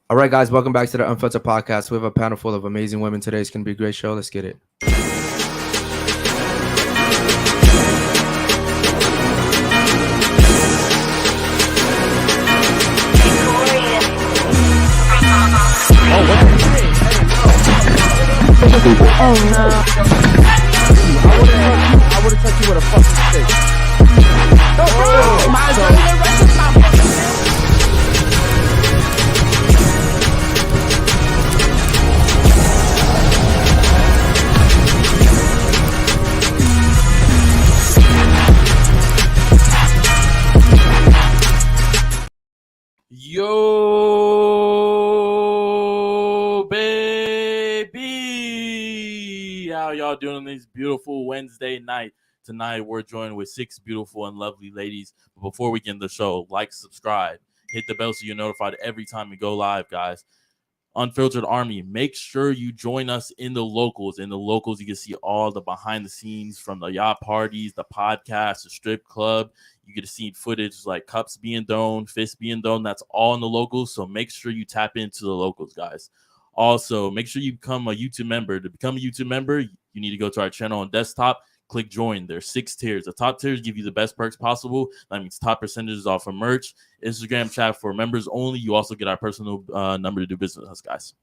All right, guys, welcome back to the Unfiltered Podcast. We have a panel full of amazing women today. It's going to be a great show. Let's get it. Oh no. I would have touched you with a fucking stick. Yo, baby! How y'all doing on this beautiful Wednesday night? Tonight, we're joined with 6 beautiful and lovely ladies. But before we get into the show, like, subscribe, hit the bell so you're notified every time we go live, guys. Unfiltered Army, make sure you join us in the locals. In the locals, you can see all the behind the scenes from the yacht parties, the podcast, the strip club. You get to see footage like cups being thrown, fists being thrown. That's all in the locals. So make sure you tap into the locals, guys. Also, make sure you become a YouTube member. To become a YouTube member, you need to go to our channel on desktop. Click join. There's 6 tiers. The top tiers give you the best perks possible. That means top percentages off of merch, Instagram chat for members only. You also get our personal number to do business with us, guys.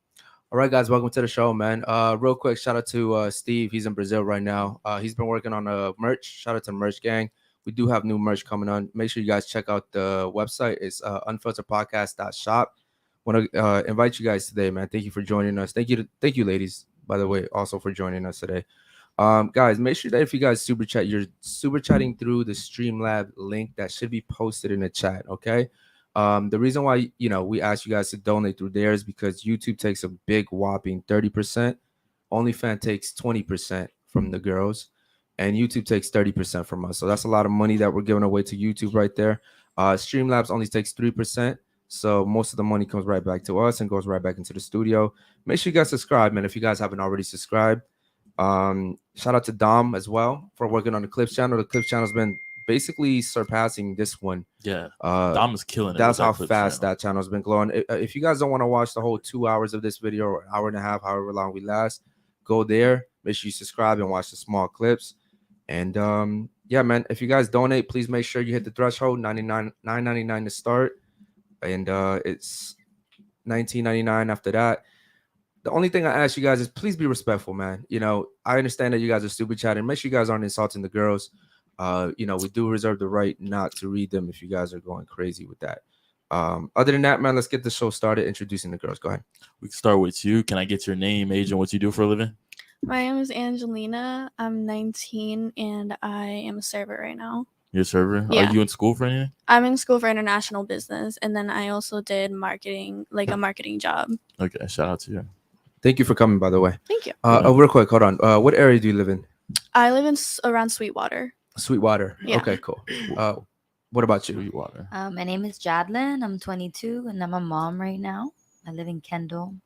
All right, guys, welcome to the show, man. Real quick, shout out to Steve. He's in Brazil right now. He's been working on a merch. Shout out to Merch Gang. We do have new merch coming on. Make sure you guys check out the website. It's unfilteredpodcast.shop. Want to invite you guys today, man. Thank you for joining us. Thank you, ladies, by the way, also for joining us today. Guys, make sure that if you guys super chat, you're super chatting through the Streamlab link that should be posted in the chat. Okay. The reason why we ask you guys to donate through there is because YouTube takes a big whopping 30%. OnlyFans takes 20% from the girls, and YouTube takes 30% from us. So that's a lot of money that we're giving away to YouTube right there. Streamlabs only takes 3%. So most of the money comes right back to us and goes right back into the studio. Make sure you guys subscribe, man, if you guys haven't already subscribed. Shout out to Dom as well for working on the Clips channel. The Clips channel has been basically surpassing this one. Yeah, Dom is killing it. That's how fast that channel's been growing. If you guys don't want to watch the whole 2 hours of this video or an hour and a half, however long we last, go there. Make sure you subscribe and watch the small clips. And yeah, man, if you guys donate, please make sure you hit the threshold. $9.99 to start, and it's $19.99 after that. The only thing I ask you guys is please be respectful, man. I understand that you guys are super chatting. Make sure you guys aren't insulting the girls. We do reserve the right not to read them if you guys are going crazy with that. Other than that, man, let's get the show started introducing the girls. Go ahead. We can start with you. Can I get your name, age, and what you do for a living? My name is Angelina. I'm 19 and I am a server right now. You're a server? Yeah. Are you in school for anything? I'm in school for international business, and then I also did marketing, like a marketing job. Okay, shout out to you. Thank you for coming, by the way. Thank you. Real quick, hold on. What area do you live in? I live in around Sweetwater. Sweetwater. Yeah. Okay, cool. What about you? Sweetwater. My name is Jadlyn. I'm 22 and I'm a mom right now. I live in Kendall.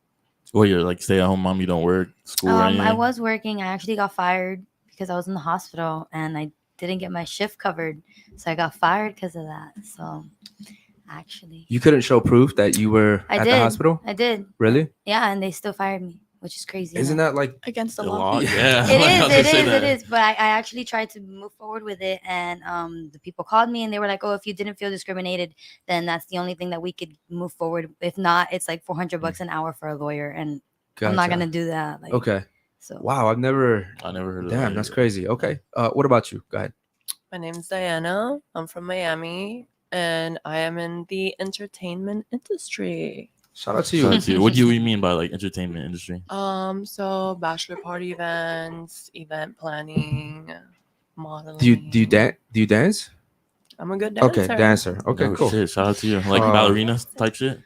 Well, you're like stay-at-home mom. You don't work, school, or anything? I was working. I actually got fired because I was in the hospital and I didn't get my shift covered. So I got fired because of that. So actually, You couldn't show proof that you were at the hospital? I did. Really? Yeah, and they still fired me, which is crazy. Isn't that like Against the The law. law? Yeah. It is. But I actually tried to move forward with it, and the people called me and they were like, "Oh, if you didn't feel discriminated, then that's the only thing that we could move forward. If not, it's like $400 an hour for a lawyer, and I'm not gonna do that." Like, okay. So Wow, I never heard of that. Damn, that's crazy. Okay. What about you? Go ahead. My name's Diana. I'm from Miami, and I am in the entertainment industry. Shout out to Shout you. out to you. What do you mean by like entertainment industry? So bachelor party events, event planning, modeling. Do you dance? I'm a good dancer. Okay, dancer. Okay, Oh, cool. Shit, shout out to you. Like ballerina type shit?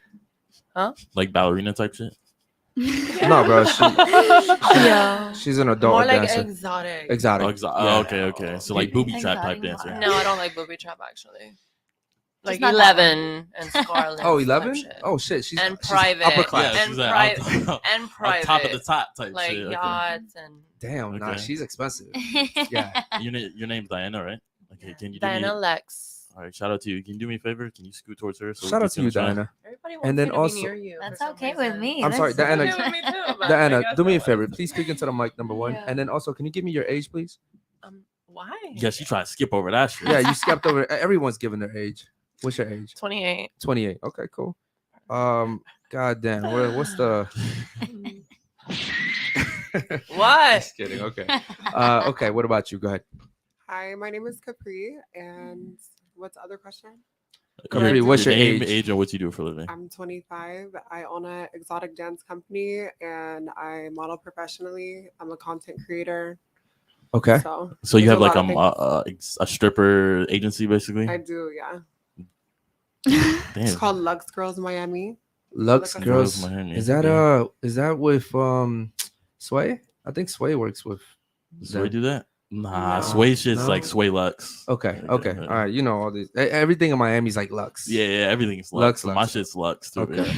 Huh? Like ballerina type shit? No, bro. Yeah. She's an adult More like dancer. exotic. Exotic. Okay. So like booby trap type Exotic dancer. model. No, I don't like booby trap actually. Like not that 11 and Scarlet. Oh, 11? Oh shit. She's And she's private. upper class. And she's like private. And private. top of the top type like shit. Okay. yachts and Damn, nah, Okay. she's expensive. Yeah. Your name's Diana, right? Okay, can you do Diana me? Lex. All right, shout out to you. Can you do me a favor? Can you scoot towards her? So we Shout can out see to you, on the shot? Diana. Everybody Nobody wants And then me to also- be near you. for That's some okay with reason. me. I'm sorry, That's Diana- Okay with me too, but I Diana, guess do me a that favor. was- Please speak into the mic, number one. Yeah. And then also, can you give me your age, please? Why? Yeah, she trying to skip over that shit. Yeah, you skipped over. Everyone's giving their age. What's your age? 28. 28. Okay, cool. God damn. What's the? What? Just kidding. Okay. Okay. What about you? Go ahead. Hi, my name is Capri, and what's the other question? Capri, what's your name, age? and what you do for a living? I'm 25. I own an exotic dance company, and I model professionally. I'm a content creator. Okay. So So you there's have like lot of a stripper agency, basically. I do, yeah. Damn. It's called Lux Girls Miami. Lux Look at Girls. Miami. Is that Yeah. is that with Sway? I think Sway works with. Sway them. do that? Nah, No. Sway shit's No. like Sway Lux. Okay. Yeah, Okay. yeah. All right. You know all these. Everything in Miami's like Lux. Yeah, everything is Lux, Lux. So my Lux. shit's Lux too. Okay.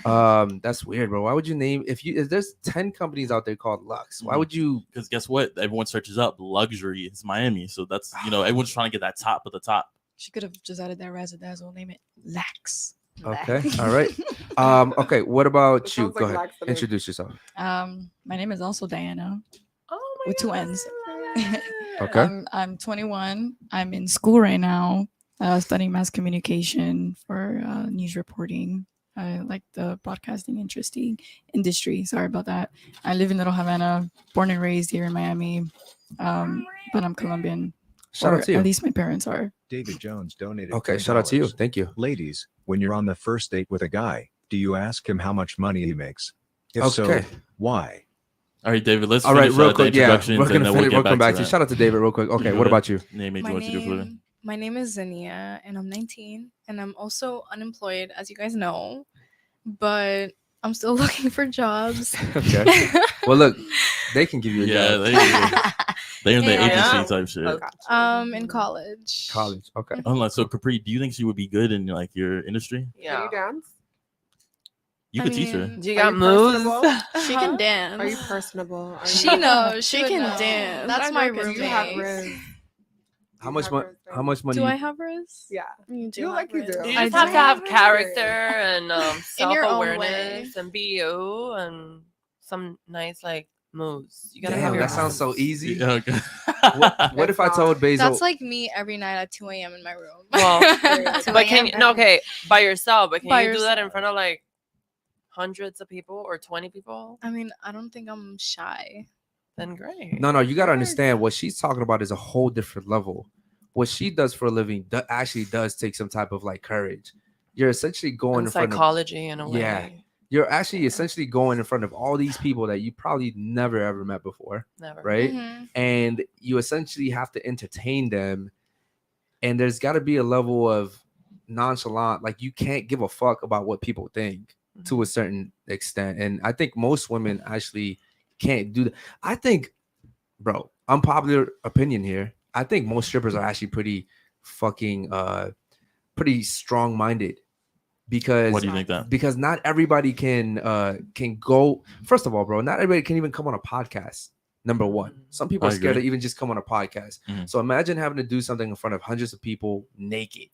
Yeah. That's weird, bro. Why would you name if there's 10 companies out there called Lux? Why Mhm. would you? Because guess what? Everyone searches up luxury. It's Miami, so that's everyone's trying to get that top of the top. She could have just added that razzle dazzle. Name it Lax. Okay. All right. Okay. What It about you? sounds Go like ahead. laxative. Introduce yourself. My name is also Diana. Oh my With two God. N's. Okay. I'm 21. I'm in school right now, studying mass communication for news reporting. I like the broadcasting industry. Sorry about that. I live in Little Havana, born and raised here in Miami, but I'm Colombian. Shout or out to you. At least my parents are. David Jones donated. Okay. Shout out to you. $10. Thank you. Ladies, when you're on the first date with a guy, do you ask him how much money he makes? If Okay. so, why? All right, David. Let's All right. finish Real the quick. Yeah. introductions We're and gonna then finish. we'll We'll get come back back to to you. that. Shout out to David real quick. Okay. Go What ahead. about you? Name and what you do for a living. My name is Zania, and I'm 19, and I'm also unemployed, as you guys know, but I'm still looking for jobs. Okay. Well, look, they can give you a Yeah, job. they're in the Yeah. agency type shit. Okay. In college. College. Okay. Unless so, Capri, do you think she would be good in like your industry? Can Yeah. you dance? You I could teach her. mean, Do you Are got you moves? personable? She can dance. Are you personable? Are She you, knows. She would can know. dance. That's I my know 'cause do roommate. you have Riz? How You much have money? Riz, How babe? much money? Do I have Riz? Yeah. You do You have like you Riz. do. You I just have do. to have Riz. character and In your own self-awareness and be you and some nice like moves. You gotta have Damn, your that sounds so moves. easy. Yeah, okay. What if I told Basil? That's like me every night at 2 a.m. in my room. Well, 2 But can you, no, okay, by yourself, but can By you do that in yourself. front of like hundreds of people or 20 people? I mean, I don't think I'm shy. Then great. No, you got to understand what she's talking about is a whole different level. What she does for a living actually does take some type of like courage. You're essentially going And in front of psychology in a way. Yeah. you're actually essentially going in front of all these people that you probably never ever met before, Never. right? Mhm. And you essentially have to entertain them. And there's got to be a level of nonchalant, like you can't give a fuck about what people think to a certain extent. And I think most women actually can't do that. I think, bro, unpopular opinion here, I think most strippers are actually pretty fucking pretty strong-minded. Because What do you think that? because not everybody can go. First of all, bro, not everybody can even come on a podcast. Number one, some people I are scared agree. to even just come on a podcast. Mhm. So imagine having to do something in front of hundreds of people naked.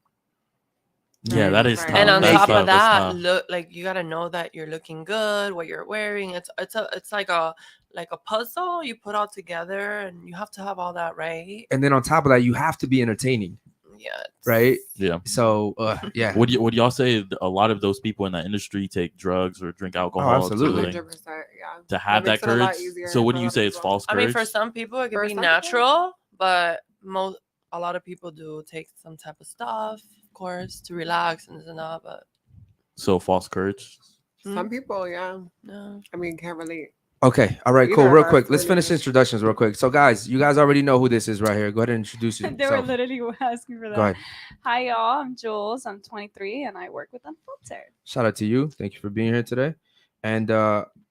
Yeah, that is Right. tough. And on Make top it. of That's that, tough. look like you gotta know that you're looking good, what you're wearing. It's like a puzzle you put all together, and you have to have all that right. And then on top of that, you have to be entertaining, Yeah. right? Yeah. So yeah, Would y'all say a lot of those people in that industry take drugs or drink alcohol absolutely. to, 100%, yeah. to have that makes it a lot courage? easier So what for do a you lot say of is people. false I courage? mean, for some people it could For be some people? natural, but a lot of people do take some type of stuff, of course, to relax and this and that. But So false courage. Some people, yeah. no. I mean, can't relate. okay, all right, Either cool. of Real us quick, let's really finish is. introductions real quick. So guys, you guys already know who this is right here. Go ahead and introduce They were yourself. literally asking for that. Go ahead. Hi, y'all. I'm Jules. I'm 23 and I work with Unfiltered. Shout out to you. Thank you for being here today. And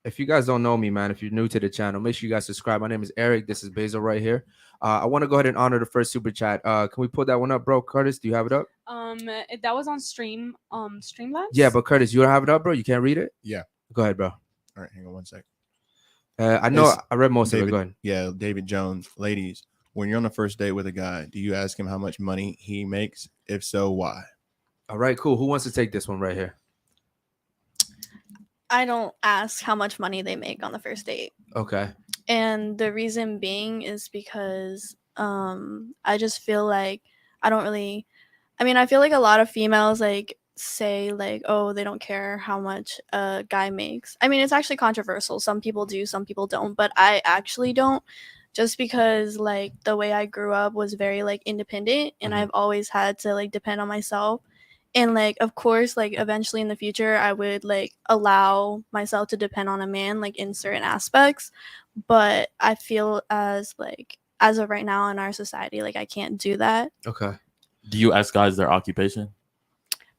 if you guys don't know me, man, if you're new to the channel, make sure you guys subscribe. My name is Eric. This is Basil right here. I want to go ahead and honor the first super chat. Can we put that one up, bro? Curtis, do you have it up? That was on Streamlabs. Yeah, but Curtis, you don't have it up, bro? You can't read it? Yeah. Go ahead, bro. All right, hang on one sec. I know It's I read most of it. David, Go ahead. yeah, David Jones. Ladies, when you're on a first date with a guy, do you ask him how much money he makes? If so, why? All right, cool. Who wants to take this one right here? I don't ask how much money they make on the first date. Okay. And the reason being is because I just feel like I don't really I feel like a lot of females like say like, oh, they don't care how much a guy makes. I mean, it's actually controversial. Some people do, some people don't, but I actually don't, just because like the way I grew up was very like independent, and I've always had to like depend on myself. And like of course like eventually in the future I would like allow myself to depend on a man like in certain aspects, but I feel as of right now in our society like I can't do that. Okay. Do you ask guys their occupation?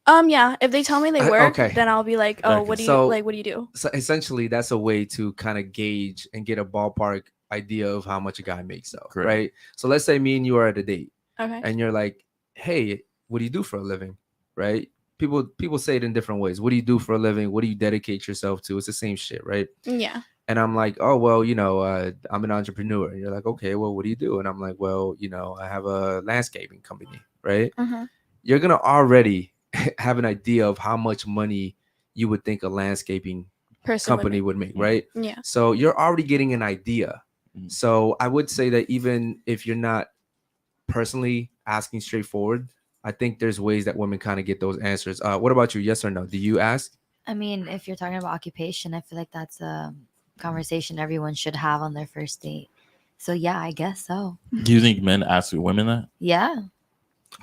Yeah, if they tell me they work, okay. then I'll be like, oh, Okay. what do you So- like, what do you do? So essentially, that's a way to kind of gauge and get a ballpark idea of how much a guy makes, though, Correct. right? So let's say me and you are at a date, Okay. and you're like, "Hey, what do you do for a living?" Right? People say it in different ways. What do you do for a living? What do you dedicate yourself to? It's the same shit, right? Yeah. And I'm like, oh, well, I'm an entrepreneur. And you're like, okay, well, what do you do? And I'm like, well, I have a landscaping company, right? Mm-hmm. You're going to already have an idea of how much money you would think a landscaping Person company would make, right? Yeah. So you're already getting an idea. Mhm. So I would say that even if you're not personally asking straightforward, I think there's ways that women kind of get those answers. What about you? Yes or no? Do you ask? I mean, if you're talking about occupation, I feel like that's a conversation everyone should have on their first date. So yeah, I guess so. Do you think men ask women that? Yeah.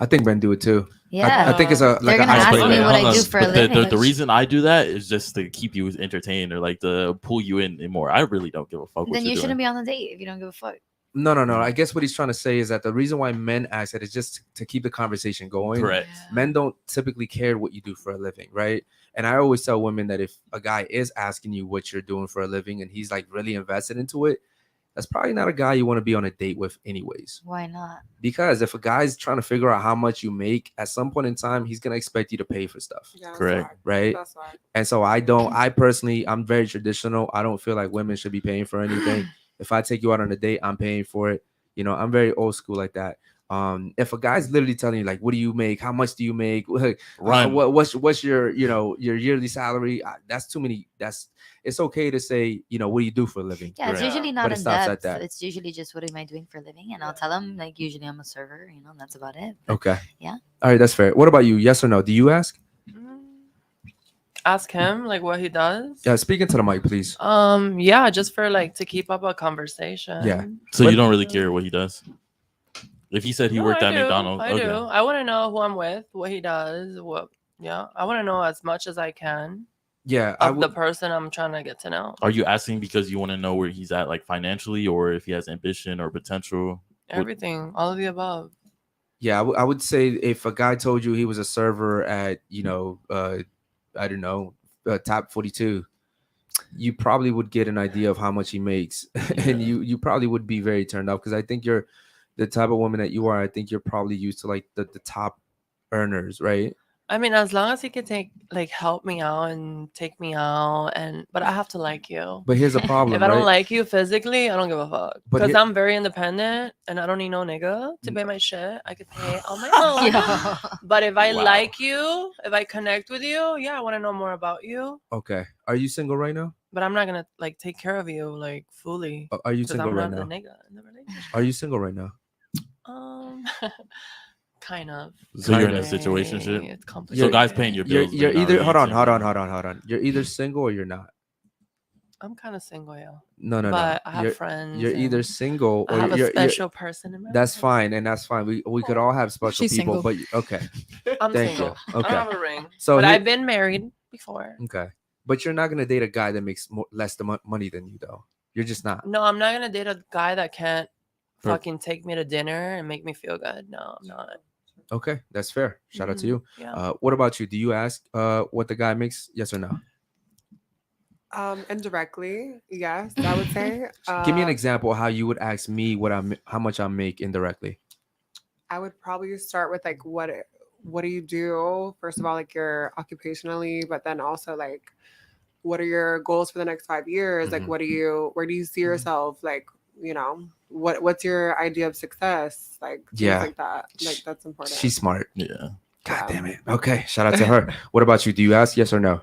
I think men do it too. Yeah. I think it's a They're like gonna an ask icebreaker. me what I Hold do on. for a But the living. reason I do that is just to keep you entertained or like to pull you in more. I really don't give a fuck. Then you shouldn't be on the date if you don't give a fuck. No. I guess what he's trying to say is that the reason why men ask that is just to keep the conversation going. Correct. Men don't typically care what you do for a living, right? And I always tell women that if a guy is asking you what you're doing for a living and he's like really invested into it, that's probably not a guy you want to be on a date with anyways. Why not? Because if a guy's trying to figure out how much you make, at some point in time, he's going to expect you to pay for stuff. Yeah, that's Correct. why. Right? That's why. And so I personally, I'm very traditional. I don't feel like women should be paying for anything. If I take you out on a date, I'm paying for it. I'm very old school like that. If a guy's literally telling you like, what do you make? How much do you make? Run. What's your, your yearly salary? That's too many. It's okay to say, what do you do for a living? Yeah, it's Right. usually But not it in stops at depth. that. It's usually just what am I doing for a living, and I'll tell them like usually I'm a server. That's about it. Okay. Yeah. All right, that's fair. What about you? Yes or no? Do you ask? Ask him like what he does. Yeah, speak into the mic, please. Yeah, just for like to keep up a conversation. Yeah. So But- you don't really care what he does? If he said he No, worked I at do. McDonald's, I okay. do. I want to know who I'm with, what he does, what. Yeah, I want to know as much as I can Yeah, of the person I'm trying to get to know. Are you asking because you want to know where he's at, like financially, or if he has ambition or potential? Everything, all of the above. Yeah, I would say if a guy told you he was a server at, I don't know, top 42, you probably would get an idea of how much he makes, and you probably would be very turned off because I think you're the type of woman that you are. I think you're probably used to like the top earners, right? I mean, as long as he could help me out and take me out, but I have to like you. But here's a problem, If I don't right? like you physically, I don't give a fuck. But Because here- I'm very independent and I don't need no nigga to pay my shit. I could pay on my own. Yeah. But if I Wow. like you, if I connect with you, yeah, I want to know more about you. Okay. Are you single right now? But I'm not gonna take care of you fully. Are you Because single I'm right not now? the nigga in the relationship. Are you single right now? Kind of. So you're in a Kinda. situation shit. It's complicated. So guys paying your bills. You're but not either really hold on. single. You're either single or you're not. I'm kind of single, yeah. No. But I have You're- friends. You're either and single or I have a you're- special person in my That's life. fine, and that's fine. We could all have special She's people, single. but okay, I'm thank single. you. I don't Okay, have a ring. so but here- I've been married before. okay, but you're not gonna date a guy that makes less money than you, though. You're just not. No, I'm not gonna date a guy that can't For- fucking take me to dinner and make me feel good. No, I'm not. Okay, that's fair. Shout out to Mhm, you. yeah. What about you? Do you ask what the guy makes? Yes or no? Indirectly, yes, I would say. Give me an example of how you would ask me how much I make indirectly. I would probably start with like what do you do? First of all, like your occupationally, but then also like what are your goals for the next 5 years? Like Mhm. where do you see yourself? Like, what's your idea of success? Like things Yeah. like that. Like that's important. She's smart. Yeah. God Yeah. damn it. Okay, shout out to her. What about you? Do you ask? Yes or no?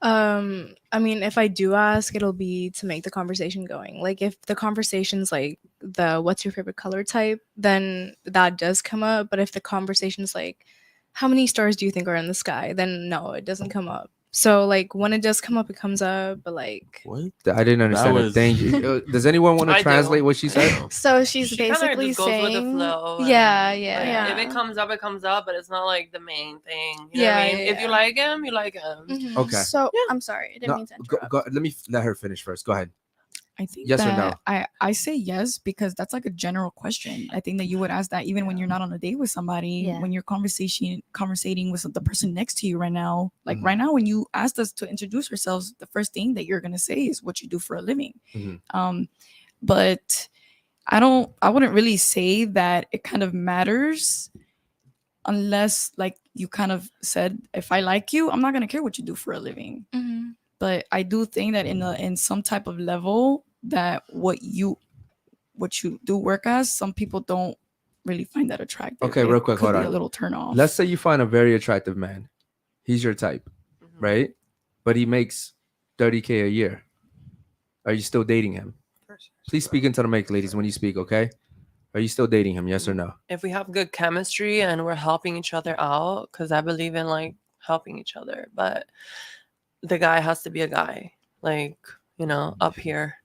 I mean, if I do ask, it'll be to make the conversation going. Like, if the conversation's like the what's your favorite color type, then that does come up. But if the conversation's like how many stars do you think are in the sky, then no, it doesn't come up. So like when it does come up, it comes up. But like, What? I didn't understand it. Thank you. Does anyone want to I do. translate what she said? so she's She kinda basically just goes with the saying, flow and, yeah, like, yeah, if it comes up, it comes up, but it's not like the main thing. You know what Yeah, I mean? yeah, If you yeah. like him, you like him. Mhm. Okay. So I'm sorry, I didn't No, mean to interrupt. let me let her finish first. Go ahead. I think Yes or no? that I say yes because that's like a general question. I think that you would ask that even when you're not on a date with somebody, Yeah. when you're conversating with the person next to you right now. Like Mhm. right now, when you asked us to introduce ourselves, the first thing that you're gonna say is what you do for a living. Mhm. But I wouldn't really say that it kind of matters unless like you kind of said, if I like you, I'm not gonna care what you do for a living. Mhm. But I do think that in some type of level that what you do work as, some people don't really find that attractive. Okay, It real quick, could hold be on. a little turn off. Let's say you find a very attractive man. He's your type, right? But he makes 30K a year. Are you still dating him? Please speak into the mic, ladies, when you speak, okay? Are you still dating him? Yes or no? If we have good chemistry and we're helping each other out, because I believe in like helping each other, but the guy has to be a guy, like, you know, up here.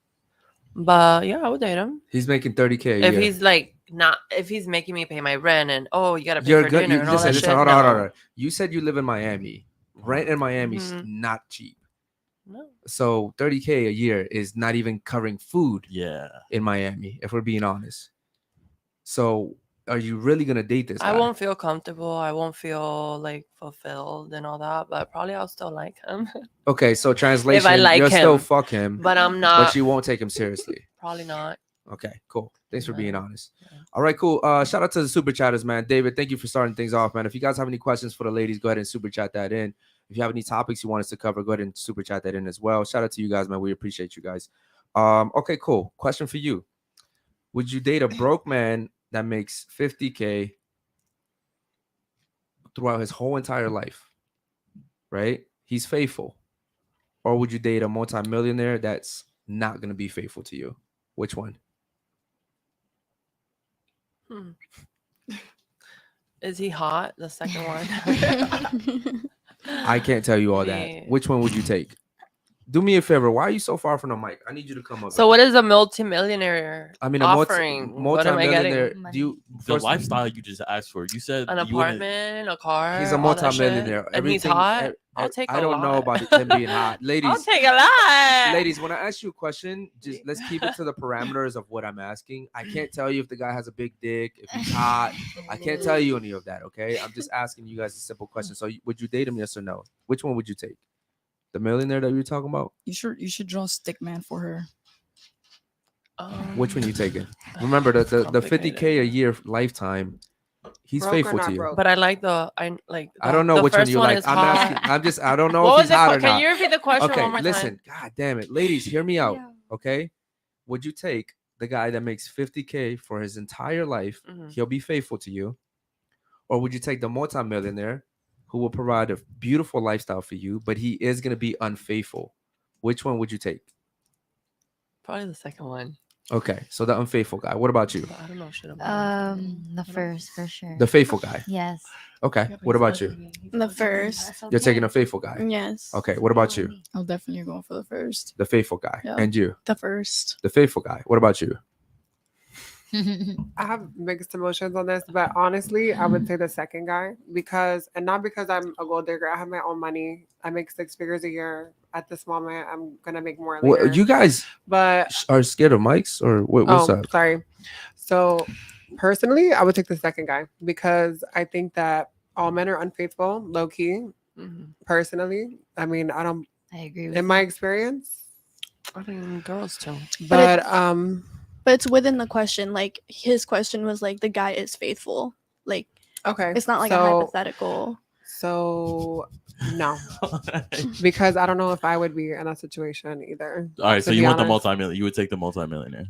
But yeah, I would date him. He's making 30K a If year. he's like not, if he's making me pay my rent and you gotta pay You're for good. dinner and all that Listen, shit. hold on, hold no. on. You said you live in Miami. Rent in Miami's Mhm. not cheap. No. So 30K a year is not even covering food Yeah. in Miami, if we're being honest. So are you really gonna date this guy? I won't feel comfortable. I won't feel like fulfilled and all that, but probably I'll still like him. Okay, so translation, like you'll still him, fuck him, but I'm not. but you won't take him seriously. Probably not. Okay, cool. Thanks for being Yeah. honest. All right, cool. Shout out to the super chatters, man. David, thank you for starting things off, man. If you guys have any questions for the ladies, go ahead and super chat that in. If you have any topics you want us to cover, go ahead and super chat that in as well. Shout out to you guys, man. We appreciate you guys. Okay, cool. Question for you. Would you date a broke man that makes 50K throughout his whole entire life? Right? He's faithful. Or would you date a multimillionaire that's not gonna be faithful to you? Which one? Is he hot? The second one. I can't tell you all that. Me. Which one would you take? Do me a favor. Why are you so far from the mic? I need you to come up. So what is a multimillionaire I mean, a offering? What am I multimillionaire. getting? Do you The first, lifestyle you just asked for. You said An you wouldn't- apartment, a car. he's a all that shit? multimillionaire. And he's Everything- hot. I'll take. I don't know about him being hot. Ladies, I'll take a lot. ladies, when I ask you a question, just let's keep it to the parameters of what I'm asking. I can't tell you if the guy has a big dick, if he's hot. I can't tell you any of that, okay? I'm just asking you guys a simple question. So would you date him, yes or no? Which one would you take? The millionaire that you were talking about? You should draw stick man for her. Which one you taking? Remember the 50K a year lifetime. He's Broke or faithful not to you. broke? But I like the. I don't know the which one first you like. is I'm hot. asking. I don't know What if was he's the hot or Can not. you repeat the question Okay, one more listen. time? God damn it, ladies, hear me out. Okay, would you take the guy that makes 50K for his entire life? Mhm. He'll be faithful to you, or would you take the multimillionaire who will provide a beautiful lifestyle for you, but he is going to be unfaithful? Which one would you take? Probably the second one. Okay, so the unfaithful guy. What about you? But I don't know shit about The first for sure. The faithful guy. Yes. Okay, what about you? The first. You're taking a faithful guy. Yes. Okay, what about you? I'll definitely go for the first. The faithful guy. Yeah. And you? The first. The faithful guy. What about you? I have mixed emotions on this, but honestly, I would say the second guy and not because I'm a gold digger. I have my own money. I make 6 figures a year. At this moment, I'm gonna make more later. Well, you guys but are scared of mics or what's up? Sorry. So personally, I would take the second guy because I think that all men are unfaithful, low key. Personally, I mean, I agree with in my experience. I mean, girls too. But But it's within the question. Like his question was like the guy is faithful. Like okay, it's not like a hypothetical. So no, because I don't know if I would be in that situation either. All right, to so be you want the honest. multimillionaire. You would take the multimillionaire.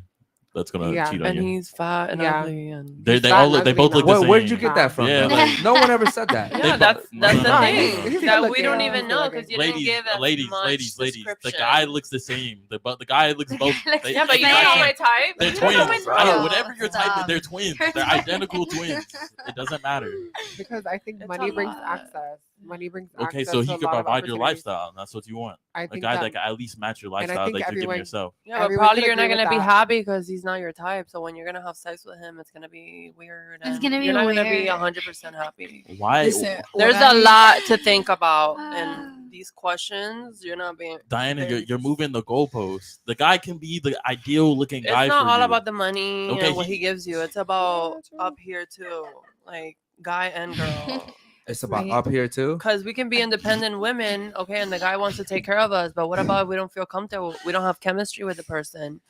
that's gonna Yeah. cheat on And you. he's fat and Yeah. ugly, and They He's they fat all and look, they ugly both look now. the same. Where'd you get that from? Yeah, though? like, No one ever said that. yeah, bo- that's no, the no, no, thing no. He's that good we don't looking. even He's know good because you looking. didn't give us ladies. much The description. guy looks the same. The guy looks both. They, Yeah, but the you guy don't know my can't- type. They're You don't know my twins. I don't, type. whatever your type is, they're twins. They're identical twins. It doesn't matter. Because I think It's money a brings lot. access. Money brings Okay, access so to he a could lot of provide your opportunities. lifestyle. That's what you want. I A think guy that, that can at least match your I lifestyle think that you're giving everyone- yourself. Yeah, but everyone probably can you're not agree with gonna be that. happy because he's not your type. So when you're gonna have sex with him, it's gonna be weird. It's and gonna be you're not gonna be weird. 100% happy. Why, Listen, There's what a I- lot to think about in these questions. You're not being. Diana? You're moving the goalposts. The guy can be the ideal looking It's guy not for all you. about the money Okay, and what he gives you. It's about up here too, like guy and girl. It's about Right. up here too. Because we can be independent women, okay, and the guy wants to take care of us. But what about if we don't feel comfortable? We don't have chemistry with the person.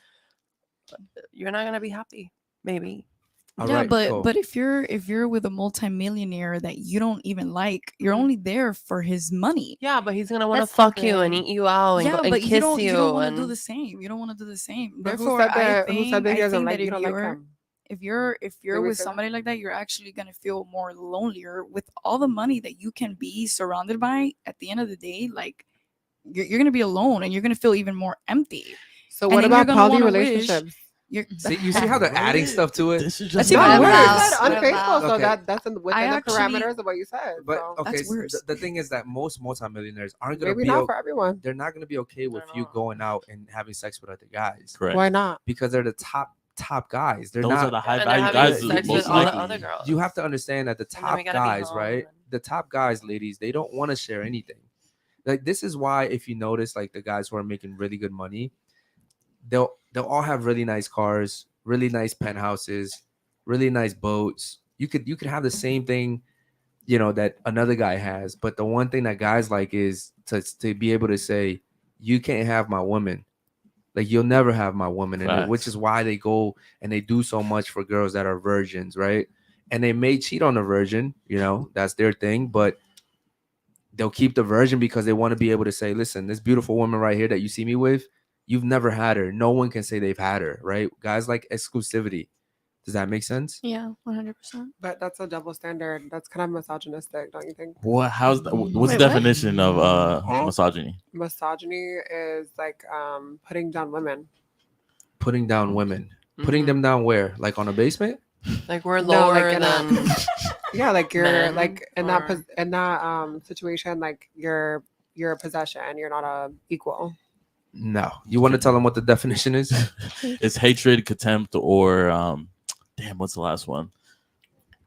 You're not gonna be happy, maybe. All yeah, right, but cool. but if you're with a multimillionaire that you don't even like, you're only there for his money. Yeah, but he's gonna want to That's fuck you and different. eat you out and, Yeah, go, and but kiss you don't want to and do the same. You don't want to do the same. But who Therefore, said that? I Who think said that he I doesn't think like that you? if Don't like you're him? if you're we with say that? somebody like that, you're actually gonna feel more lonelier with all the money that you can be surrounded by. At the end of the day, like you're gonna be alone and you're gonna feel even more empty. So And what then you're about gonna poly wanna wish- relationships? You're, See, you see how they're adding stuff to it. This is That's just even No, worse. you What said about- unfaithful, so Okay. that's within the actually- parameters of what you said. But so. okay, That's so worse. the thing is that most multimillionaires aren't gonna Maybe be not for everyone. they're not gonna be okay with They're you not. going out and having sex with other guys correct. Why not? because they're the top guys. They're Those not. are the high and they're value having guys. sex most with all the likely. other girls. You have to understand that the then top we gotta be guys, home right? and- The top guys, ladies, they don't want to share anything. Like this is why, if you notice, like the guys who are making really good money, they'll all have really nice cars, really nice penthouses, really nice boats. You could have the same thing, you know, that another guy has. But the one thing that guys like is to be able to say, you can't have my woman. Like you'll never have my woman, and which Facts. is why they go and they do so much for girls that are virgins, right? And they may cheat on the virgin, you know, that's their thing, but they'll keep the virgin because they want to be able to say, listen, this beautiful woman right here that you see me with, you've never had her. No one can say they've had her, right? Guys like exclusivity. Does that make sense? Yeah, 100%. But that's a double standard. That's kind of misogynistic, don't you think? What? How's that? What's the Wait, what? definition of misogyny? Misogyny is like putting down women. Putting down women. Putting Mhm. them down where? Like on a basement? Like we're No, lower like in than. Yeah, like you're Men like in or- that situation, like you're a possession. You're not a equal. No. You want to tell them what the definition is? It's hatred, contempt, or damn, what's the last one?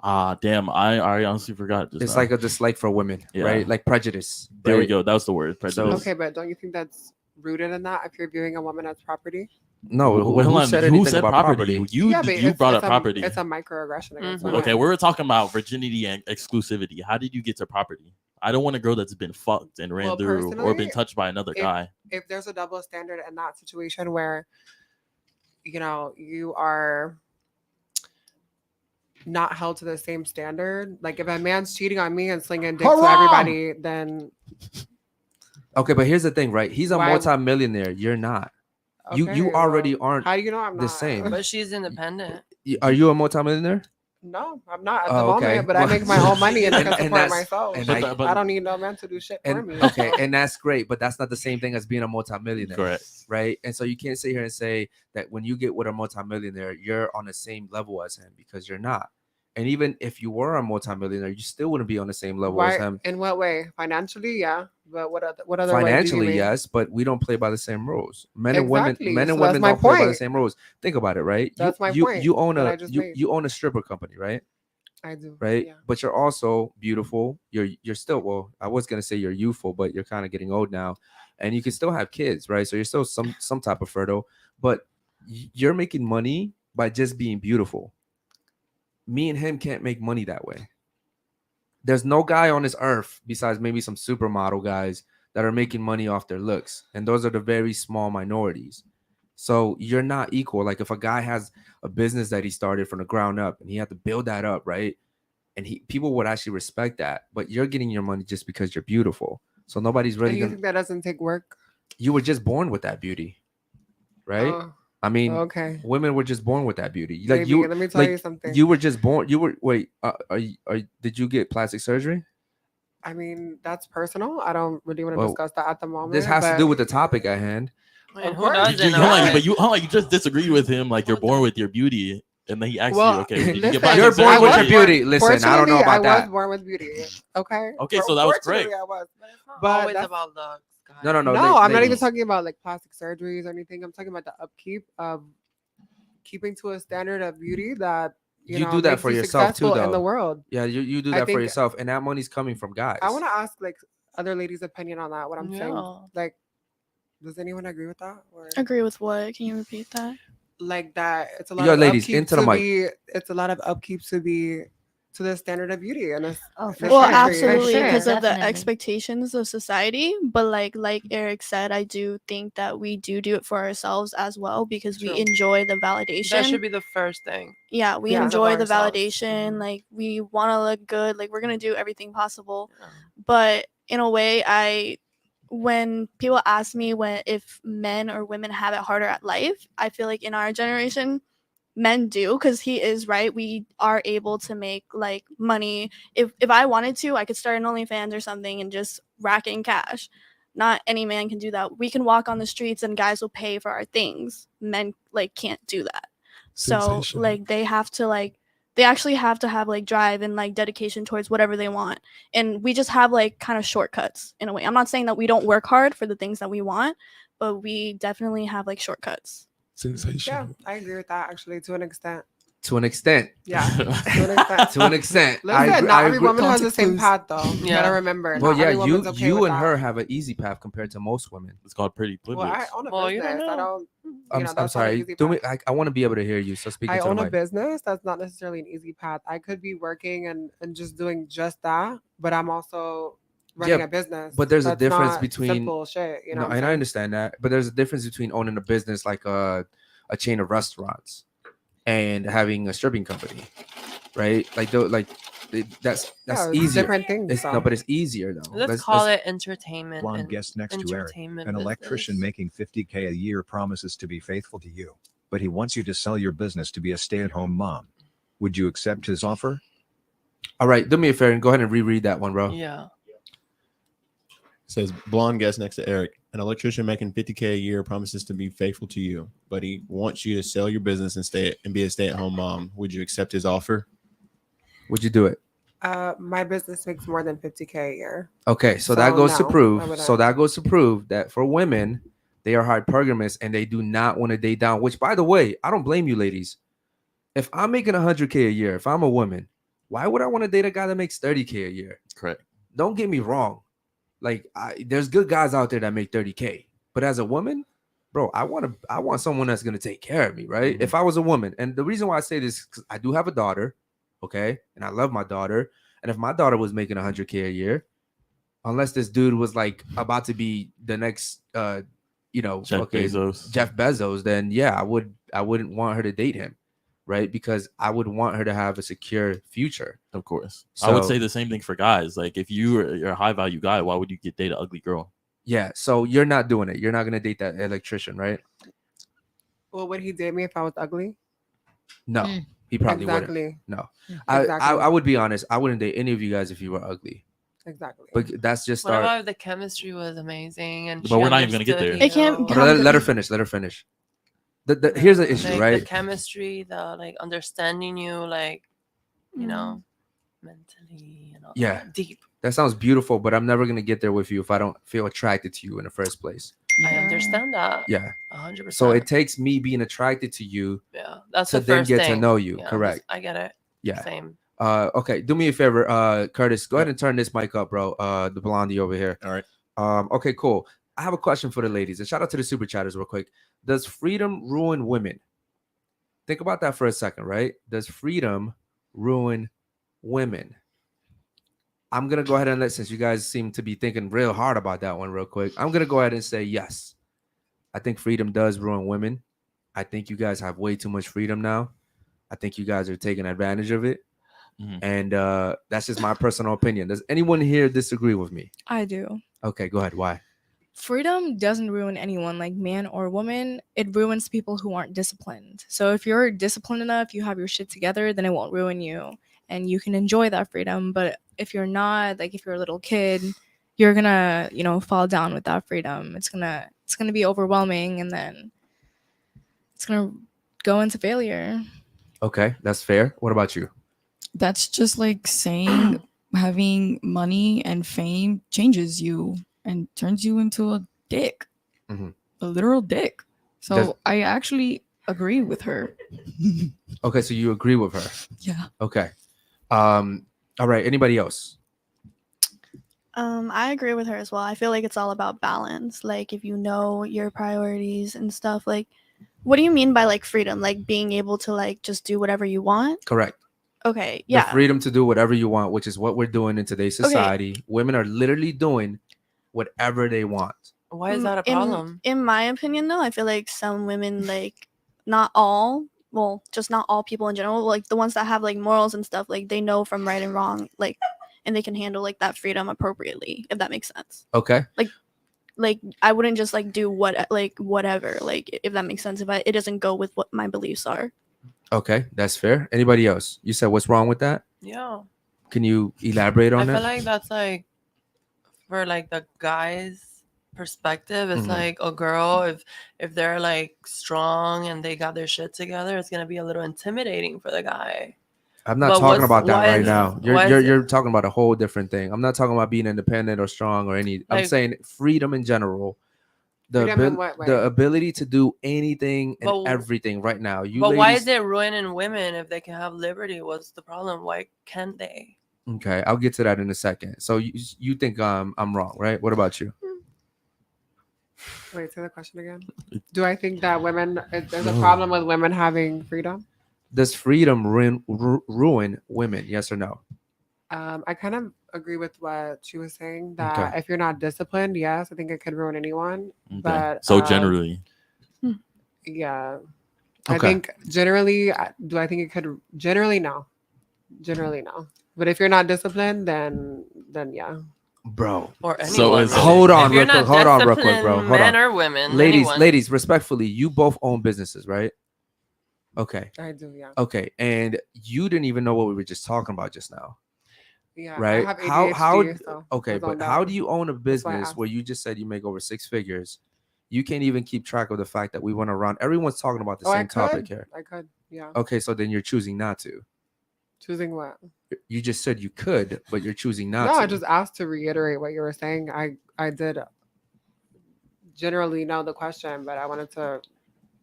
Damn, I honestly forgot. Just It's now. like a dislike for women, Yeah. right? Like prejudice. There we right? go. That was the word. Prejudice. Okay, but don't you think that's rooted in that? If you're viewing a woman as property, No, who, Wait, hold who on. said Who anything said about property? property? You but you brought up it's property. It's a microaggression against Mhm. women. Okay, we were talking about virginity and exclusivity. How did you get to property? I don't want a girl that's been fucked and ran Well, through or personally, been touched by another guy. If there's a double standard in that situation where, you know, you are not held to the same standard, like if a man's cheating on me and slinging dick to Haram! everybody, then Okay, but here's the thing, right? He's a Why- multimillionaire. You're not. You okay, already well, aren't How do you know I'm the not same. But she's independent. Are you a multimillionaire? No, I'm not at the Oh, okay. moment, but I Well- make my own money and I can And support that's- myself. and But I don't need no man to do shit for And me. okay, and that's great, but that's not the same thing as being a multimillionaire. Correct. Right? And so you can't sit here and say that when you get with a multimillionaire, you're on the same level as him, because you're not. And even if you were a multimillionaire, you still wouldn't be on the same level as Why? him. In what way? Financially, yeah. But what other way do you Financially, mean? yes, but we don't play by the same rules. Men and Exactly, women, men and so that's women my don't play by the point. same rules. Think about it, right? That's my you, point You own that I a just you, made. you own a stripper company, right? I do. Right. Yeah. But you're also beautiful. You're still, well, I was gonna say you're youthful, but you're kind of getting old now, and you can still have kids, right? So you're still some type of fertile, but you're making money by just being beautiful. Me and him can't make money that way. There's no guy on this earth besides maybe some supermodel guys that are making money off their looks, and those are the very small minorities. So you're not equal. Like if a guy has a business that he started from the ground up and he had to build that up, right? And people would actually respect that. But you're getting your money just because you're beautiful. So nobody's And really you gonna. think that doesn't take work? You were just born with that beauty, right? Oh, I mean, Okay. women were just born with that beauty. Like Baby, let me tell you something. You were just born. You were wait. Did you get plastic surgery? I mean, that's personal. I don't really want to Well, discuss that at the moment. This has to but do with the topic at hand. I mean, Of who course. doesn't? You, know like, it? but you just disagreed with him. Like you're born with your beauty, and then he asked you, okay, did you listen, get plastic You're born with your surgery? beauty. Listen, I don't know Fortunately, about I that. was born with beauty. Okay. Okay, so that was Fortunately, great. I was. But it's not But always that's- about looks. guys. No, No, I'm not even ladies. talking about like plastic surgeries or anything. I'm talking about the upkeep of keeping to a standard of beauty that you know do that makes for you yourself too, successful though. in the world. Yeah, you do I that for think- yourself, and that money's coming from guys. I want to ask like other ladies' opinion on that. What I'm saying, Yeah. like, does anyone agree with that? Or Agree with what? Can you repeat that? like that? It's a lot Yo, of ladies, upkeep into the to mic. be. It's a lot of upkeep to be to the standard of beauty, and it's Oh, for Well, sure. For absolutely, sure, because of the definitely. expectations of society. But like Eric said, I do think that we do it for ourselves as well because True. we enjoy the validation. That should be the first thing. Yeah, we Yeah. enjoy the Ourselves. validation. Mhm. Like we want to look good. Like we're gonna do everything possible. Yeah. But in a way, when people ask me if men or women have it harder at life, I feel like in our generation, men do, because he is right. We are able to make like money. If I wanted to, I could start an OnlyFans or something and just rack in cash. Not any man can do that. We can walk on the streets and guys will pay for our things. Men like can't do that. So Sensational. like they actually have to have like drive and like dedication towards whatever they want. And we just have like kind of shortcuts in a way. I'm not saying that we don't work hard for the things that we want, but we definitely have like shortcuts. Sensational. yeah, I agree with that actually to an extent. To an extent. Yeah, to an extent. To an extent. Listen, I not every agree. woman has the Context same clues. path though. You Yeah. gotta remember. Well, not yeah, every woman's okay you with and that. her have an easy path compared to most women. It's called pretty Well, privilege. I own a Well, you business. don't I know. don't. You I'm know, that's I'm not an sorry. easy Do me. path. I want to be able to hear you. So speak I into own the a mic. business. That's not necessarily an easy path. I could be working and just doing just that, but I'm also running Yeah, a business. but there's a That's difference not between simple shit. You know, No, what I'm and I saying? understand that, but there's a difference between owning a business like a chain of restaurants and having a stripping company, right? That's Yeah, it's easier. different things. No, but it's easier though. Let's call it entertainment. Blonde and guest next to Eric. entertainment An electrician business. making $50K a year promises to be faithful to you, but he wants you to sell your business to be a stay-at-home mom. Would you accept his offer? All right, do me a favor and go ahead and reread that one, bro. Yeah. Says blonde guest next to Eric. An electrician making $50K a year promises to be faithful to you, but he wants you to sell your business and be a stay-at-home mom. Would you accept his offer? Would you do it? My business makes more than 50K a year. Okay, so that So, goes to no, I prove. wouldn't. So that goes to prove that for women, they are hypergamous and they do not want to date down. Which, by the way, I don't blame you, ladies. If I'm making 100K a year, if I'm a woman, why would I want to date a guy that makes 30K a year? Correct. Don't get me wrong. Like, there's good guys out there that make 30K, but as a woman, bro, I want someone that's gonna take care of me, right? Mhm. If I was a woman, and the reason why I say this is because I do have a daughter, okay, and I love my daughter, and if my daughter was making 100K a year, unless this dude was like about to be the next, Jeff okay, Bezos. Jeff Bezos, then yeah, I wouldn't want her to date him, right? Because I would want her to have a secure future. Of course. I would So- say the same thing for guys. Like if you're a high value guy, why would you date an ugly girl? Yeah, so you're not doing it. You're not gonna date that electrician, right? Well, would he date me if I was ugly? No, Mm. he probably wouldn't. Exactly. No, Exactly. I would be honest. I wouldn't date any of you guys if you were ugly. Exactly. But that's just What our. about if the chemistry was amazing and But she we're not even gonna get understood there. It can't you? Hold on, let her finish. Let her finish. Here's the issue, Like, right? The chemistry, the like understanding you, like you know, mentally and all Yeah. that. Deep. That sounds beautiful, but I'm never gonna get there with you if I don't feel attracted to you in the first place. I understand that. Yeah. 100%. So it takes me being attracted to you yeah, that's to the then first get thing. to know you. Yeah, Correct. I get it. Yeah. Same. Okay. Do me a favor, Curtis. Go ahead and turn this mic up, bro. The blondie over here. All right. Okay, cool. I have a question for the ladies. And shout out to the super chatters real quick. Does freedom ruin women? Think about that for a second, right? Does freedom ruin women? I'm gonna go ahead and since you guys seem to be thinking real hard about that one real quick, I'm gonna go ahead and say yes. I think freedom does ruin women. I think you guys have way too much freedom now. I think you guys are taking advantage of it. Mhm. And that's just my personal opinion. Does anyone here disagree with me? I do. Okay, go ahead. Why? freedom doesn't ruin anyone, like man or woman. It ruins people who aren't disciplined. So if you're disciplined enough, you have your shit together, then it won't ruin you and you can enjoy that freedom. But if you're not, like if you're a little kid, you're gonna, fall down with that freedom. It's gonna be overwhelming, and then it's gonna go into failure. Okay, that's fair. What about you? That's just like saying having money and fame changes you and turns you into a dick, a literal dick. So Does- I actually agree with her. Okay, so you agree with her. Yeah. Okay. All right. Anybody else? I agree with her as well. I feel like it's all about balance. Like if you know your priorities and stuff, like what do you mean by like freedom? Like being able to like just do whatever you want? Correct. Okay, yeah. The freedom to do whatever you want, which is what we're doing in today's society. Women are literally doing whatever they want. Why is that a problem? In my opinion, though, I feel like some women, like not all, well, just not all people in general, like the ones that have like morals and stuff, like they know from right and wrong, like, and they can handle like that freedom appropriately, if that makes sense. Okay. Like I wouldn't just like do whatever, like if that makes sense, if it doesn't go with what my beliefs are. Okay, that's fair. Anybody else? You said what's wrong with that? Yeah. Can you elaborate on I that? feel like that's like for like the guys' perspective, it's like a girl, if they're like strong and they got their shit together, it's gonna be a little intimidating for the guy. I'm not talking about that right now. You're talking about a whole different thing. I'm not talking about being independent or strong or any. I'm saying freedom in general. The ability to do anything and everything right now. But why is it ruining women if they can have liberty? What's the problem? Why can't they? Okay, I'll get to that in a second. So you think I'm wrong, right? What about you? Wait, say the question again. Do I think that there's a problem with women having freedom? Does freedom ruin women? Yes or no? I kind of agree with what she was saying, that if you're not disciplined, yes, I think it could ruin anyone. Okay. But so generally, yeah, I think generally, do I think it could? Generally, no. But if you're not disciplined, then yeah. Bro, or anyone. So hold on real quick, bro. Hold men on. or women, ladies, respectfully, you both own businesses, right? Okay. I do, yeah. Okay, and you didn't even know what we were just talking about just now. Yeah, right. I have ADHD, but how do you own a business where you just said you make over 6 figures? You can't even keep track of the fact that we went around. Everyone's talking about the same topic here. I could, yeah. Okay, so then you're choosing not to. Choosing what? You just said you could, but you're choosing not to. No, I just asked to reiterate what you were saying. I did generally know the question, but I wanted to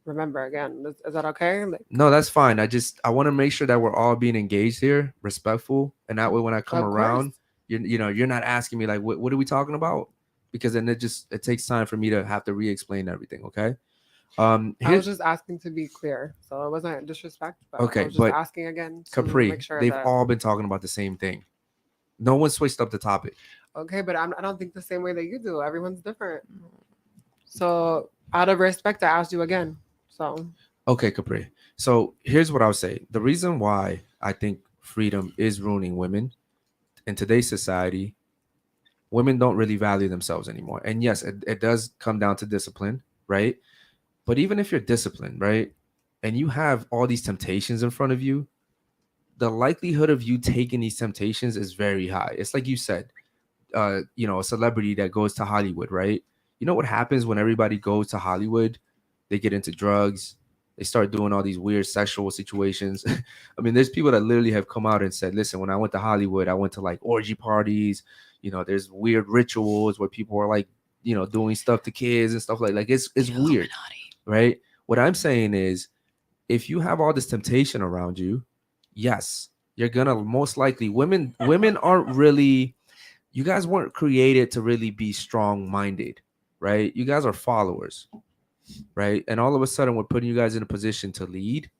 remember again. Is that okay? No, that's fine. I want to make sure that we're all being engaged here, respectful, and that way when I come around, you're not asking me like, what are we talking about? Because then it takes time for me to have to re-explain everything. Okay. I was just asking to be clear, so it wasn't disrespect. But okay, I was just asking again. Capri, make sure they've all been talking about the same thing. No one switched up the topic. Okay, but I don't think the same way that you do. Everyone's different. So out of respect, I asked you again. So okay, Capri. So here's what I'll say. The reason why I think freedom is ruining women in today's society, women don't really value themselves anymore. And yes, it does come down to discipline, right? But even if you're disciplined, right, and you have all these temptations in front of you, the likelihood of you taking these temptations is very high. It's like you said, a celebrity that goes to Hollywood, right? You know what happens when everybody goes to Hollywood? They get into drugs. They start doing all these weird sexual situations. I mean, there's people that literally have come out and said, listen, when I went to Hollywood, I went to like orgy parties. There's weird rituals where people are like, doing stuff to kids and stuff like it's weird. Right? What I'm saying is, if you have all this temptation around you, yes, you're gonna most likely women aren't really, you guys weren't created to really be strong-minded, right? You guys are followers, right? And all of a sudden we're putting you guys in a position to lead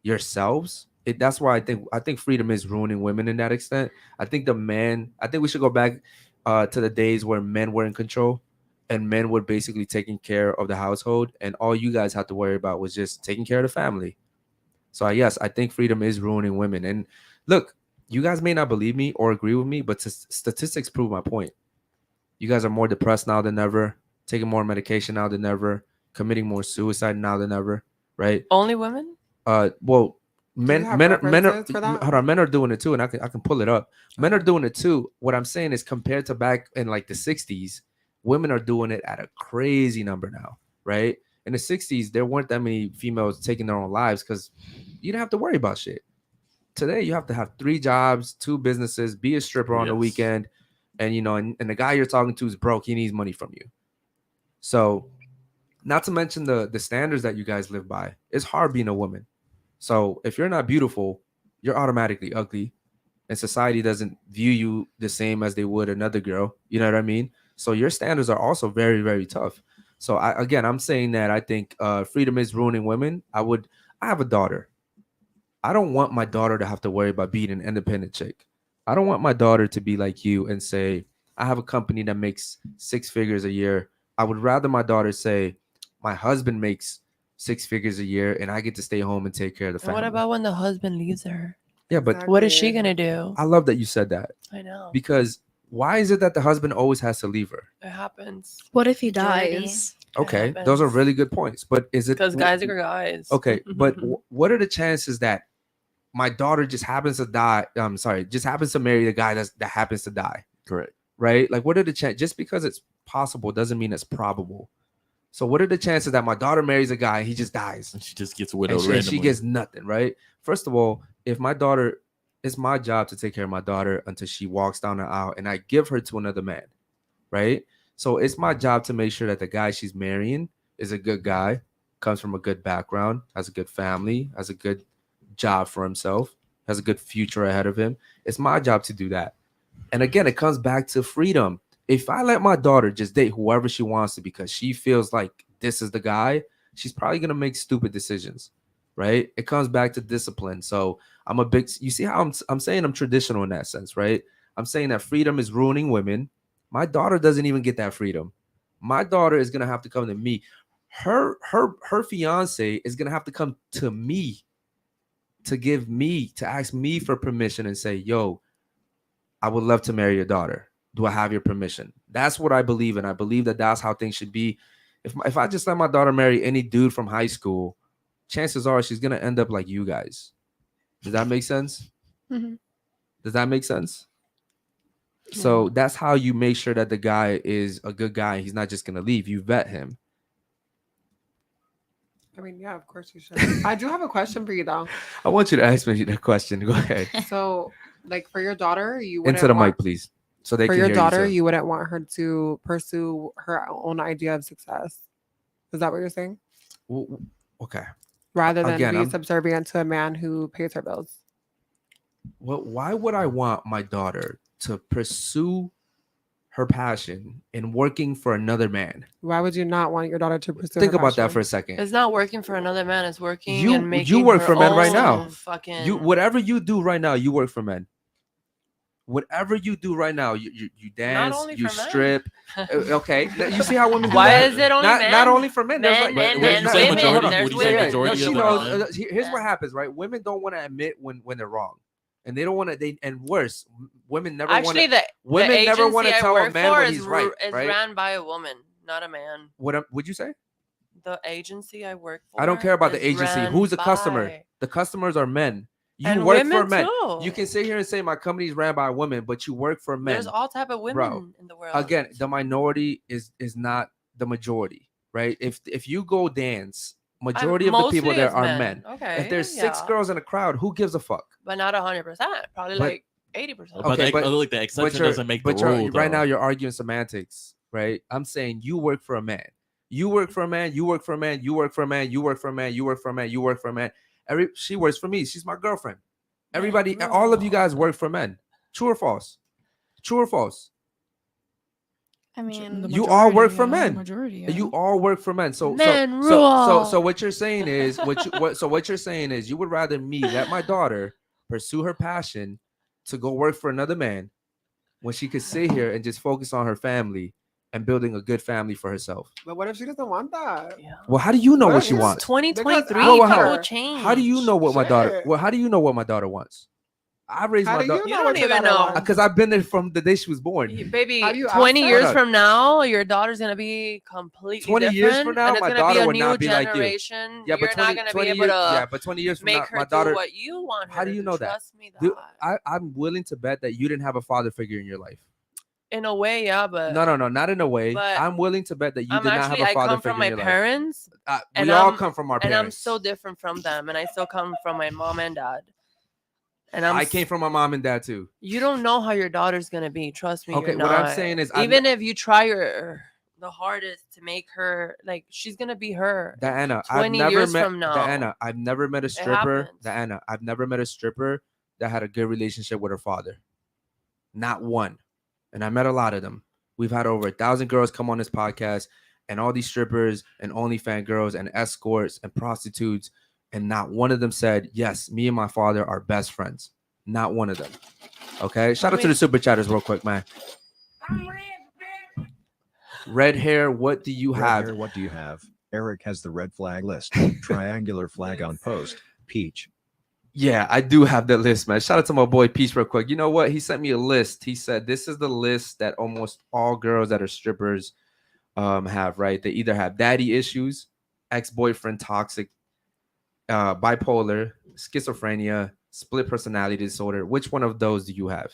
yourselves. That's why I think freedom is ruining women in that extent. I think we should go back to the days where men were in control. And men were basically taking care of the household, and all you guys had to worry about was just taking care of the family. So yes, I think freedom is ruining women. And look, you guys may not believe me or agree with me, but statistics prove my point. You guys are more depressed now than ever. taking more medication now than ever, committing more suicide now than ever, right? Only women? Well, Do you men have men are references for that? hold on, men are doing it too, and I can pull it up. Men are doing it too. What I'm saying is, compared to back in like the 60s, women are doing it at a crazy number now, right? In the 60s, there weren't that many females taking their own lives because you didn't have to worry about shit. Today, you have to have 3 jobs, 2 businesses, be a stripper on the Yes. weekend, and and the guy you're talking to is broke. He needs money from you. So, not to mention the standards that you guys live by. It's hard being a woman. So if you're not beautiful, you're automatically ugly, and society doesn't view you the same as they would another girl. You know what I mean? So your standards are also very, very tough. So I'm saying that I think freedom is ruining women. I have a daughter. I don't want my daughter to have to worry about being an independent chick. I don't want my daughter to be like you and say, I have a company that makes 6 figures a year. I would rather my daughter say, my husband makes 6 figures a year and I get to stay home and take care of the And family. what about when the husband leaves her? Yeah, but What is she gonna do? I love that you said that. I know. Because why is it that the husband always has to leave her? It happens. What if he Majority. dies? Okay, those are really good points. But is it Because guys are guys. Okay, but what are the chances that my daughter just happens to die? I'm sorry, just happens to marry the guy that happens to die. Correct. Right? Like, what are the chances? Just because it's possible doesn't mean it's probable. So, what are the chances that my daughter marries a guy and he just dies? And she just gets widowed And randomly. she gets nothing, right? First of all, if my daughter, it's my job to take care of my daughter until she walks down the aisle and I give her to another man, right? So it's my job to make sure that the guy she's marrying is a good guy, comes from a good background, has a good family, has a good job for himself, has a good future ahead of him. It's my job to do that. And again, it comes back to freedom. If I let my daughter just date whoever she wants to because she feels like this is the guy, she's probably going to make stupid decisions, right? It comes back to discipline. So you see how I'm saying I'm traditional in that sense, right? I'm saying that freedom is ruining women. My daughter doesn't even get that freedom. My daughter is going to have to come to me. Her fiance is going to have to come to me to ask me for permission and say, yo, I would love to marry your daughter. Do I have your permission? That's what I believe in. I believe that that's how things should be. If I just let my daughter marry any dude from high school, chances are she's going to end up like you guys. Does that make sense? Mhm. Does that make sense? So that's how you make sure that the guy is a good guy. He's not just going to leave. You vet him. I mean, yeah, of course you should. I do have a question for you though. I want you to ask me the question. Go ahead. So, like for your daughter, you wouldn't Into the want, mic, please. So they for can your hear daughter, you. you wouldn't want her to pursue her own idea of success. Is that what you're saying? Okay. Rather than Again, be I'm- subservient to a man who pays her bills. Well, why would I want my daughter to pursue her passion in working for another man? Why would you not want your daughter to pursue? Think her about that passion? for a second. It's not working for another man. It's working You and making you work her for men right own now. Fucking Whatever you do right now, you work for men. Whatever you do right now, you dance, only you for men. strip. Okay, you see how women do Why that? is it only not, men? Not only for men. Men, There's like, men, there's men, not- women. hold on. There's Would you say women. majority she of the knows. men? Here's what happens, right? Women don't want to admit when they're wrong, and they don't want to. And worse, women never want Actually, to. Women never want to agency I tell a work man for when is he's right. is Right? ran by a woman, not a man. What would you say? The agency I work for. I don't care about the is agency. ran Who's the customer? by- The customers are men. You And work for women men. too. You can sit here and say my company is ran by women, but you work for men. There's all type of women Bro, in the world. Again, the minority is not the majority, right? If you go dance, majority of the people mostly there it's are men. men. Okay, If there's 6 yeah. girls in a crowd, who gives a fuck? But not 100%. Probably But- like 80%. But like the exception doesn't make the rule. right now though. you're arguing semantics, right? I'm saying you work for a man. You work for a man. You work for a man. You work for a man. You work for a man. You work for a man. You work for a man. She works for me. She's my girlfriend. Everybody, all of you guys work for men. True or false? True or false? I mean, You all work for the men. Majority, yeah. You all work for men. So Men so rule. what you're saying is what you're saying is you would rather me let my daughter pursue her passion to go work for another man when she could sit here and just focus on her family and building a good family for herself. But what if she doesn't want that? Yeah. Well, how do you know what What she is wants? 2023, Because Well, people how- change. How do you know what my daughter? Shit. Well, how do you know what my daughter wants? I raised How my do daughter you You know don't what your even daughter know. wants? because I've been there from the day she was born. Baby, Have you 20 asked her? years Hold on. from now, your daughter's gonna be completely 20 years from different, now, and it's my gonna daughter be a would new not be like you. generation. Yeah, You're but not gonna be able years, to yeah, but 20 years from make now, her my do daughter. what you want her How do to you know that? Trust me, Dude, that. I'm willing to bet that you didn't have a father figure in your life. In a way, yeah, but No, not in a way. but I'm willing to bet that you I'm did not have actually a I father come figure from in my your life. parents, We and all I'm- come from our and I'm parents. so different from them, and I still come from my mom and dad. And I came from my mom and dad too. You don't know how your daughter's gonna be. Trust me. Okay, you're what I'm not. saying is even if you try the hardest to make her like, she's gonna be her. Diana, 20 I've never years met from now. Diana. I've never met a stripper. happens. Diana, I've never met a stripper that had a good relationship with her father. Not one. And I met a lot of them. We've had over 1,000 girls come on this podcast, and all these strippers and OnlyFans girls and escorts and prostitutes, and not one of them said, yes, me and my father are best friends. Not one of them. Okay. Shout out to the super chatters real quick, man. Red hair, what do you Red have? hair, what do you have? Eric has the red flag list. Triangular flag on post. Peach. Yeah, I do have that list, man. Shout out to my boy Peace real quick. You know what? He sent me a list. He said this is the list that almost all girls that are strippers have, right? They either have daddy issues, ex-boyfriend, toxic, bipolar, schizophrenia, split personality disorder. Which one of those do you have?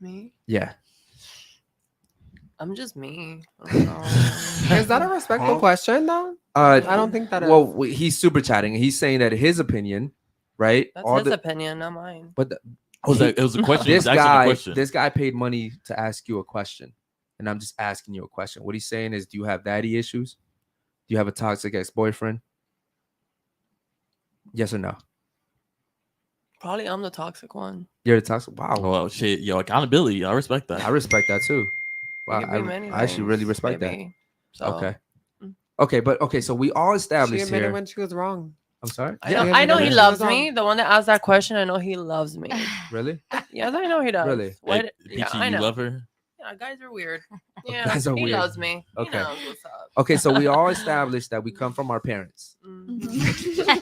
Me? Yeah. I'm just me. Is that a respectful question though? I don't think that is. Well, he's super chatting. He's saying that his opinion, right? That's his opinion, not mine. But It was a question. This He's asking a guy, question. this guy paid money to ask you a question, and I'm just asking you a question. What he's saying is, do you have daddy issues? Do you have a toxic ex-boyfriend? Yes or no? Probably I'm the toxic one. You're the toxic. Wow. Well, shit, yo, accountability. I respect that. I respect that too. It Wow, could be many I actually really things, respect baby. that. So, Okay. Okay, but okay, so we all She established admitted here. when she was wrong. I'm sorry. I know he loves me. The one that asked that question, I know he loves me. Really? Yes, I know he does. Really? What? Hey, Yeah, Peachy, I know. you love her? Yeah, guys are weird. Yeah, Guys are he weird. loves me. Okay. He knows what's up. Okay, so we all established that we come from our parents,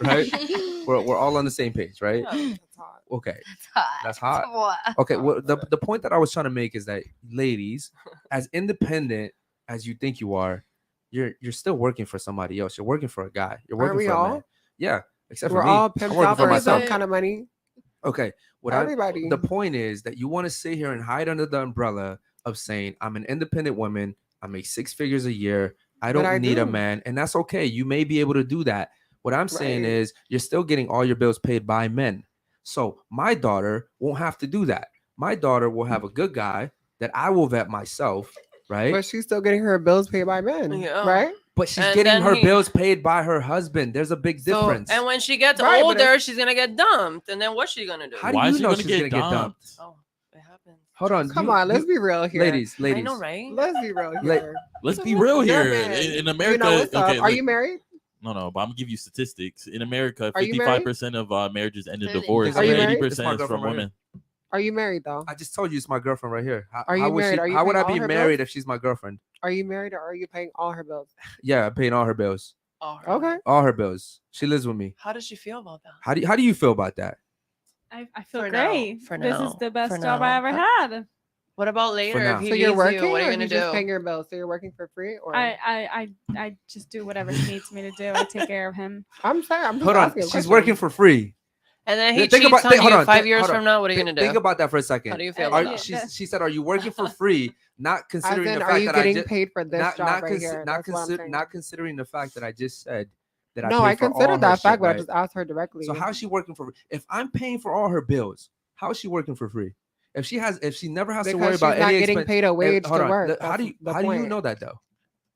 right? We're all on the same page, right? Yeah. Okay, That's hot. that's hot. What? Okay, well, the point that I was trying to make is that ladies, as independent as you think you are, you're still working for somebody else. You're working for a guy. You're working Aren't we for a all? man. Yeah, except We're for me. all I'm pimped working out for for myself. some kind of money. Okay, Everybody. the point is that you want to sit here and hide under the umbrella of saying I'm an independent woman. I make 6 figures a year. I But don't I need a do. man, and that's okay. You may be able to do that. What I'm saying Right. is you're still getting all your bills paid by men. So my daughter won't have to do that. My daughter will have a good guy that I will vet myself, right? But she's still getting her bills paid by men. Yeah. Right? But she's And getting then her he- bills paid by her husband. There's a big So- difference. And when she gets Right, but older, she's gonna get dumped. And then what's she gonna do? How do Why you is she know gonna she's get gonna get dumped? dumped? Oh, it happens. Hold on. Come on, let's be real here. Ladies. I know, right? Let's be real La- here. Let's be real You're a here. man. In You America, know what's up? okay, Are look, you married? No, but I'm gonna give you statistics. In America, Are you married? 55% of marriages end in Really? divorce, Are you and married? 80% It's my is from girlfriend right women. Are you married though? I just told you it's my girlfriend right here. Are you married? Are you how would paying I all be her married bills? if she's my girlfriend? Are you married or are you paying all her bills? Yeah, I'm paying all her bills. Oh, Okay. All her bills. She lives with me. How does she feel about that? How do you feel about that? I feel For now. great. For This now. is the best For job now. I ever had. What about later? now. If he So you're leaves working you, what are or you gonna just do? paying your bills? So you're working for free or I just do whatever he needs me to do. I take care of him. I'm saying I'm just Hold on. asking a She's question. working for free. And then he Think cheats about- on think- you hold on, 5 think- years hold on. from now. What are you gonna do? Think about that for a second. How do you feel Are- about that? she said, "Are you working for free?" Not As considering in, the are fact you that getting I just paid for this not job not, right consi- here? not, That's what I'm consi- saying. not considering the fact that I just said that I No, pay I for all considered her that shit, fact, but I right? just asked her directly. So how's she working for? If I'm paying for all her bills, how is she working for free? If she never has to because worry she's about not any getting expense. paid a wage Hold to on. work. How do you know that though?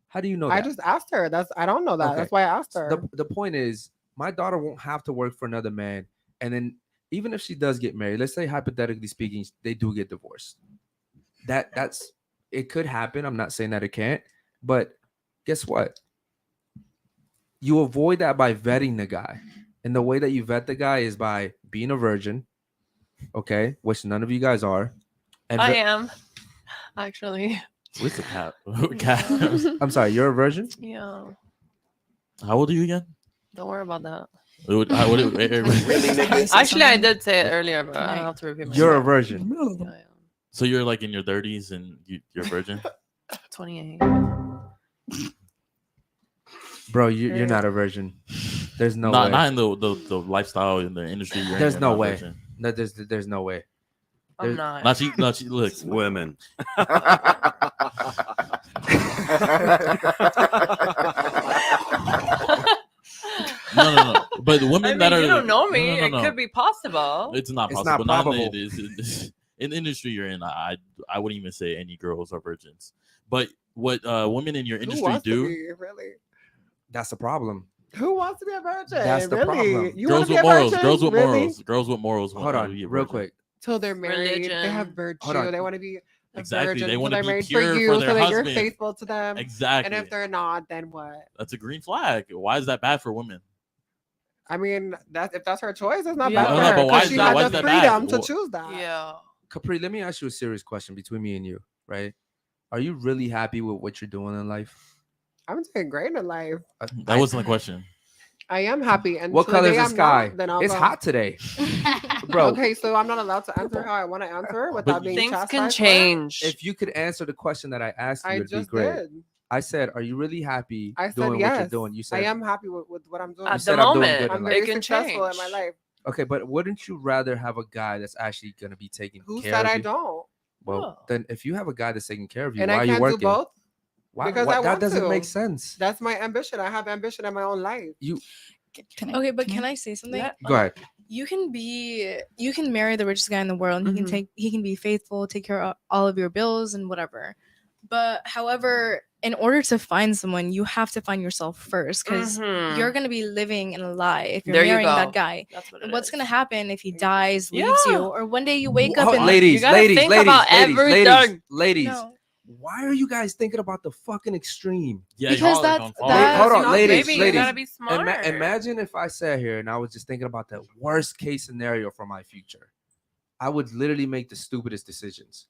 How do you know I that? just asked her. I don't know that. Okay. That's why I asked her. The point is, my daughter won't have to work for another man, and then even if she does get married, let's say hypothetically speaking, they do get divorced. That's it could happen. I'm not saying that it can't, but guess what? You avoid that by vetting the guy, and the way that you vet the guy is by being a virgin, okay, which none of you guys are. And I am, actually. What's the cap? Cap. I'm sorry, you're a virgin. Yeah. How old are you again? Don't worry about that. Actually, I did say it earlier, but I don't have to repeat myself. You're a virgin. Yeah, I am. So you're like in your 30s and you're a virgin? 28. Bro, you're not a virgin. There's no way. Not in the lifestyle in the industry. You're There's in, no you're not way. virgin. No, there's no way. I'm not. Not she look. Women. No. But the women that are you don't know me. No. It could be possible. It's not It's possible. not Not probable. in the industry you're in. I wouldn't even say any girls are virgins. But what women in your Who industry wants to do? be, really? That's the problem. Who wants to be a virgin? That's the really? problem. You Girls wanna be with a morals. virgin? Girls with Really? morals. Girls with morals. Hold want to on, be a real virgin. quick. Till they're married, they have Religion. virtue. Hold on. They want to be a Exactly. virgin. They till want to they're be married pure for you, for so their that you're husband. faithful to them. Exactly. And if they're not, then what? That's a green flag. Why is that bad for women? I mean, if that's her choice, it's not Yeah. bad No, for no, her but why because is she that- why has is the that bad? freedom to Well, choose that. Yeah. Capri, let me ask you a serious question between me and you, right? Are you really happy with what you're doing in life? I'm doing great in life. That wasn't the question. I am happy. And What to color is day the I'm sky? Not, then I'll It's go. hot today, bro. Okay, so I'm not allowed to answer how I want to answer without being Things chastised. can for it? change. If you could answer the question that I asked you, I it'd be just great. did. I said, "Are you really happy I said doing yes. what you're doing?" You said, I am happy with what I'm doing. At said the I'm doing moment, good in I'm life. very it can successful change. in my life. Okay, but wouldn't you rather have a guy that's actually gonna be taking Who care said of I you? don't? Well, Oh. then if you have a guy that's taking care of you, And why I are you can't working? do both Why? because why- I that want doesn't to. make sense. That's my ambition. I have ambition in my own life. Okay, but can I say something? Go ahead. You can marry the richest guy in the world and he can be faithful, take care of all of your bills and whatever. But however, in order to find someone, you have to find yourself first because you're gonna be living in a lie if you're There you marrying go. that guy. That's what And it what's is. gonna happen if he dies, leaves you, or one day you wake up Oh, and ladies, You gotta ladies, think ladies, about ladies, everything. ladies. No. Why are you guys thinking about the fucking extreme? Yeah, Because y'all are that's- gonna fall. that- Hold on, You- ladies, baby, ladies. You gotta be smart. Imagine if I sat here and I was just thinking about the worst case scenario for my future. I would literally make the stupidest decisions.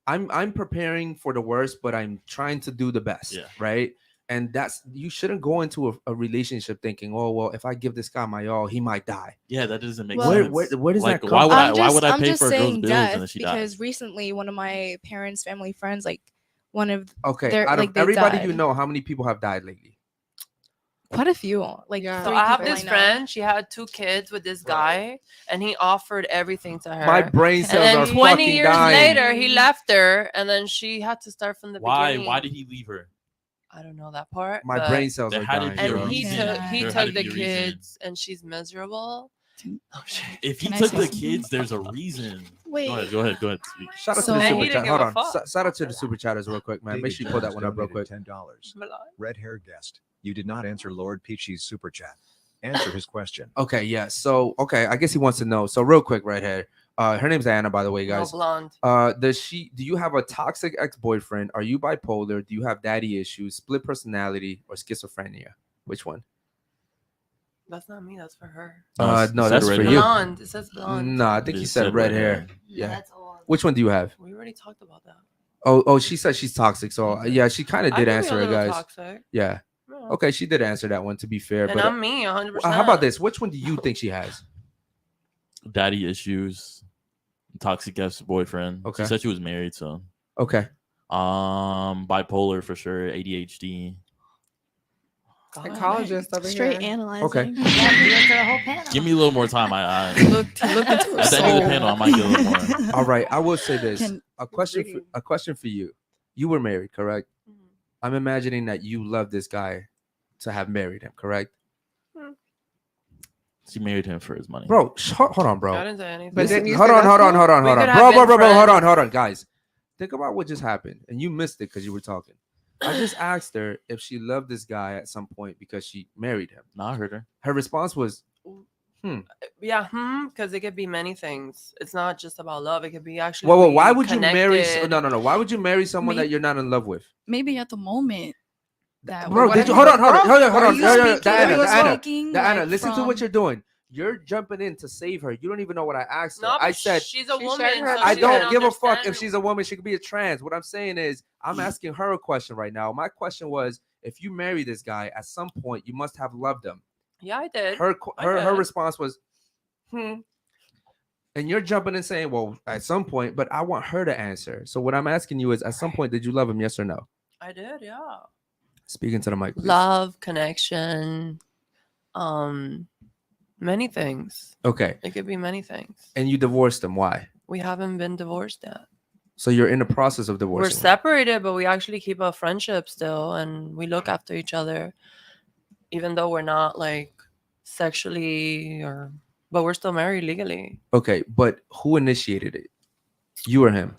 I'm preparing for the worst, but I'm trying to do the best. Yeah. Right. And you shouldn't go into a relationship thinking, oh well, if I give this guy my all, he might die. Yeah, that doesn't make Well- sense. Where does Like, that why come would from? why would I I'm pay just for a girl's saying bills death and then she because dies? recently one of my parents' family friends, like one of Okay, they're- out of like, they everybody died. you know, how many people have died lately? quite a few, like Yeah. So 3 I have people this know. friend. She had 2 kids with this guy, and he offered everything to her. My brain and cells are then 20 fucking years dying. later, he left her, and then she had to start from the Why? beginning. Why did he leave her? I don't know that part. My but- brain cells There are had to dying. be a bro. And he reason. took There had the to be a reason. kids, and she's miserable. Oh, shit. If he Can I took say the something? kids, there's a reason. Wait. Go ahead. Speak. Shout out So- to the And super he chat. didn't Hold give on. a fuck. Shout out to the super chatters real quick, man. Make David sure you pull that Jones one up real donated quick. $10. Red-haired guest. You did not answer Lord Peachy's super chat. Answer his question. Okay, yeah. So, okay, I guess he wants to know. So, real quick, right here. Her name's Anna, by the way, No guys. blonde. Do you have a toxic ex-boyfriend? Are you bipolar? Do you have daddy issues, split personality, or schizophrenia? Which one? That's not me. That's for her. No, it that's said for red you. hair. Blonde. It says blonde. No, I think It you said said red red hair. hair. Yeah. That's all. Which one do you have? We already talked about that. Oh, she said she's toxic. So, yeah, she kind of I did can be answer a it, little guys. toxic. Yeah. Yeah. Okay, she did answer that one, to be fair. And But I'm me, 100%. how about this? Which one do you think she has? Daddy issues, toxic ex-boyfriend. Okay. She said she was married, so Okay. bipolar for sure, ADHD. Psychologist over Straight here. analyzing. Okay. Yeah, do it to the whole panel. Give me a little more time. I Look into her at the end of the soul. panel, I might get a little more. All right. I will say this. Can- A question for you. You were married, correct? Mhm. I'm imagining that you love this guy to have married him, correct? She married him for his money. Bro, hold on, I bro. didn't say anything. But Listen, didn't you hold say on, that's hold on, cool? hold on, We hold on. could Bro, have bro, been bro, hold on, friends. hold on, guys. Think about what just happened. And you missed it because you were talking. I just asked her if she loved this guy at some point because she married him. No, I heard her. Her response was, Yeah, because it could be many things. It's not just about love. It could be actually. well, why would you marry? connected. No. Why would you marry someone that Me- you're not in love with? Maybe at the moment. That Bro, what did you if- hold on. Are you Diana, speaking- are you Diana, speaking, Diana, like, listen to what from- you're doing. You're jumping in to save her. You don't even know what I asked her. No, I but said, she's a She woman. shared her so I she don't can give a fuck if understand- she's a woman. She could be a trans. What I'm saying is, I'm asking her a question right now. My question was, if you marry this guy, at some point, you must have loved him. Yeah, I did. Her I did. response was, and you're jumping and saying, well, at some point, but I want her to answer. So what I'm asking you is, at some point, did you love him? Yes or no? I did, yeah. Speaking to the mic, please. Love, connection, many things. Okay. It could be many things. And you divorced him. Why? We haven't been divorced yet. So you're in the process of divorcing. We're separated, but we actually keep a friendship still, and we look after each other, even though we're not like sexually but we're still married legally. Okay, but who initiated it? You or him?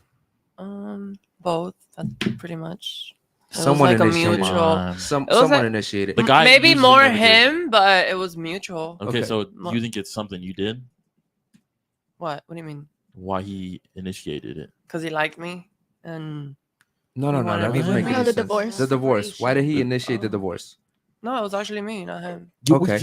Both. That's pretty much. It Someone was like initiated. a mutual. Someone initiated. The guy maybe usually more never did. him, but it was mutual. Okay, so you think it's something you did? What do you mean? Why he initiated it? Because he liked me, and No. That doesn't make any the sense. divorce. The divorce. Why did he initiate the divorce? no, it was actually me, not him. Okay.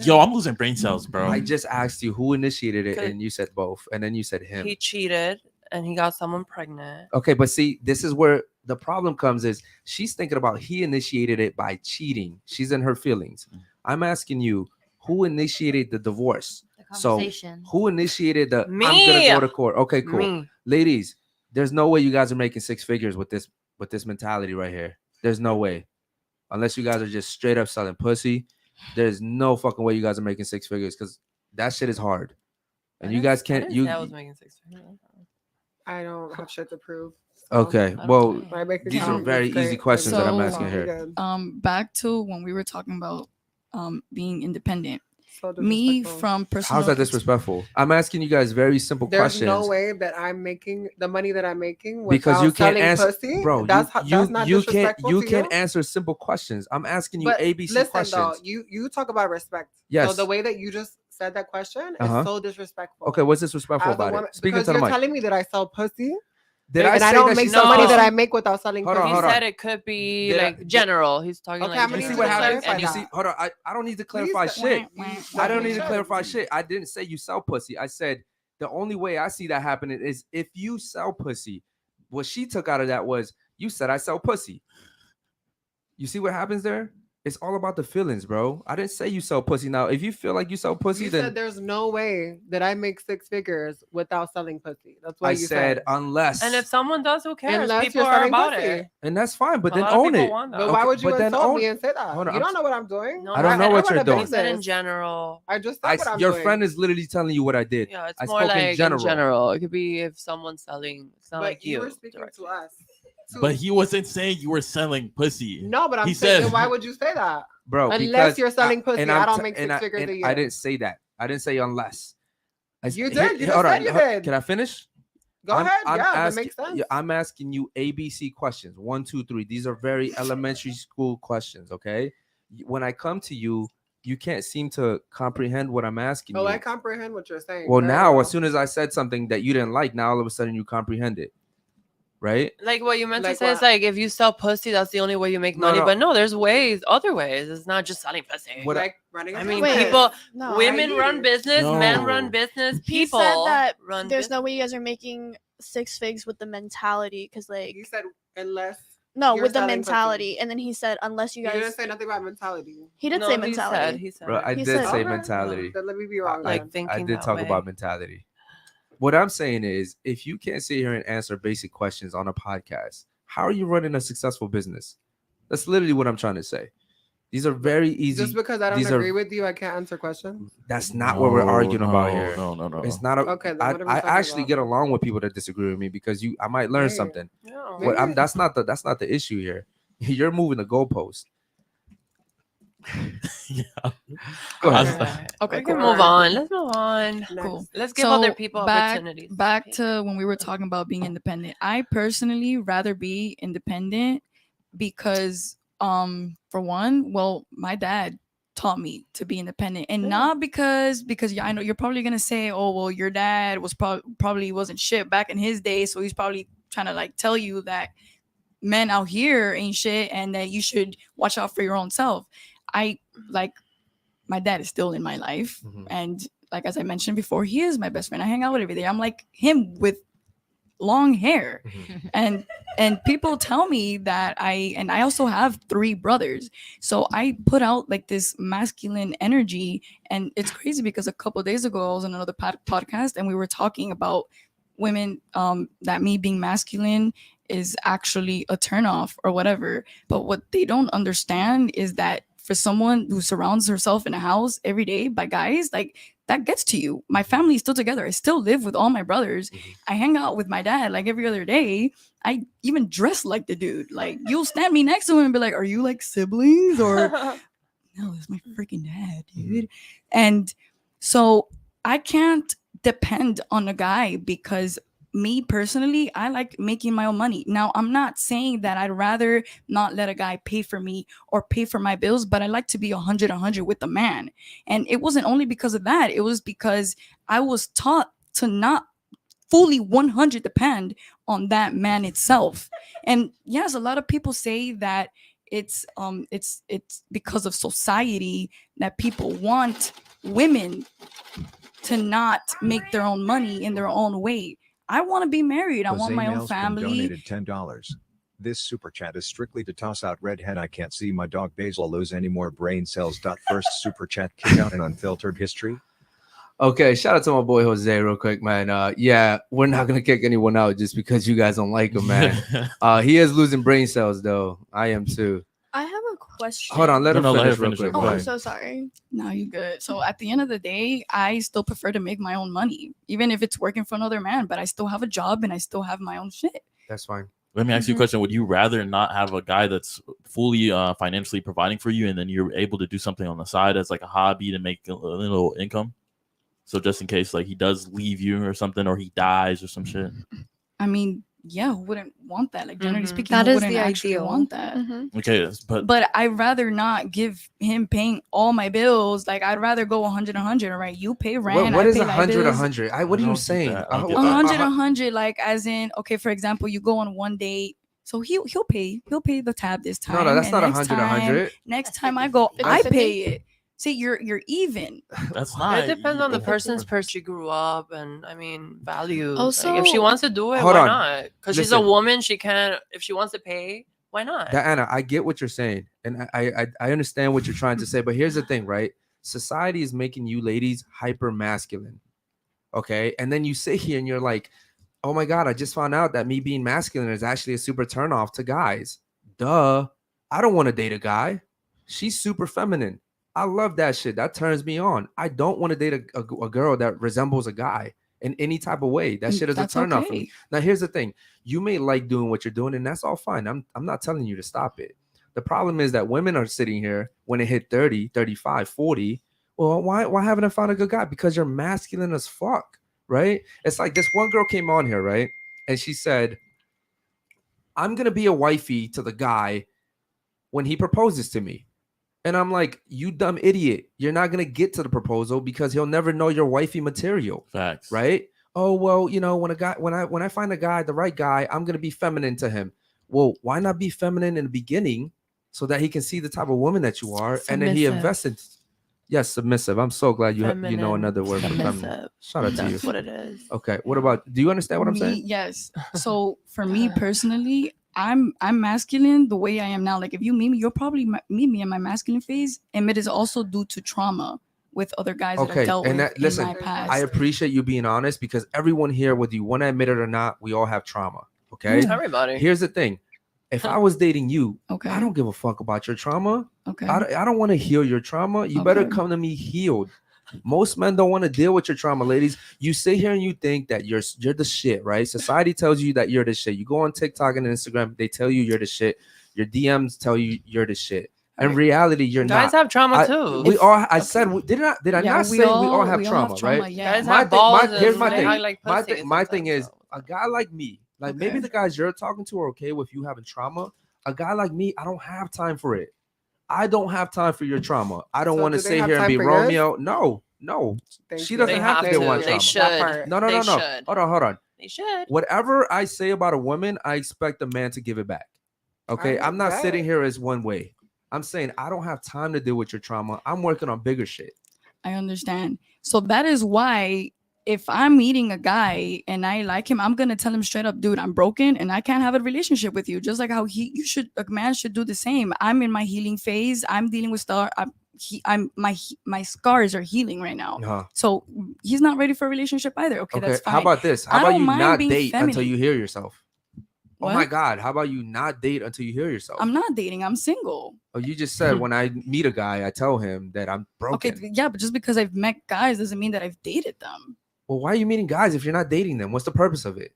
Yo, I'm losing brain cells, bro. I just asked you who initiated it, Okay. and you said both, and then you said him. He cheated, and he got someone pregnant. Okay, but see, this is where the problem comes is she's thinking about he initiated it by cheating. She's in her feelings. I'm asking you, who initiated the divorce? So who initiated the Me. I'm gonna go to court? Okay, cool. Me. Ladies, there's no way you guys are making six figures with this mentality right here. There's no way. Unless you guys are just straight up selling pussy, there's no fucking way you guys are making six figures because that shit is hard. And you guys can't I was making 6 figures. I don't have shit to prove. Okay, well, My bank these are account very is great. easy questions that I'm So- asking here. Back to when we were talking about being independent. So Me disrespectful. from personal. How's that disrespectful? I'm asking you guys very simple There's questions. no way that I'm making the money that I'm making Because without you can't selling answer, pussy. bro. That's You not can't disrespectful to can't answer simple questions. I'm asking you But ABC listen, questions. though, you talk about respect. Yes. So the way that you just said that question Uh-huh. is so disrespectful. Okay, what's disrespectful As a about woman- it? Speaking because to the you're mic. telling me that I sell pussy. Did and I I say don't that make she the money sells- that I make without selling Hold pussy. on, He hold on. said it could be Did I- like general. He's talking Okay, like I'm gonna You need see you what to happens? clarify You that. see, hold on. I don't need to clarify Please, shit. I don't need to should. clarify shit. I didn't say you sell pussy. I said the only way I see that happening is if you sell pussy. What she took out of that was you said I sell pussy. You see what happens there? It's all about the feelings, bro. I didn't say you sell pussy. Now, if you feel like you sell pussy, You then said there's no way that I make six figures without selling pussy. That's what I you said unless. And if someone does, who cares? Unless People you're are selling about pussy. it. and that's fine, but A then lot of own people it. want that. But why would you but then insult own- me and say that? Hold on, You don't I'm- know what I'm doing. No, I don't know I what run you're a doing. I said in business. general. I just said what I'm Your doing. friend is literally telling you what I did. Yeah, it's I more spoke in like in general. It could be if someone's selling. It's not But like you you. were speaking directly. to us. But he wasn't saying you were selling pussy. No, but I'm He saying, said- why would you say that? Bro, Unless because you're selling pussy, and I I'm don't t- make and six figures and a year. I didn't say that. I didn't say unless. You did. You just hold said on, you hold- did. Can I finish? Go ahead. Yeah, that asking, makes sense. yeah, I'm asking you ABC questions. 1, 2, 3. These are very elementary school questions. Okay. When I come to you, you can't seem to comprehend what I'm asking Oh, you. I comprehend what you're saying. Well, very now well. as soon as I said something that you didn't like, now all of a sudden you comprehend it, right? Like what you meant to Like say is what? like if you sell pussy, that's the only way you make No, money. no. But no, there's other ways. It's not just selling pussy. What like running. I a mean, business. people, No. women run business, men No. run business, He people said that run there's business. no way you guys are making six figs with the mentality because like You said unless. no you're with the selling pussy. mentality and then he said unless you You guys didn't say nothing about mentality. he did No, say he mentality. He said. Bro, I He did said- say Okay. mentality. Then let me be wrong. Like then. thinking I did that talk way. about mentality. What I'm saying is, if you can't sit here and answer basic questions on a podcast, how are you running a successful business? That's literally what I'm trying to say. These are very easy. Just because I don't these agree are- with you, I can't answer questions. That's not what we're arguing about here. No. It's not a. Okay, then I, what are we I talking actually about? get along with people that disagree with me because I might learn Hey. something. Yeah. What I'm that's not the issue here. You're moving the goalpost. Yeah. Go ahead. Alright. Okay, We can cool. move on. Let's move on. Cool. Let's give So, other people back, opportunities. Back to when we were talking about being independent. I personally rather be independent because for one, well, my dad taught me to be independent and not because yeah, I know you're probably gonna say, oh well, your dad was probably wasn't shit back in his day, so he's probably trying to like tell you that men out here ain't shit and that you should watch out for your own self. I like my dad is still in my life, and like as I mentioned before, he is my best friend. I hang out with every day. I'm like him with long hair. And people tell me that I also have 3 brothers, so I put out like this masculine energy. And it's crazy because a couple of days ago I was on another podcast and we were talking about women, that me being masculine is actually a turnoff or whatever. But what they don't understand is that for someone who surrounds herself in a house every day by guys, like, that gets to you. My family is still together. I still live with all my brothers. I hang out with my dad like every other day. I even dress like the dude. Like, you'll stand me next to him and be like, are you like siblings? Or no, it's my freaking dad, dude. And so I can't depend on a guy because me personally, I like making my own money. Now, I'm not saying that I'd rather not let a guy pay for me or pay for my bills, but I like to be 100 with a man. And it wasn't only because of that. It was because I was taught to not fully 100 depend on that man itself. And yes, a lot of people say that it's because of society that people want women to not make their own money in their own way. I want to be married. I want my own Mailspin family. donated $10. This super chat is strictly to toss out redhead. I can't see my dog Basil lose any more brain cells. First super chat, kick out an unfiltered history. Okay, shout out to my boy Jose real quick, man. Yeah, we're not gonna kick anyone out just because you guys don't like him, man. He is losing brain cells though. I am too. I have a question. Hold on, let him No, let her finish real finish quick. it. Oh, Go I'm ahead. so sorry. No, you good. So at the end of the day, I still prefer to make my own money, even if it's working for another man, but I still have a job and I still have my own shit. That's fine. Let me ask you a question. Would you rather not have a guy that's fully financially providing for you and then you're able to do something on the side as like a hobby to make a little income? So just in case like he does leave you or something, or he dies or some shit. I mean, yeah, who wouldn't want that? Like, generally speaking, That who is wouldn't the actually ideal. want that? Okay, But I'd rather not give him paying all my bills. Like, I'd rather go 100, all right? You pay rent. What I is pay 100, bills. 100? What are you saying? I don't get 100, like as in, okay, for example, you go on one date. So he'll pay the tab this time. No, that's and not next 100, 100. Next time I go, I pay it. See, you're even. That's not. It depends on the person's she grew up and I mean values. Also- like, if she wants to do it, Hold why on. not? Because she's a Listen. woman, she can. If she wants to pay, why not? Diana, I get what you're saying, and I understand what you're trying to say. But here's the thing, right? Society is making you ladies hyper masculine, okay? And then you sit here and you're like, oh my god, I just found out that me being masculine is actually a super turnoff to guys. Duh, I don't want to date a guy. She's super feminine. I love that shit. That turns me on. I don't want to date a girl that resembles a guy in any type of way. That shit is That's a turn off for okay. me. Now, here's the thing. You may like doing what you're doing, and that's all fine. I'm not telling you to stop it. The problem is that women are sitting here when it hit 30, 35, 40. Well, why haven't I found a good guy? Because you're masculine as fuck, right? It's like this one girl came on here, right? And she said, I'm going to be a wifey to the guy when he proposes to me. And I'm like, you dumb idiot. You're not going to get to the proposal because he'll never know your wifey material. Facts. Right? Oh, well, you know, when I find a guy, the right guy, I'm going to be feminine to him. Well, why not be feminine in the beginning so that he can see the type of woman that you are and then he Submissive. invests in. Yes, submissive. I'm so glad you know Feminine, another word for feminine. submissive. Shout out to you. That's what it is. Okay. What about, do you understand what I'm saying? Yes. So for me personally, I'm masculine the way I am now. Like if you meet me, you'll probably meet me in my masculine phase, and it is also due to trauma with other guys that I've Okay. dealt And with that, listen, in my past. I appreciate you being honest because everyone here, whether you want to admit it or not, we all have trauma. Okay. Everybody. Here's the thing. If I was dating you, Okay. I don't give a fuck about your trauma. Okay. I don't want to heal your trauma. You better Okay. come to me healed. Most men don't want to deal with your trauma, ladies. You sit here and you think that you're the shit, right? Society tells you that you're the shit. You go on TikTok and Instagram, they tell you you're the shit. Your DMs tell you you're the shit. In reality, you're Guys not. have trauma too. We all. I said. Did I Yeah, not say we all have trauma, right? Yeah. Guys My have thing- balls. here's and my they thing. act like My pussy my thing is sometimes, a guy like me, like maybe Okay. the guys you're talking to are okay with you having trauma. A guy like me, I don't have time for it. I don't have time for your trauma. I don't So want to do they sit have here and time be for yours? Romeo. No. Thank She you. doesn't They have to deal with They trauma. should. That part. No. They should. Hold on. They should. Whatever I say about a woman, I expect a man to give it back. Okay, I I'm not bet. sitting here as one way. I'm saying I don't have time to deal with your trauma. I'm working on bigger shit. I understand. So that is why if I'm meeting a guy and I like him, I'm gonna tell him straight up, dude, I'm broken and I can't have a relationship with you. Just like how a man should do the same. I'm in my healing phase. I'm dealing with my scars are healing right now. Uh-huh. So he's not ready for a relationship either. Okay, that's fine. How about this? How I about don't you mind not being date until feminine. you hear yourself? Oh my What? God. How about you not date until you hear yourself? I'm not dating. I'm single. Oh, you just said when I meet a guy, I tell him that I'm broken. Okay, yeah, but just because I've met guys doesn't mean that I've dated them. Well, why are you meeting guys if you're not dating them? What's the purpose of it?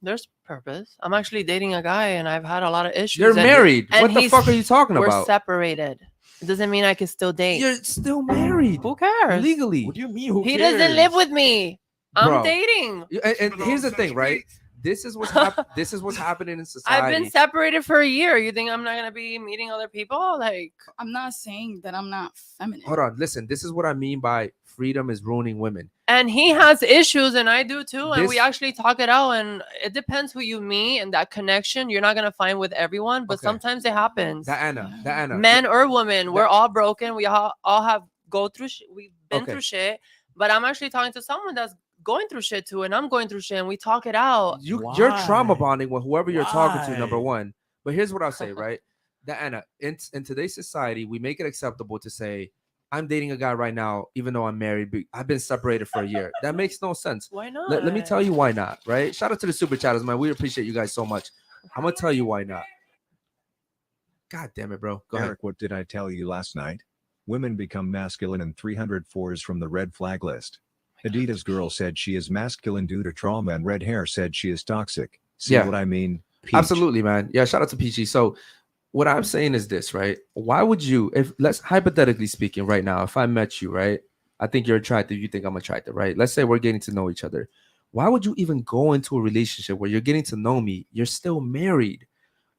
There's purpose. I'm actually dating a guy and I've had a lot of issues. You're married. and What the fuck are you talking we're about? separated. It doesn't mean I can still date. You're still married. Who cares? Legally. What do you mean? Who He cares? doesn't live with me. Bro. I'm dating. And here's the thing, right? This is what's this is what's happening in society. I've been separated for a year. You think I'm not gonna be meeting other people? Like, I'm not saying that I'm not feminine. Hold on, listen. This is what I mean by freedom is ruining women. and he has issues, and I do too. And we This- actually talk it out. And it depends who you meet and that connection. You're not gonna find with everyone, but Okay. sometimes it happens. Diana. Men or women, we're all broken. We all have go through. We've been Okay. through shit. But I'm actually talking to someone that's going through shit too, and I'm going through shit, and we talk it out. You're trauma bonding with whoever you're talking to, number Why? one. But here's what I'll say, right? Diana, in today's society, we make it acceptable to say, I'm dating a guy right now, even though I'm married, but I've been separated for a year. That makes no sense. Why not? Let me tell you why not, right? Shout out to the super chatters, man. We appreciate you guys so much. I'm gonna tell you why not. God damn it, bro. Go ahead. Eric, what did I tell you last night? Women become masculine in 304s from the red flag list. Adidas girl said she is masculine due to trauma, and red hair said she is toxic. See Yeah. what I mean? Peach. Absolutely, man. Yeah, shout out to Peachy. So what I'm saying is this, right? Why would you, if let's hypothetically speaking right now, if I met you, right? I think you're attractive, you think I'm attractive, right? Let's say we're getting to know each other. Why would you even go into a relationship where you're getting to know me? You're still married.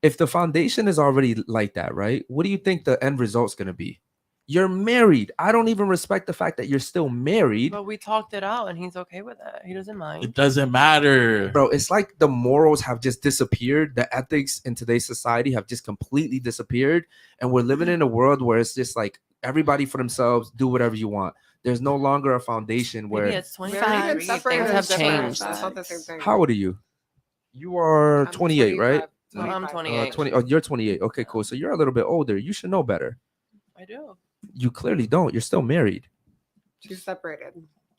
If the foundation is already like that, right? What do you think the end result's gonna be? You're married. I don't even respect the fact that you're still married. But we talked it out, and he's okay with that. He doesn't mind. It doesn't matter. Bro, it's like the morals have just disappeared. The ethics in today's society have just completely disappeared. And we're living in a world where it's just like everybody for themselves, do whatever you want. There's no longer a foundation where. Maybe it's Married 2023. and separated Things have is different. changed. That's not the same thing. How old are you? You are I'm 28, right? 25. I'm 28. 20. Oh, you're 28. Okay, cool. So you're a little bit older. You should know better. I do. You clearly don't. You're still married. She's separated.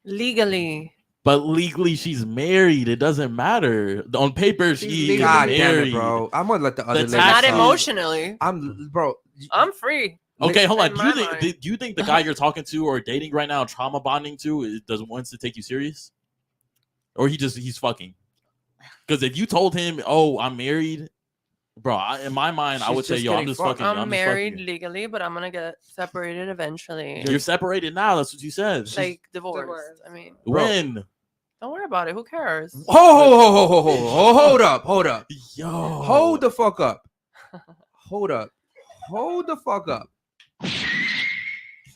Legally. But legally, she's married. It doesn't matter. On paper, she is legally God married. damn it, bro. I'm gonna let the other The ladies tax- Not talk. emotionally. Bro. I'm free. Okay, hold on. In Do my you think mind. do you think the guy you're talking to or dating right now, trauma bonding to, doesn't wants to take you serious, or he's fucking? Because if you told him, "Oh, I'm married," bro, in my mind, I She's would say, just "Yo, I'm getting just fucked. fucking." I'm just married fucking you. legally, but I'm gonna get separated eventually. You're separated now. That's what you said. Like divorced. Divorced. I mean, When? don't worry about it. Who cares? Hold up. Yo, Hold the fuck up. Hold the fuck up.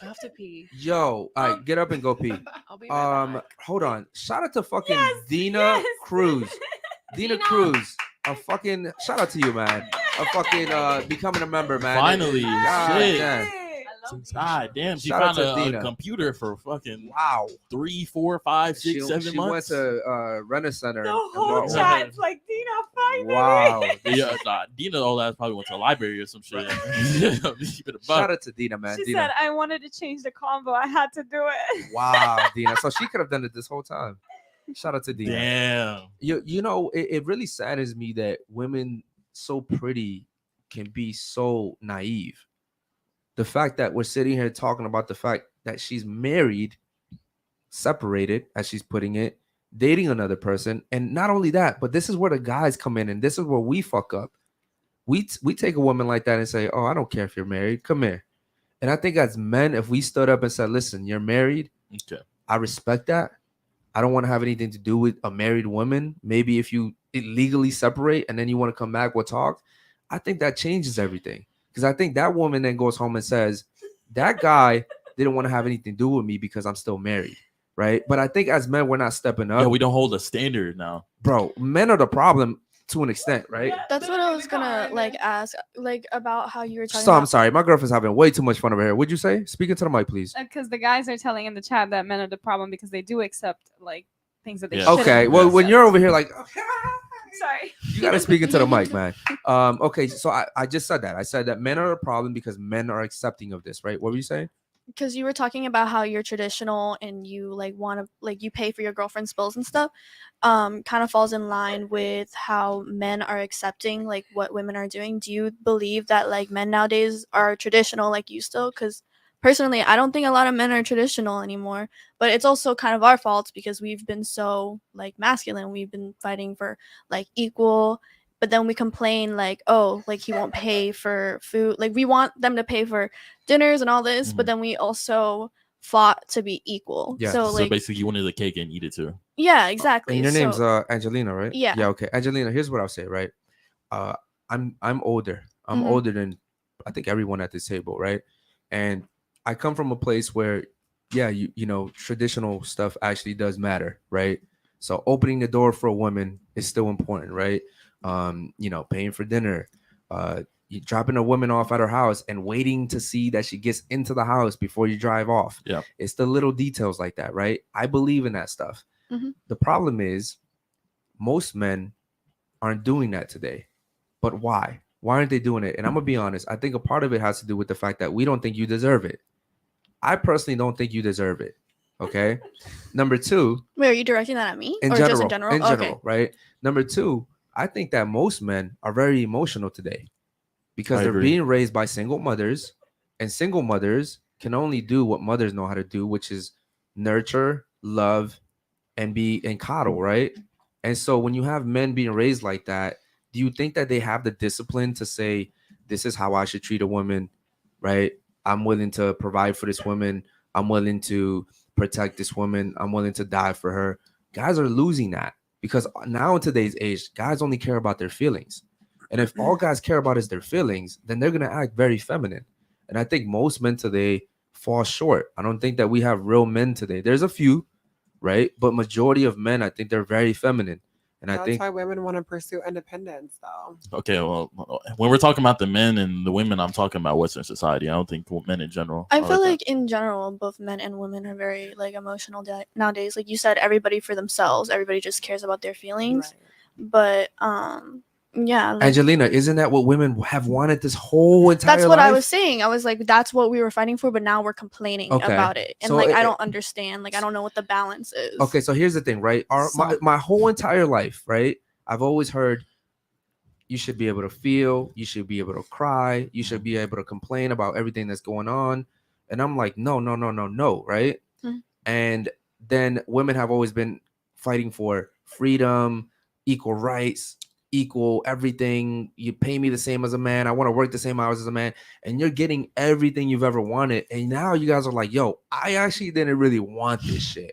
I have to pee. Yo, all right, get up and go pee. I'll be right back. Hold on. Shout out to fucking Dina Cruz. Dina Cruz. A fucking shout out to you, man. A fucking becoming a member, man. Finally, God shit. damn. God damn, she Shout out found to a Dina. computer for fucking Wow. 3, 4, 5, 6, 7 She months. went to Rent Center. The and whole bought one. chat's like, Dina, finally. Wow. Yeah, nah, Dina, all that probably went to a library or some shit. Keep it a buck. Shout out to Dina, man. She Dina. said, I wanted to change the combo. I had to do it. Wow, Dina. So she could have done it this whole time. Shout out to Dina. Damn. You know, it really saddens me that women so pretty can be so naive. The fact that we're sitting here talking about the fact that she's married, separated, as she's putting it, dating another person, and not only that, but this is where the guys come in, and this is where we fuck up. We take a woman like that and say, "Oh, I don't care if you're married. Come here." And I think as men, if we stood up and said, "Listen, you're married. Okay. I respect that. I don't want to have anything to do with a married woman. Maybe if you illegally separate and then you want to come back, we'll talk." I think that changes everything. Because I think that woman then goes home and says, that guy didn't want to have anything to do with me because I'm still married. Right. But I think as men, we're not stepping up. Yeah, we don't hold a standard now. Bro, men are the problem to an extent, right? That's what I was gonna like ask, like about how you were talking So I'm about. sorry. My girlfriend's having way too much fun over here. What'd you say? Speak into the mic, please. Because the guys are telling in the chat that men are the problem because they do accept like things that they Yeah. shouldn't Okay. have Well, when accepted. you're over here like, Sorry. you got to speak into the mic, man. Okay. So I just said that. I said that men are a problem because men are accepting of this, right? What were you saying? Because you were talking about how you're traditional and you like want to like you pay for your girlfriend's bills and stuff, kind of falls in line with how men are accepting like what women are doing. Do you believe that like men nowadays are traditional like you still? Because personally, I don't think a lot of men are traditional anymore, but it's also kind of our fault because we've been so like masculine. We've been fighting for like equal, but then we complain like, oh, like he won't pay for food. Like we want them to pay for dinners and all this, but then we also fought to be equal. Yeah. So So like, basically, you wanted the cake and eat it too. yeah, exactly. And your name's So Angelina, right? yeah. Yeah. Okay. Angelina, here's what I'll say, right? I'm older. I'm Mhm. older than I think everyone at this table, right? And I come from a place where, yeah, you know, traditional stuff actually does matter, right? So opening the door for a woman is still important, right? You know, paying for dinner, you dropping a woman off at her house and waiting to see that she gets into the house before you drive off. Yeah. It's the little details like that, right? I believe in that stuff. Mhm. The problem is most men aren't doing that today. But why? Why aren't they doing it? And I'm gonna be honest. I think a part of it has to do with the fact that we don't think you deserve it. I personally don't think you deserve it. Okay. Number two, Wait, are you directing that at me in or general, just in general? in general, right? Number two, I think that most men are very emotional today because I they're agree. being raised by single mothers, and single mothers can only do what mothers know how to do, which is nurture, love, and be and coddle, right? And so when you have men being raised like that, do you think that they have the discipline to say, this is how I should treat a woman, right? I'm willing to provide for this woman. I'm willing to protect this woman. I'm willing to die for her. Guys are losing that because now in today's age, guys only care about their feelings. And if all guys care about is their feelings, then they're going to act very feminine. And I think most men today fall short. I don't think that we have real men today. There's a few, right? But majority of men, I think they're very feminine. And I That's think why women want to pursue independence, though. Okay, well, when we're talking about the men and the women, I'm talking about Western society. I don't think men in general. I are feel that. like in general, both men and women are very like emotional nowadays. Like you said, everybody for themselves. Everybody just cares about their feelings. But yeah, like, Angelina, isn't that what women have wanted this whole entire that's what I life? was saying. I was like, that's what we were fighting for, but now we're complaining Okay. about it, and So like I it- don't understand. Like I don't know what the balance is. Okay, so here's the thing, right? My whole entire life, right? I've always heard you should be able to feel, you should be able to cry, you should be able to complain about everything that's going on. And I'm like, no, right? Mhm. And then women have always been fighting for freedom, equal rights, equal everything. You pay me the same as a man. I want to work the same hours as a man. And you're getting everything you've ever wanted. And now you guys are like, yo, I actually didn't really want this shit.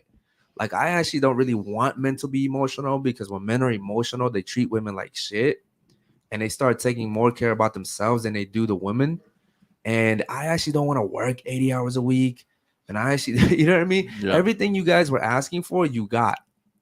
Like, I actually don't really want men to be emotional because when men are emotional, they treat women like shit and they start taking more care about themselves than they do the women. And I actually don't want to work 80 hours a week. And I actually, you know what I mean? Yeah. Everything you guys were asking for, you got.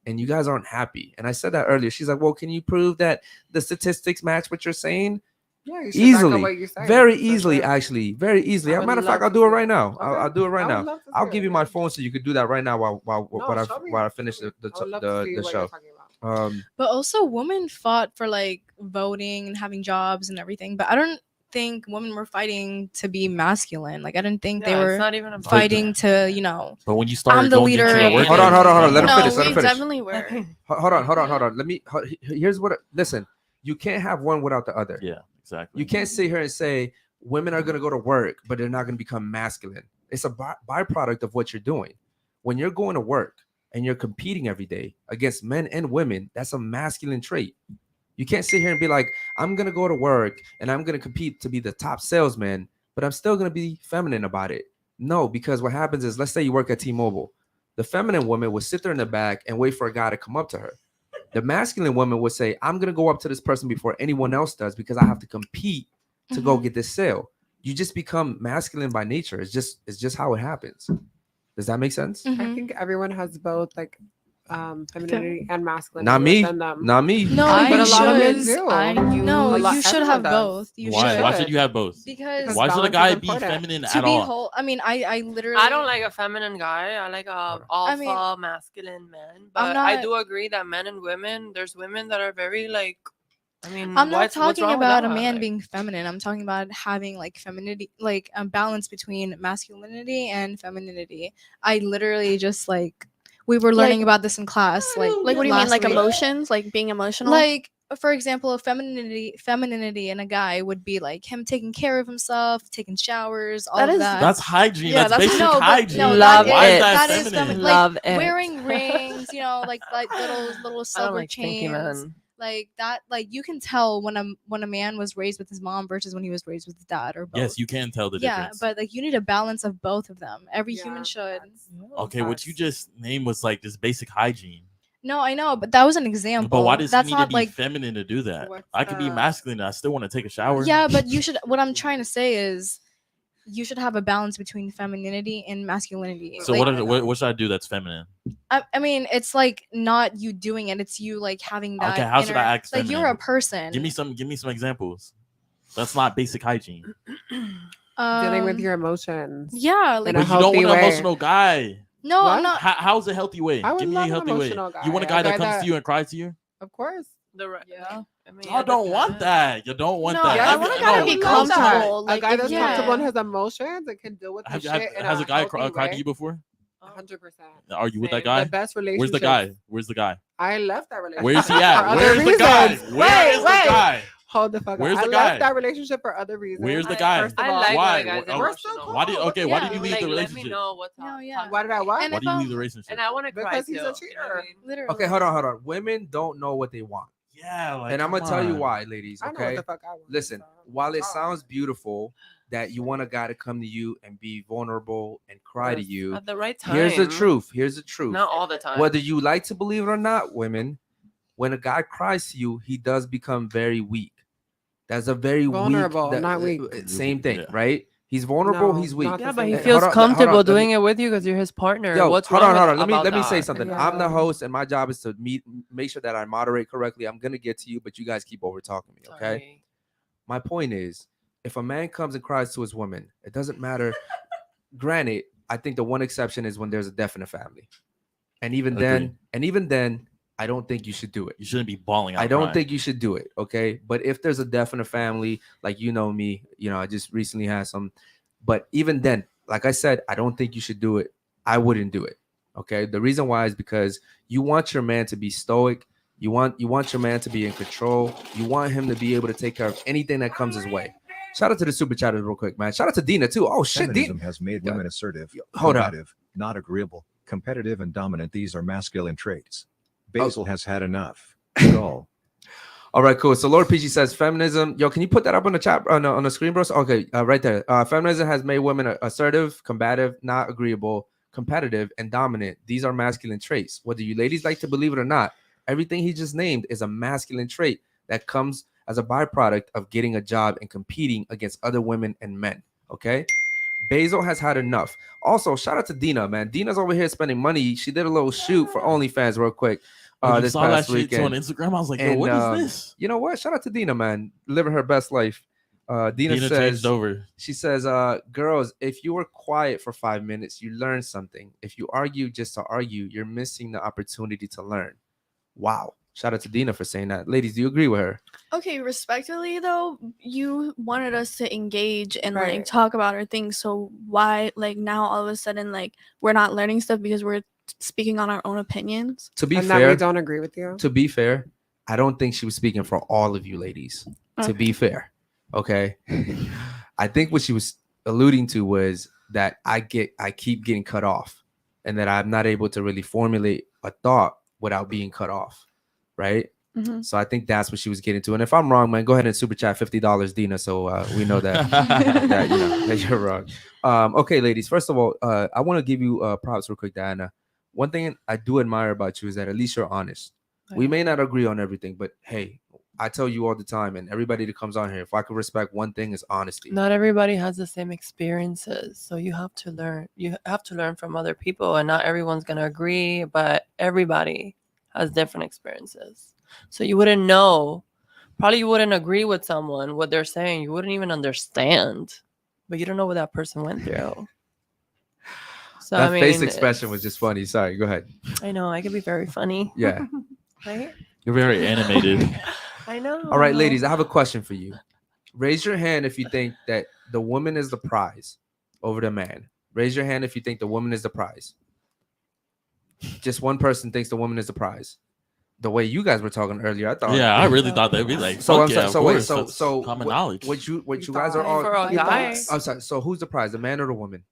And you guys aren't happy. And I said that earlier. She's like, well, can you prove that the statistics match what you're saying? Yeah, you should back up Easily. what you're saying, Very for easily, sure. actually. Very easily. I As a would matter of fact, love I'll to do it see right it. now. I'll Okay. do it right I would now. love to I'll see give it, you my yeah. phone so you could do that right now while No, show me. I finish the I would love to see what show. you're talking about. But also, women fought for like voting and having jobs and everything. But I don't think women were fighting to be masculine. Like I didn't think they Yeah, it's were not even about fighting to, you know. But when you started I'm the going leader. into the of the work Hold on. family. Let him No, finish. Let we him finish. definitely were. Hold on. Let me. Here's what. Listen, you can't have one without the other. Yeah, exactly. You can't sit here and say women are going to go to work, but they're not going to become masculine. It's a byproduct of what you're doing. When you're going to work and you're competing every day against men and women, that's a masculine trait. You can't sit here and be like, I'm going to go to work and I'm going to compete to be the top salesman, but I'm still going to be feminine about it. No, because what happens is, let's say you work at T-Mobile. The feminine woman would sit there in the back and wait for a guy to come up to her. The masculine woman would say, I'm going to go up to this person before anyone else does because I have to compete to go get this sale. You just become masculine by nature. It's just how it happens. Does that make sense? I think everyone has both like femininity and masculinity Not me. within them. Not me. No, I But you a lot of men should. do. No, A lot- you should everyone have does. both. You Why? should. Why should you have both? Because Why should a balance is guy be important. feminine to at be all? whole. I mean, I literally. I don't like a feminine guy. I like a alpha mean, masculine man. I'm But I not- do agree that men and women, there's women that are very like. I mean, I'm not what's talking wrong with about a that? man Like, being feminine. I'm talking about having like femininity, like a balance between masculinity and femininity. I literally just like we were learning Like- about this in class. Like Like, what do you mean? last Like week. emotions? Like being emotional? Like for example, femininity in a guy would be like him taking care of himself, taking showers, all That of is- that. That's hygiene. Yeah, that's that's- basic no, but hygiene. no, Love Why it. is that that is feminine? feminine. Love Like it. wearing rings, like little I silver don't like stinky chains. men. Like that, like you can tell when a man was raised with his mom versus when he was raised with his dad or both. Yes, you can tell the yeah, difference. but like you need a balance of both of them. Every human Yeah, should. facts. Okay, what you just named was like this basic hygiene. No, I know, but that was an example. But why does That's he need to not be like feminine to do that? What's I could be the- masculine and I still want to take a shower. yeah, but you should. What I'm trying to say is, you should have a balance between femininity and masculinity. So Like, what should I do that's feminine? I mean, it's like not you doing it; it's you like having that. Okay, how should I act Like you're feminine? a person. Give me some examples. That's not basic hygiene. Dealing with your emotions. Yeah, like in a But you don't healthy want an way. emotional guy. no, I'm What? not. How's a healthy way? I would Give me a love an healthy way. emotional You want a guy, guy that comes that- to you and cries to you? Of course. Yeah. I mean, Y'all don't want that. You don't want No, that. I want a guy to be would love that. comfortable. A Like, guy if that's you- comfortable in his emotions and can deal with his Have, shit in has a guy healthy cried to way. you before? 100%. Are you with that Same. guy? The best relationship. Where's the guy? Where's the guy? I left that relationship. Where's he for at? other Where's the guy? reasons. Where is the Wait. guy? Hold the fuck Where's up. the I guy? left that relationship for other reasons. Where's the I- guy? First of I all, like Why? when a guy's We're still emotional. Why did okay? Why did you Yeah. leave Like, the let me relationship? know what's No, up. yeah. Talk Why did I what? And Why if did you I'm- leave the relationship? And I want to cry Because too. he's a you know what cheater. I mean? Literally. Okay, hold on. Women don't know what they want, Yeah, like, and I'm gonna come tell you on. why, ladies. I know what Okay, the fuck I want. listen. so- While it Oh. sounds beautiful that you want a guy to come to you and be vulnerable and cry to Yes. you, At the right time. here's the truth. Here's the truth. Not all the time. Whether you like to believe it or not, women, when a guy cries to you, he does become very weak. That's a very Vulnerable, weak, not weak. Same thing, Yeah. right? He's vulnerable. No, He's weak. not Yeah, the but he same Hey, thing. feels hold on, hold on, comfortable let me- doing it with you because you're his partner. Yo, What's hold wrong on, hold with- on. Let me about say that? something. Yeah. I'm the host, and my job is to make sure that I moderate correctly. I'm gonna get to you, but you guys keep over talking me. Okay. Sorry. My point is, if a man comes and cries to his woman, it doesn't matter. Granted, I think the one exception is when there's a death in the family, and even then, I don't think you should do it. You shouldn't be bawling out. I don't crying. think you should do it. Okay. But if there's a death in the family, like you know me, I just recently had some. But even then, like I said, I don't think you should do it. I wouldn't do it. Okay. The reason why is because you want your man to be stoic. You want your man to be in control. You want him to be able to take care of anything that comes his way. Shout out to the super chatters real quick, man. Shout out to Dina too. Oh shit, Feminism Dina. has made Yeah. women assertive, Hold up. combative, not agreeable, competitive, and dominant. These are masculine traits. Oh. Basil has had enough. Go. All right, cool. So Lord PG says feminism. Yo, can you put that up on the chat on the screen, bros? Okay, right there. Feminism has made women assertive, combative, not agreeable, competitive, and dominant. These are masculine traits. Whether you ladies like to believe it or not, everything he just named is a masculine trait that comes as a byproduct of getting a job and competing against other women and men. Okay. Basil has had enough. Also, shout out to Dina, man. Dina's over here spending money. She did a little shoot for OnlyFans real quick. When you This saw that past shit too on weekend. Instagram, I was like, yo, And, what is this? You know what? Shout out to Dina, man. Living her best life. Dina Dina says, changed over. she says, girls, if you were quiet for 5 minutes, you learn something. If you argue just to argue, you're missing the opportunity to learn. Wow. Shout out to Dina for saying that. Ladies, do you agree with her? Okay, respectfully though, you wanted us to engage and like Right. talk about our things. So why like now all of a sudden like we're not learning stuff because we're speaking on our own opinions? To be And that fair, we don't agree with you. to be fair, I don't think she was speaking for all of you ladies. To be fair, okay. I think what she was alluding to was that I keep getting cut off, and that I'm not able to really formulate a thought without being cut off, right? Mhm. So I think that's what she was getting to. And if I'm wrong, man, go ahead and super chat $50, Dina, so we know that that you're wrong. Okay, ladies. First of all, I want to give you props real quick, Diana. One thing I do admire about you is that at least you're honest. We may not agree on everything, but hey, I tell you all the time, and everybody that comes on here, if I could respect one thing, is honesty. Not everybody has the same experiences, so you have to learn. You have to learn from other people, and not everyone's gonna agree, but everybody has different experiences. So you wouldn't know. Probably you wouldn't agree with someone what they're saying. You wouldn't even understand, but you don't know what that person went through. So That I mean, face expression was just funny. Sorry, go ahead. I know I could be very funny. Yeah. Right? You're very animated. I know. All right, ladies, I have a question for you. Raise your hand if you think that the woman is the prize over the man. Raise your hand if you think the woman is the prize. Just one person thinks the woman is the prize. The way you guys were talking earlier, I thought. Yeah, I really thought they'd be like, So fuck I'm yeah, saying, of so wait, course, so that's so common what, knowledge. what you guys are all. For a guy. I'm sorry. So who's the prize, the man or the woman?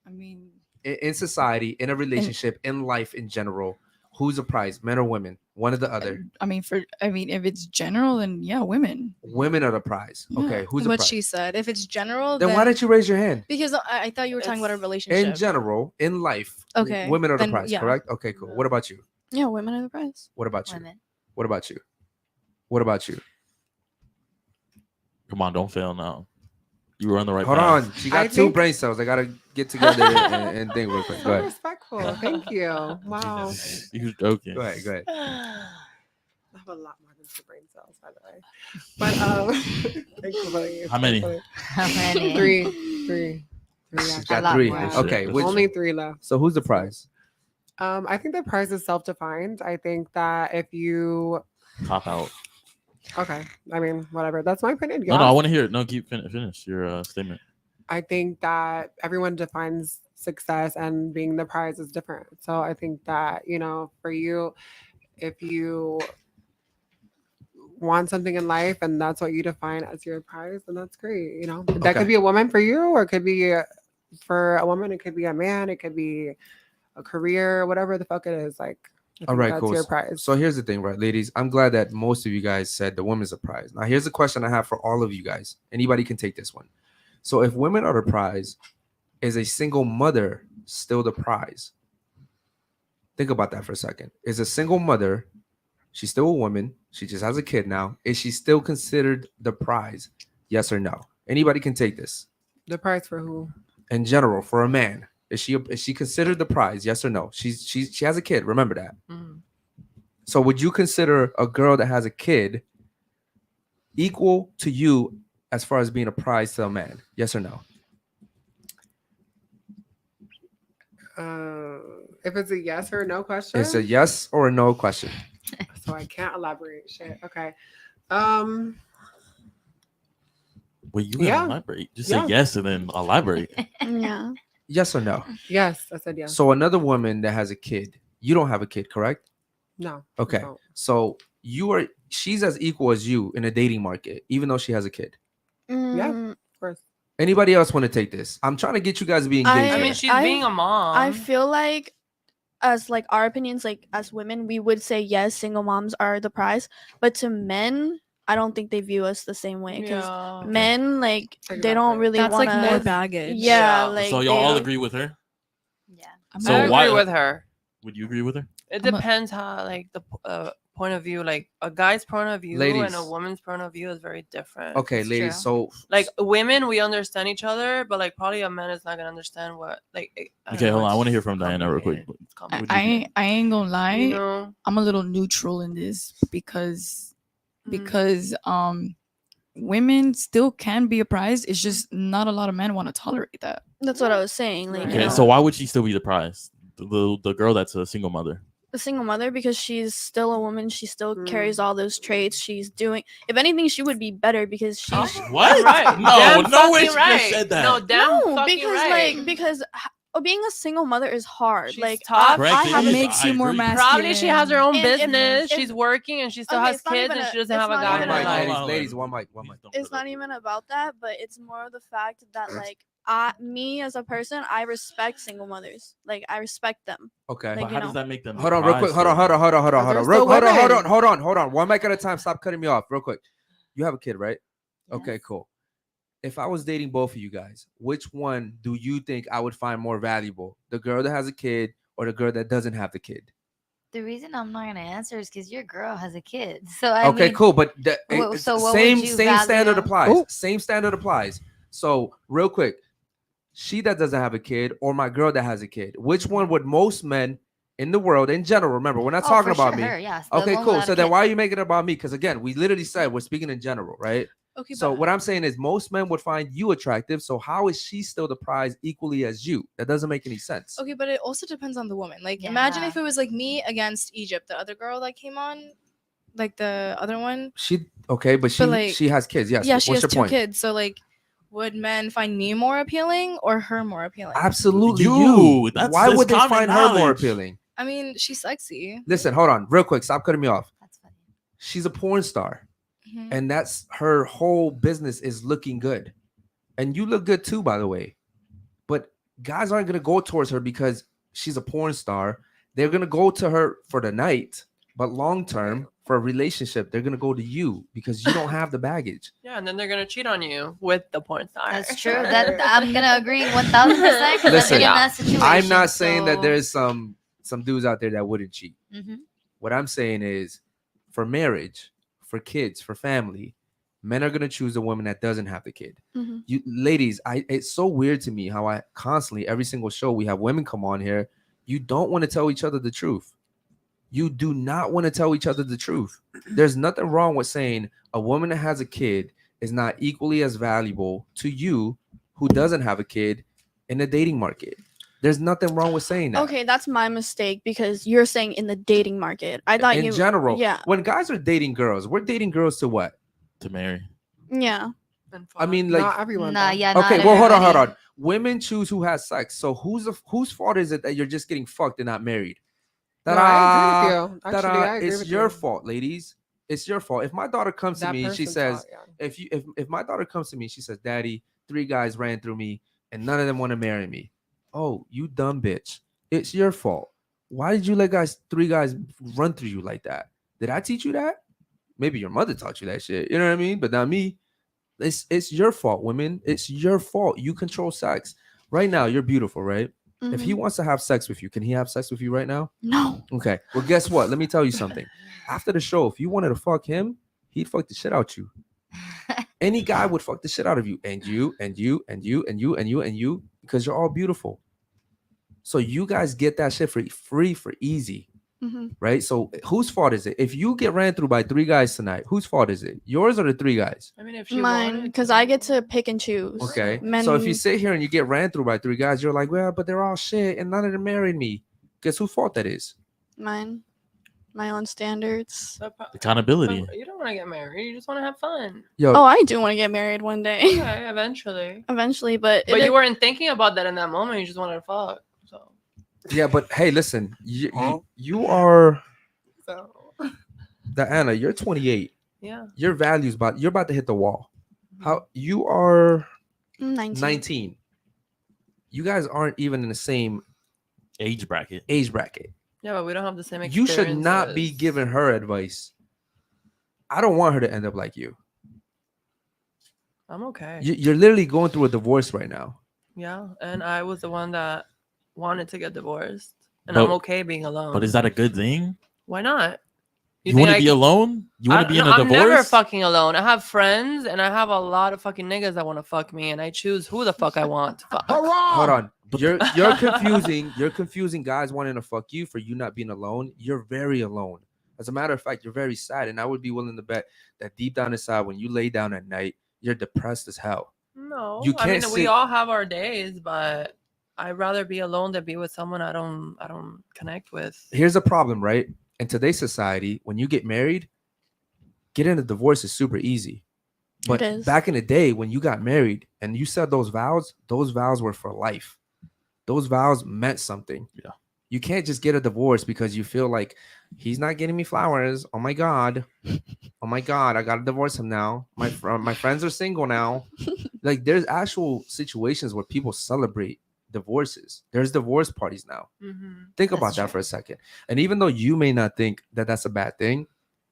I mean, In society, in a relationship, in life in general, who's the prize, men or women? One or the other. I mean, if it's general, then yeah, women. Women are the prize. Yeah. Okay, who's the What prize? she said. If it's general, Then why didn't you raise your hand? Because I thought you were talking about a relationship. In general, in life, Okay, women are the then, prize, yeah. correct? Okay, cool. What about you? Yeah, women are the prize. What about you? Women. What about you? What about you? Come on, don't fail now. You were on the right Hold path. on. She got I two think- brain cells. I gotta get together and think real quick. Go So ahead. respectful. Thank you. Wow. You was joking. Go ahead. Go ahead. I have a lot more than two brain cells, by the way. But thank you, buddy. How many? How many? Three. She's Actually. got lot three. more. Okay. Shit. Which, Only three left. so who's the prize? I think the prize is self-defined. I think that if you Cop out. okay, I mean whatever. That's my opinion. No, I Yes. want to hear it. No, finish your statement. I think that everyone defines success and being the prize is different. So I think that, for you, if you want something in life and that's what you define as your prize, then that's great. That Okay. could be a woman for you, or it could be for a woman, it could be a man, it could be a career, whatever the fuck it is. Like, I All think right, that's cool. your prize. So here's the thing, right, ladies? I'm glad that most of you guys said the woman's the prize. Now, here's the question I have for all of you guys. Anybody can take this one. So if women are the prize, is a single mother still the prize? Think about that for a second. Is a single mother, she's still a woman, she just has a kid now, is she still considered the prize? Yes or no? Anybody can take this. The prize for who? In general, for a man, is she considered the prize? Yes or no? She has a kid. Remember that. Mhm. So would you consider a girl that has a kid equal to you as far as being a prize to a man? Yes or no? If it's a yes or a no question, It's a yes or a no question. so I can't elaborate. Shit. Okay. Well, you gotta Yeah. elaborate. Just Yeah. say yes and then elaborate. Yeah. Yes or no? Yes, I said yes. So another woman that has a kid, you don't have a kid, correct? No. Okay. don't. So she's as equal as you in a dating market, even though she has a kid. Mm, Of course. Anybody else want to take this? I'm trying to get you guys to be engaged. I here. mean, she's I- being a mom. I feel like as like our opinions, like as women, we would say yes, single moms are the prize. But to men, I don't think they view us the same way because Yeah. men like they Exactly. don't really That's want like more baggage. Yeah, Yeah. like So y'all all they- agree with her? Yeah. So I agree why- with her. Would you agree with her? It I'm a- depends how, like, the point of view, like a guy's point of view and Ladies. a woman's point of view is very different. Okay, It's ladies. true. So Like women, we understand each other, but like probably a man is not gonna understand what. Like, I don't Okay, know, hold on. I it's want to hear from Diana real quick. complicated. It's I, complicated. Would you I ain't gonna lie. You know, I'm a little neutral in this because women still can be a prize. It's just not a lot of men want to tolerate that. That's what I was saying. Like, Right. you Okay, know, so why would she still be the prize? The girl that's a single mother. a single mother because she's still a woman. She still Mm. carries all those traits. She's doing. If anything, she would be better because she's. What? right? No, Damn no way fucking she right. just said that. No, damn No, fucking because right. being a single mother is hard. She's like tough. Correct, I it have is. a makes I you more agree. masculine. Probably she has her own And if- business. if- She's working and she still Okay, has it's not kids even and a- she doesn't it's have a not guy one in even her mic, a- life. ladies, ladies, one mic, one mic. It's not even about that, but it's more of the fact that like me as a person, I respect single mothers. Like I respect them. Okay. Like, But you how know. does that make them? Hold on, real quick. Hold on. But they're still women. Hold on. One mic at a time. Stop cutting me off, real quick. You have a kid, right? Okay, cool. If I was dating both of you guys, which one do you think I would find more valuable? The girl that has a kid or the girl that doesn't have the kid? The reason I'm not gonna answer is because your girl has a kid. So Okay, cool. But so what same would you standard value? applies. Oh. Same standard applies. So real quick, she that doesn't have a kid or my girl that has a kid, which one would most men in the world in general? Remember, we're not talking about me. Her, yes, the Okay, one cool. without So a then kid. why are you making it about me? Because again, we literally said we're speaking in general, right? Okay, So but what I'm saying is most men would find you attractive. So how is she still the prize equally as you? That doesn't make any sense. okay, but it also depends on the woman. Like, imagine if it was like me against Egypt, the other girl that came on, like the other one. But she has kids. Yes. Yeah, What's she has your 2 point? kids. So like, would men find me more appealing or her more appealing? Absolutely, You. Why would they find her more knowledge. appealing? I mean, she's sexy. Listen, hold on, real quick. Stop cutting me off. That's funny. She's a porn star, Mhm. and that's her whole business is looking good, and you look good too, by the way. But guys aren't gonna go towards her because she's a porn star. They're gonna go to her for the night, but long term for a relationship, they're gonna go to you because you don't have the baggage. Yeah, and then they're gonna cheat on you with the porn star. That's true. That I'm gonna agree 1000%. Listen, in that situation, I'm not saying that so- there's some dudes out there that wouldn't cheat. Mhm. What I'm saying is, for marriage, for kids, for family, men are gonna choose a woman that doesn't have the kid. Mm-hmm. You ladies, it's so weird to me how I constantly every single show we have women come on here. You don't want to tell each other the truth. You do not want to tell each other the truth. There's nothing wrong with saying a woman that has a kid is not equally as valuable to you who doesn't have a kid in the dating market. There's nothing wrong with saying that. Okay, that's my mistake because you're saying in the dating market. I thought In general, Yeah. when guys are dating girls, we're dating girls to what? To marry. Yeah. I mean, like, Not everyone. Nah, though. yeah. okay, not well, hold everybody. on. Women choose who has sex. So whose fault is it that you're just getting fucked and not married? No, I agree with you. Actually, Ta-da. I agree It's with your you. fault, ladies. It's your fault. If my daughter comes to That me and she person's says, fault, yeah. if my daughter comes to me, she says, "Daddy, 3 guys ran through me and none of them want to marry me." Oh, you dumb bitch. It's your fault. Why did you let 3 guys run through you like that? Did I teach you that? Maybe your mother taught you that shit. You know what I mean? But not me. It's your fault, women. It's your fault. You control sex. Right now, you're beautiful, right? If he Mhm. wants to have sex with you, can he have sex with you right now? No. Okay. Well, guess what? Let me tell you something. After the show, if you wanted to fuck him, he'd fuck the shit out you. Any guy would fuck the shit out of you, and you, and you, and you, and you, and you, and you, because you're all beautiful. So you guys get that shit for free, for easy, Mhm. right? So whose fault is it? If you get ran through by 3 guys tonight, whose fault is it? Yours or the 3 guys? I mean, if she Mine, wanted because to. I get to pick and choose. Okay. Men, So if you sit here and you get ran through by 3 guys, you're like, well, but they're all shit and none of them married me. Guess whose fault that is? mine, my own standards. Accountability. You don't want to get married. You just want to have fun. Yo, Oh, I do want to get married one day. Okay, eventually. Eventually, but But you weren't thinking about that in that moment. You just wanted to fuck. So. yeah, but hey, listen, you are So. Diana, you're 28. Yeah. Your values you're about to hit the wall. How you are 19. 19. You guys aren't even in the same Age bracket. Yeah, but we don't have the same You should not be experiences. giving her advice. I don't want her to end up like you. I'm okay. You're literally going through a divorce right now. Yeah, and I was the one that wanted to get divorced, and But- I'm okay being alone. But is that a good thing? Why not? You think want to I be c- alone? You want to be in a I'm never divorce? fucking alone. I have friends, and I have a lot of fucking niggas that want to fuck me, and I choose who the fuck I want to fuck. Hold on. You're confusing guys wanting to fuck you for you not being alone. You're very alone. As a matter of fact, you're very sad. And I would be willing to bet that deep down inside, when you lay down at night, you're depressed as hell. No, You I mean can't we sit- all have our days, but I'd rather be alone than be with someone I don't connect with. Here's the problem, right? In today's society, when you get married, getting a divorce is super easy. But It is. back in the day, when you got married and you said those vows were for life. Those vows meant something. Yeah. You can't just get a divorce because you feel like he's not getting me flowers. Oh my God. Oh my God. I got to divorce him now. My friends are single now. Like there's actual situations where people celebrate divorces. There's divorce parties now. Mm-hmm. Think about That's that true. for a second. And even though you may not think that that's a bad thing,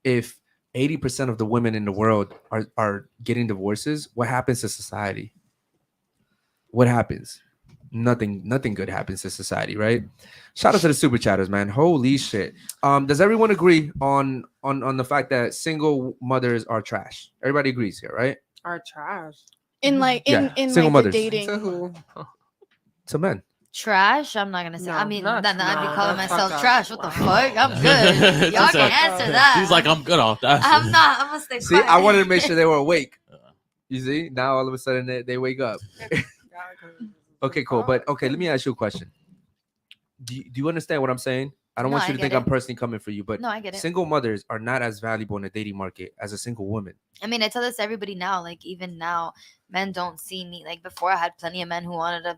if 80% of the women in the world are getting divorces, what happens to society? What happens? nothing good happens to society, right? Shout out to the super chatters, man. Holy shit. Does everyone agree on the fact that single mothers are trash? Everybody agrees here, right? Are trash. In like Yeah, in single like the mothers. dating. To who? To men. Trash? I'm not gonna say. I No, mean, not then I'd be no, calling that's myself fucked up. trash. What the fuck? I'm good. Y'all She's can like- answer that. He's like, I'm good off that. I'm not. I'm gonna stay See, quiet. I wanted to make sure they were awake. You see, now all of a sudden they wake up. Okay, cool. But okay, let me ask you a question. Do you understand what I'm saying? I don't No, want you I to get think it. I'm personally coming for you, but No, I get it. single mothers are not as valuable in the dating market as a single woman. I mean, I tell this to everybody now. Like, even now, men don't see me. Like, before, I had plenty of men who wanted to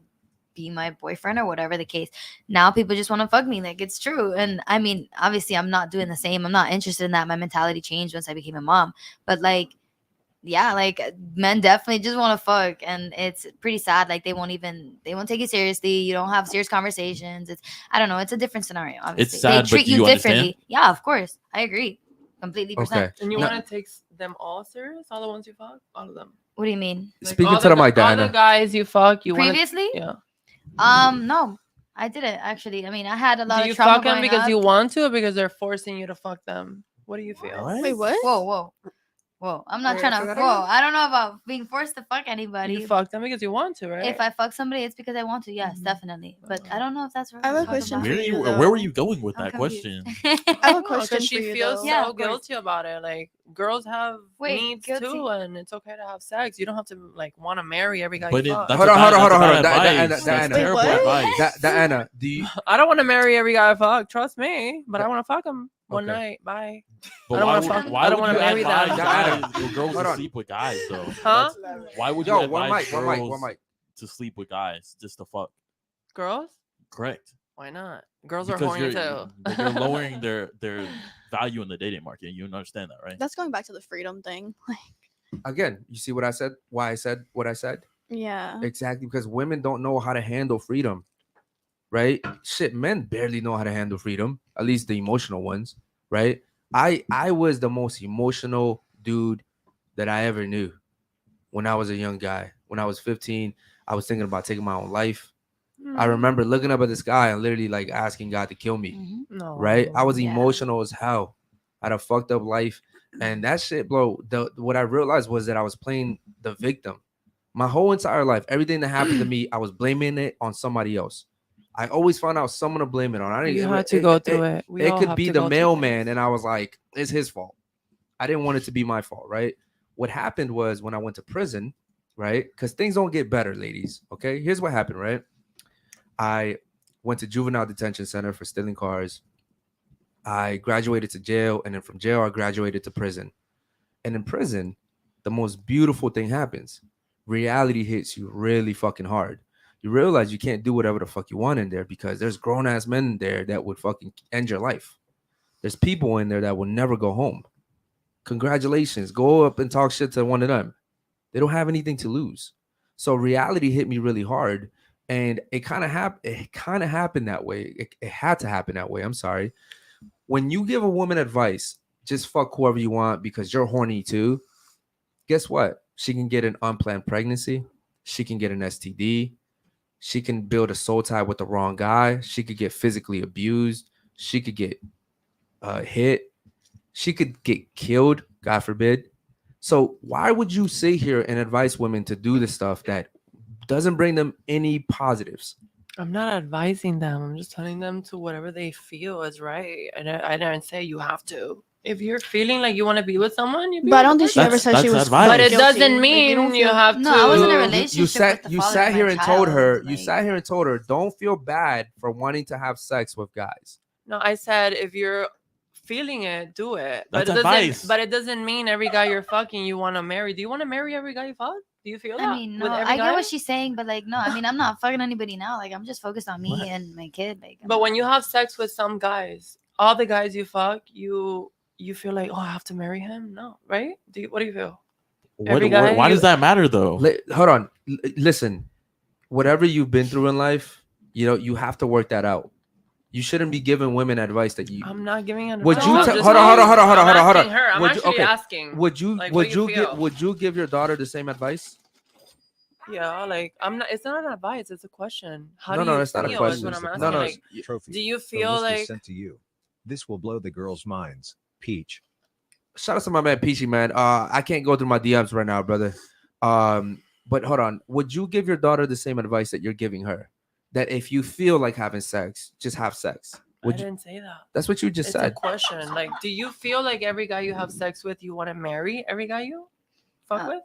be my boyfriend or whatever the case. Now, people just want to fuck me. Like, it's true. And I mean, obviously, I'm not doing the same. I'm not interested in that. My mentality changed once I became a mom. But, like, yeah, like, men definitely just want to fuck. And it's pretty sad. Like, they won't take you seriously. You don't have serious conversations. I don't know. It's a different scenario, obviously. sad, they treat but do you differently. understand? Yeah, of course. I agree. Completely percent. Okay. And you Now- want to take them all serious? All the ones you fuck? All of them? What do you mean? Like, Speaking all to the mic, all Diana. the guys you fuck, you want Previously? Yeah. No, I didn't actually. I mean, I had a lot Do of you trauma fuck them growing because up. you want to, or because they're forcing you to fuck them? What do you feel? Wait, what? Whoa. I'm not Wait, trying say to. that Whoa. again? I don't know about being forced to fuck anybody. You fuck them because you want to, right? If I fuck somebody, it's because I want to. Yes, definitely. But I don't know if that's right. I have a question Where, for you, where though. were you going with I'm that confused. question? I have a No, question because for she you, feels though. Yeah, so of course. guilty about it. Like, girls have Wait, needs guilty? too, and it's okay to have sex. You don't have to like want to marry every guy But you it, fuck. that's Hold on, hold on, hold on, hold on. That's Diana, advice. Diana. That's terrible Wait, what? advice. Diana, do you? I don't want to marry every guy I fuck. Trust me, but I want to fuck him one Okay. night. Bye. But I don't why wanna would, fuck- why I don't would wanna you marry them. advise Diana, guys or girls hold to on. sleep with guys though? Huh? Why would you Yo, advise one mic, girls one mic. to sleep with guys just to fuck? Girls? Correct. Why not? Girls are Because horny you're, too. you're lowering their value in the dating market. You understand that, right? That's going back to the freedom thing. Again, you see what I said? Why I said what I said? Yeah. Exactly, because women don't know how to handle freedom, right? Shit, men barely know how to handle freedom, at least the emotional ones, right? I was the most emotional dude that I ever knew when I was a young guy. When I was 15, I was thinking about taking my own life. I remember looking up at the sky and literally like asking God to kill me, No. right? I was Yeah. emotional as hell. I had a fucked up life. And that shit, bro, what I realized was that I was playing the victim. My whole entire life, everything that happened to me, I was blaming it on somebody else. I always found out someone to blame it on. I didn't. You had to go through it. We It all could have be to the go through mailman, things. and I was like, it's his fault. I didn't want it to be my fault, right? What happened was when I went to prison, right? Because things don't get better, ladies. Okay, here's what happened, right? I went to juvenile detention center for stealing cars. I graduated to jail, and then from jail, I graduated to prison. And in prison, the most beautiful thing happens. Reality hits you really fucking hard. You realize you can't do whatever the fuck you want in there because there's grown ass men in there that would fucking end your life. There's people in there that will never go home. Congratulations. Go up and talk shit to one of them. They don't have anything to lose. So reality hit me really hard. And it kind of happened that way. It had to happen that way. I'm sorry. When you give a woman advice, just fuck whoever you want because you're horny too. Guess what? She can get an unplanned pregnancy. She can get an STD. She can build a soul tie with the wrong guy. She could get physically abused. She could get hit. She could get killed, God forbid. So why would you sit here and advise women to do the stuff that doesn't bring them any positives? I'm not advising them. I'm just telling them to whatever they feel is right. I didn't say you have to. If you're feeling like you want to be with someone, you be But I with don't the think she ever That's- said she that's was. advice. But it guilty. doesn't Like, mean don't you feel- have to. No, I was in a You relationship with the father sat of here my and told her. child, You like- sat here and told her, don't feel bad for wanting to have sex with guys. No, I said if you're feeling it, do it. But That's it doesn't. advice. But it doesn't mean every guy you're fucking you want to marry. Do you want to marry every guy you fuck? Do you feel that? I mean, no, with every I get guy? what she's saying, but like, no, I mean, I'm not fucking anybody now. Like, I'm just focused on me What? and my kid. Like, But when you have sex with some guys, all the guys you fuck, you feel like, oh, I have to marry him. No, right? What do you feel? Every guy Why you- does that matter though? Hold on. Listen, whatever you've been through in life, you have to work that out. You shouldn't be giving women advice that you. I'm not giving advice. Would you I'm tell- just hold on, asking hold on. her. I'm Would you- actually okay. asking. Would you Like, what do you feel? would you give your daughter the same advice? Yeah, like I'm not. It's not an advice. It's a question. How No, do no, you it's not a feel? Is question. what I'm No, asking. no. Like, Trophy. do you The feel list is like sent to you. This will blow the girls' minds. Peach. Shout out to my man Peachy, man. I can't go through my DMs right now, brother. But hold on. Would you give your daughter the same advice that you're giving her? That if you feel like having sex, just have sex. I Would you? didn't say that. That's what you just It's a said. question. Like, do you feel like every guy you have sex with, you want to marry every guy you fuck with?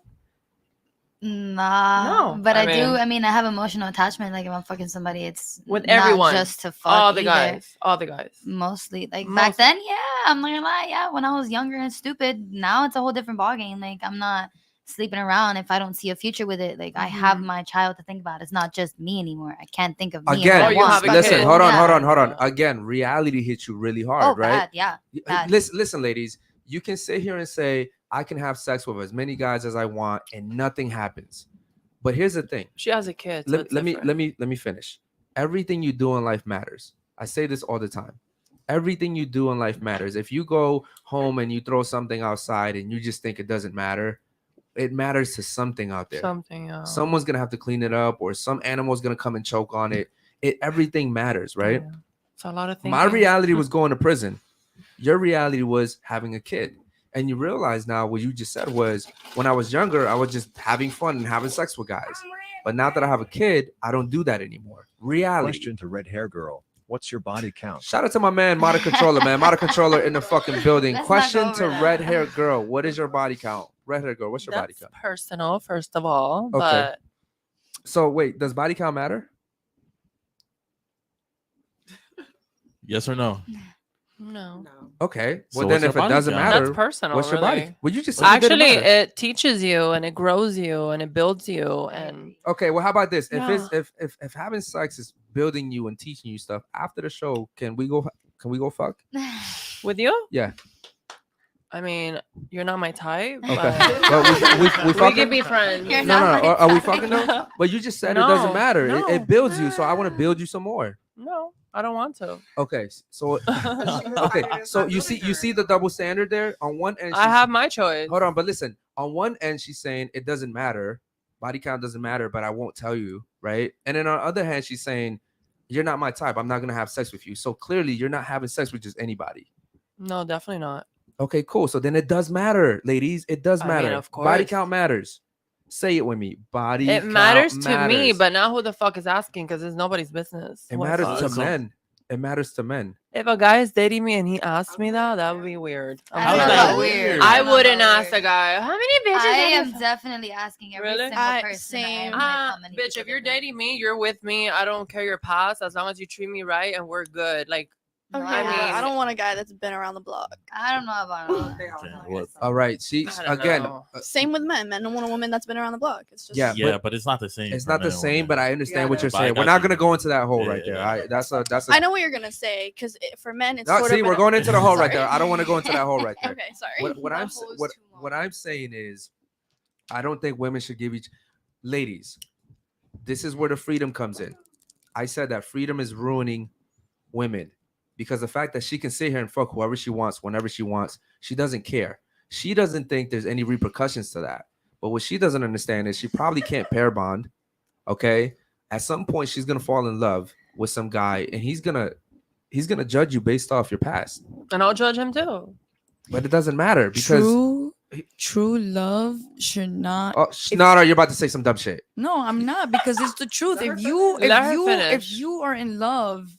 Nah, No, but I I do. mean- I mean, I have emotional attachment. Like if I'm fucking somebody, it's With not everyone, just to fuck. all the either. guys, all the guys. Mostly, like back Mostly. then, yeah. I'm not gonna lie, yeah. When I was younger and stupid, now it's a whole different ballgame. Like I'm not sleeping around if I don't see a future with it. Like I have my child to think about. It's not just me anymore. I can't think of me. and Again, what I want. listen, hold on, Yeah. hold on. Again, reality hits you really hard, Oh, right? bad, yeah. Bad. Listen, ladies. You can sit here and say I can have sex with as many guys as I want, and nothing happens. But here's the thing. She has a kid. So Let it's me different. finish. Everything you do in life matters. I say this all the time. Everything you do in life matters. If you go home and you throw something outside and you just think it doesn't matter, it matters to something out there. Something else. Someone's gonna have to clean it up, or some animal's gonna come and choke on it. Everything matters, right? Yeah. It's a lot of things. My reality was going to prison. Your reality was having a kid. And you realize now what you just said was when I was younger, I was just having fun and having sex with guys. But now that I have a kid, I don't do that anymore. Reality. Question to red hair girl. What's your body count? Shout out to my man, Modern Controller, man. Modern Controller in the fucking building. Let's not Question go to over that. red hair girl. What is your body count? Red hair girl, what's your body That's count? personal, first of all. Okay. But So wait, does body count matter? Yes or no? no. Okay. So Well, what's then if your it body doesn't count? matter, That's personal. what's your really. body? Well, you just said it didn't Actually, matter. it teaches you and it grows you and it builds you and Okay, well, how about this? If Yeah. it's if having sex is building you and teaching you stuff after the show, can we go fuck? with you. Yeah. I mean, you're not my type. Okay. But Well, we we fucking? can be friends. You're No, not no. my Are we type. fucking though? But you just said it doesn't No, matter. no. It builds you, so I want to build you some more. No, I don't want to. Okay, so okay, so you see the double standard there. On one end, I she's- have my choice. Hold on, but listen. On one end, she's saying it doesn't matter, body count doesn't matter, but I won't tell you, right? And then on the other hand, she's saying you're not my type. I'm not gonna have sex with you. So clearly, you're not having sex with just anybody. No, definitely not. Okay, cool. So then it does matter, ladies. It does I mean, matter. of Body course. count matters. Say it with me. Body It count matters to me, matters. but now who the fuck is asking? Because it's nobody's business. It What the matters fuck? to So- men. It matters to men. If a guy is dating me and he asked me that would be weird. I'm How's sorry. that weird? I How's wouldn't that ask a guy. How many bitches? I have am you definitely asking every Really? single person. Same. I have how many bitch, people if you're they've been- dating me, you're with me. I don't care your past as long as you treat me right and we're good. Like, No, Okay, I but mean- I don't want a guy that's been around the block. I don't know about all that. Okay, what- All right. See, I don't again, know. Same with men. Men don't want a woman that's been around the block. It's just Yeah, Yeah, but it's not the same. it's for not the men and same, women. but I understand Yeah, what you're but I saying. We're got not you. gonna go into that hole Yeah, right there. yeah. That's a. I know what you're gonna say because for men it's No, sort see, of we're an- going into the hole right Sorry. there. I don't want to go into that hole right there. Okay, sorry. What I'm what I'm saying is, I don't think women should give each ladies. This is where the freedom comes in. I said that freedom is ruining women because the fact that she can sit here and fuck whoever she wants, whenever she wants, she doesn't care. She doesn't think there's any repercussions to that. But what she doesn't understand is she probably can't pair bond. Okay, at some point she's gonna fall in love with some guy, and he's gonna judge you based off your past. and I'll judge him too. But it doesn't matter because True love should not. oh, no, you're about to say some dumb shit. No, I'm not, because it's the truth. Let her If you Let her if finish. you are in love,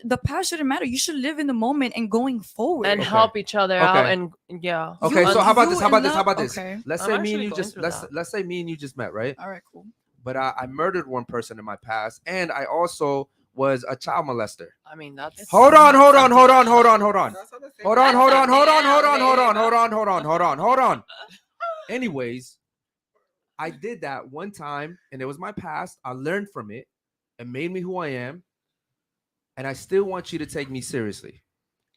the past shouldn't matter. You should live in the moment and going forward. And Okay. help each other out. Okay. And yeah. Okay, You- so how about this? you How about in this? How love- about this? okay. Let's I'm say me actually and you going just through let's that. let's say me and you just met, right? All right, cool. But I murdered one person in my past, and I also was a child molester. I mean, that's. Hold on. That's not the same. Hold on. Anyways, I did that one time, and it was my past. I learned from it. It made me who I am, and I still want you to take me seriously.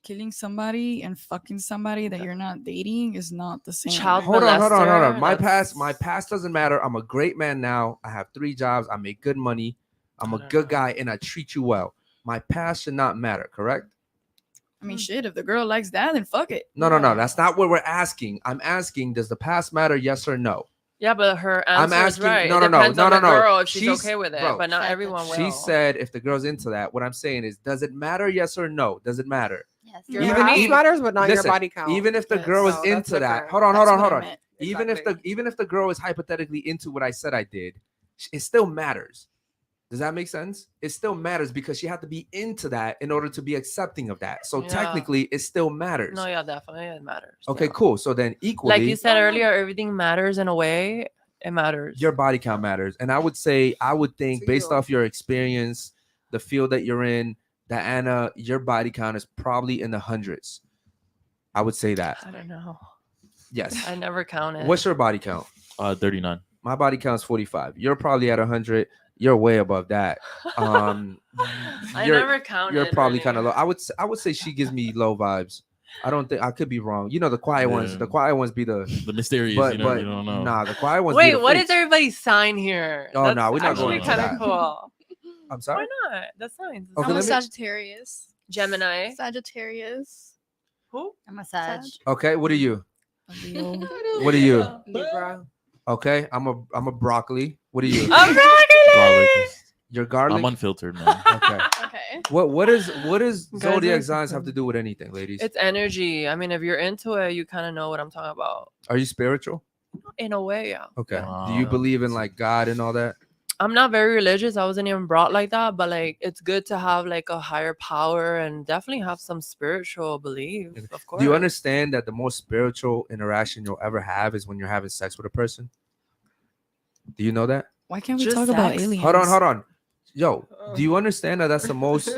Killing somebody and fucking somebody that you're not dating is not the same. Child Hold on. molester, My that's- past doesn't matter. I'm a great man now. I have 3 jobs. I make good money. I'm I a don't good know. guy, and I treat you well. My past should not matter, correct? I mean, shit. If the girl likes that, then fuck it. No. That's not what we're asking. I'm asking, does the past matter? Yes or no? Yeah, but her I'm answer is asking. right. No, It no, no, depends no, on no, the no. girl if she's okay with it, bro, but not Said that everyone will. She said if the girl's into that. What I'm saying is, does it matter? Yes or no? Does it matter? Yes. Your Even- past even- matters, but not your Listen, body count. even if the Yes. girl is No, that's into that, different. hold on, That's hold on, what hold I on. meant. Even if the girl is hypothetically into what I said I did, it still matters. Does that make sense? It still matters because she had to be into that in order to be accepting of that. So Yeah. technically, it still matters. No, yeah, definitely it matters. Okay, yeah. cool. So then equally, Like you said earlier, everything matters in a way. It matters. your body count matters. And I would think To based you. off your experience, the field that you're in, that Anna, your body count is probably in the hundreds. I would say that. I don't know. Yes. I never counted. What's your body count? 39. My body count's 45. You're probably at 100. You're way above that. I you're- never counted. You're probably really. kind of low. I would say she gives me low vibes. I don't think I could be wrong. You know, the quiet ones. Yeah. The quiet ones be the mysterious. but you don't know. nah, the quiet ones. Wait, be the what freaks. is everybody's sign here? Oh, That's no, we're not actually going into kind of that. cool. I'm sorry. Why not? That's signs. Okay, I'm a let me- Sagittarius. Gemini. Sagittarius. Who? I'm a Sag. Okay, what are you? A Leo. What are you? Libra. Okay, I'm a broccoli. What are you? I'm broccoli. You're garlic. I'm unfiltered, man. Okay. Okay. What does Guys, zodiac it's- signs have to do with anything, ladies? It's energy. I mean, if you're into it, you kind of know what I'm talking about. Are you spiritual? In a way, yeah. Okay. Do Wow. you believe in like God and all that? I'm not very religious. I wasn't even brought like that, but like it's good to have like a higher power and definitely have some spiritual belief. Of course. Do you understand that the most spiritual interaction you'll ever have is when you're having sex with a person? Do you know that? Why can't we Just talk about sex? aliens? Hold on. Yo, do you understand that that's the most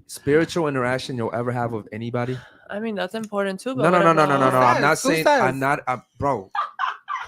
spiritual interaction you'll ever have with anybody? I mean, that's important too. But No. what I'm about- not Who saying. says? I'm not. Bro,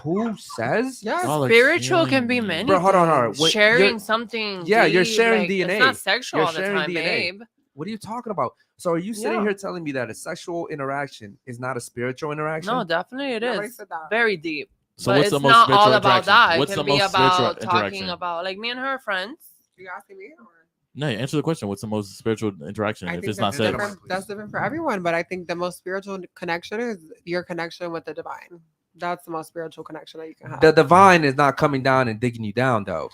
who says? Yes. Y'all are Spiritual can killing be me. many. Bro, hold on. things. Wait, sharing you're- something. Yeah, you're deep, sharing like, DNA. It's not sexual You're all the sharing time, DNA. babe. What are you talking about? So are you sitting Yeah. here telling me that a sexual interaction is not a spiritual interaction? No, definitely it Nobody is. said that. Very deep. So But what's it's the most not spiritual all about interaction? that. What's it the can be most spiritual about talking interaction? about like me and her are friends. You asking me? Or? No, answer the question. What's the most spiritual interaction I if think it's not that's sex? different. That's different for everyone, but I think the most spiritual connection is your connection with the divine. That's the most spiritual connection that you can have. The divine is not coming down and digging you down, though,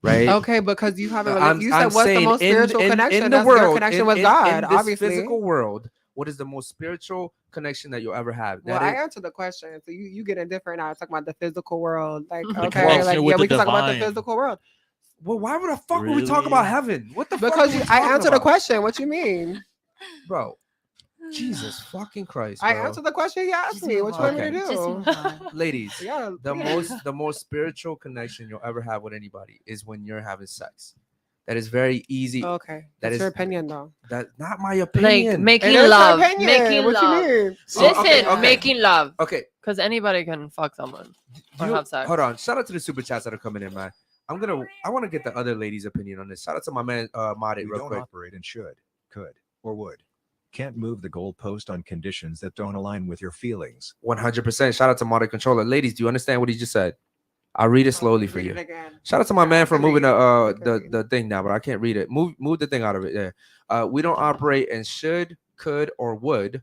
right? Okay, because you haven't. I'm You said what's the saying most spiritual connection? in the That's world, your connection with in God, this obviously. physical world. What is the most spiritual connection that you'll ever have? Well, That I is- answered the question, so you get it different now. Talking about the physical world, like okay, connection like with yeah, the we can talk about the divine. physical world well, why would the fuck would we talk Really? about heaven? What the fuck? because are we I talking answered the about? question. What you mean? Bro. Jesus fucking Christ, I bro. answered the question you asked Just me. move What you want me on. to Just do? move on. Ladies, Yeah, the most spiritual connection you'll ever have with anybody is when you're having sex. That is very easy. Okay, That that's is- your opinion, though. That's not my Like opinion. making It is your love. opinion. Making What love. you mean? Oh, okay, Listen, okay. making love. Okay, Because anybody can fuck someone or you- have sex. hold on. Shout out to the super chats that are coming in, man. I want to get the other ladies' opinion on this. Shout out to my man, Madi, You real don't quick. operate and should, could, or would. Can't move the goalpost on conditions that don't align with your feelings. 100%. Shout out to Madi Controller. Ladies, do you understand what he just said? I'll read it slowly for Read you. it again. Shout out to my Yeah, man I for can moving read. I can read. the thing now, but I can't read it. Move the thing out of it. Yeah. We don't operate and should, could, or would.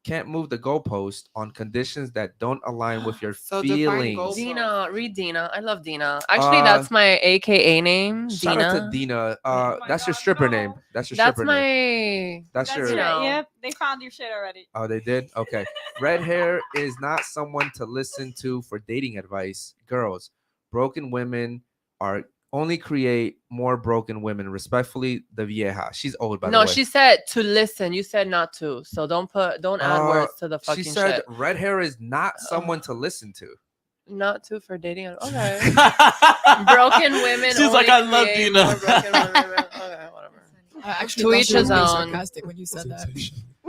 Can't move the goalpost on conditions that don't align with your So define feelings. goalpost. Dina, read Dina. I love Dina. Actually, Uh, that's my AKA name. Shout Dina. out to Dina. Oh my That's your God, stripper no. name. That's your That's stripper my. name. That's That's your. you know. right. Yep, they found your shit already. Oh, they did? Okay. Red hair is not someone to listen to for dating advice. Girls, broken women are only create more broken women. Respectfully, the vieja. She's old, by the No, way. she said to listen. You said not to. So don't add words to the fucking She said shit. red hair is not someone to listen to. Not to for dating. Okay. broken women. She's like, only I love create Dina. more broken women. Okay, whatever. I actually To thought each you were his being own. sarcastic when you said that.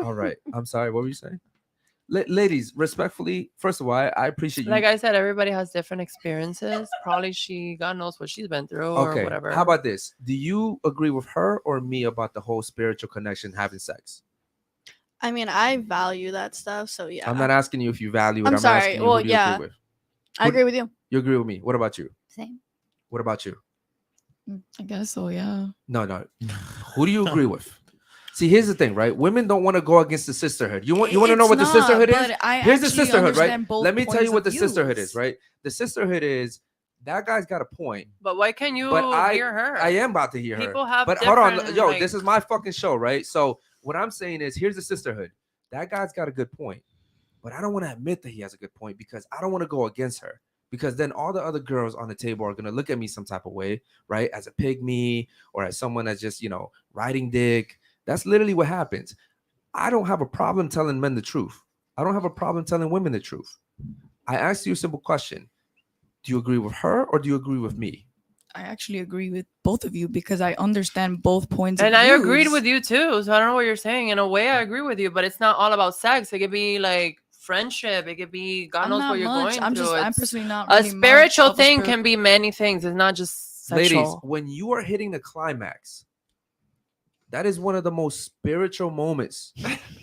All right. I'm sorry. What were you saying? Ladies, respectfully, first of all, I appreciate you. Like I said, everybody has different experiences. Probably God knows what she's been through or okay. whatever. How about this? Do you agree with her or me about the whole spiritual connection having sex? I mean, I value that stuff, so yeah. I'm not asking you if you value it. I'm sorry. asking you Well, who do you yeah. agree with. I agree with you. You agree with me. What about you? Same. What about you? I guess so, yeah. No. Who do you agree with? See, here's the thing, right? Women don't want to go against the sisterhood. You want to know It's what the not, sisterhood is? but I Here's the actually sisterhood, right? understand both Let me tell you points what of the sisterhood is, views. right? The sisterhood is that guy's got a point. But why can't you But hear her? I am about to hear her. People have But hold on, different, yo, like- this is my fucking show, right? So what I'm saying is, here's the sisterhood. That guy's got a good point, but I don't want to admit that he has a good point because I don't want to go against her. Because then all the other girls on the table are gonna look at me some type of way, right? As a pygmy or as someone that's just, riding dick. That's literally what happens. I don't have a problem telling men the truth. I don't have a problem telling women the truth. I asked you a simple question. Do you agree with her or do you agree with me? I actually agree with both of you because I understand both points And of I views. agreed with you too. So I don't know what you're saying. In a way, I agree with you, but it's not all about sex. It could be like friendship. It could be God I'm knows not what you're much. going I'm through. just I'm It's personally not a really much spiritual of a thing spirit- can be many things. It's not just sexual. Ladies, when you are hitting the climax, that is one of the most spiritual moments.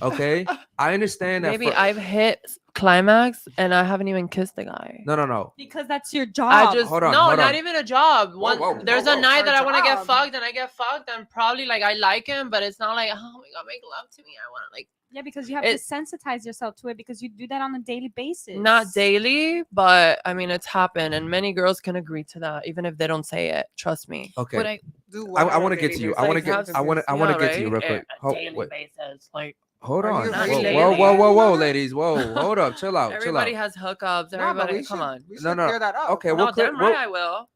Okay, I understand that. Maybe I've hit climax and I haven't even kissed the guy. No. Because that's your job. I just Hold on, no, hold not on. even a job. There's a night that I want to get job. fucked and I get fucked and probably like I like him, but it's not like oh my god, make love to me. I want to like Yeah, because you have It- to sensitize yourself to it because you do that on a daily basis. not daily, but I mean it's happened and many girls can agree to that even if they don't say it. Trust me. Okay. But I I want to get to you. I want to Like, get. I want to. I want to get to you real quick. A daily basis, like Hold Are on. you Not Whoa, daily. whoa, ladies. Whoa, hold up. Chill out. Chill everybody out. has hookups. Everybody, come on. We should No. clear that up. Okay, No, we'll clear. damn right I will.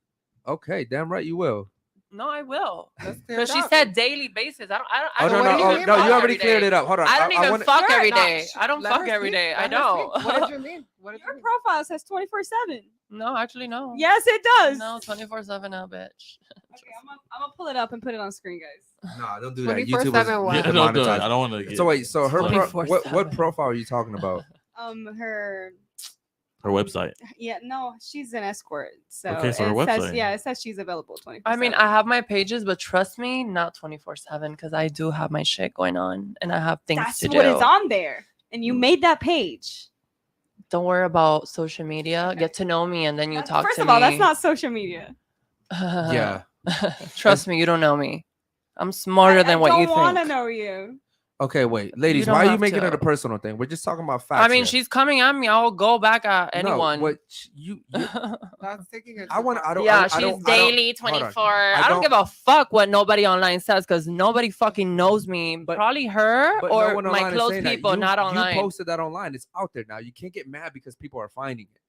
Okay, damn right you will. No, I will. Let's clear Because it she up. said daily basis. I Oh don't no, what do you no, mean no. by You already every cleared day. it up. Hold on. I don't even fuck Sure, every no, day. sh- I don't let fuck her every speak. day. I Let her speak. don't. What did you mean? What did you Your mean? profile says 24/7. No, actually, no. Yes, it does. No, 24/7 now, bitch. Okay, I'm gonna pull it up and put it on screen, guys. Nah, don't do that. 24/7 YouTube what? is Yeah, don't do it. demonetized. I don't want to. So wait, so her what 24/7. profile are you talking about? Her her website. yeah, no, she's an escort. So Okay, so her it says, website. yeah, it says she's available 24/7. I mean, I have my pages, but trust me, not 24/7 because I do have my shit going on and I have things that's to what do. is on there, and you made that page. Don't worry about social media. Get to know me and then you talk First to of me. all, that's not social media. Yeah. Trust me, you don't know me. I'm smarter than what you I don't want to think. know you. Okay, wait, ladies, don't why are you have making to. it a personal thing? We're just talking about facts. I mean, here. she's coming at me. I'll go back at anyone. No, what you That's taking it. I want. I don't. yeah, I she's don't, daily hold on. 24. I don't give a fuck what nobody online says because nobody fucking knows me. But- Probably her But or no one my online is close saying that. people, You- not online. You posted that online. It's out there now. You can't get mad because people are finding it.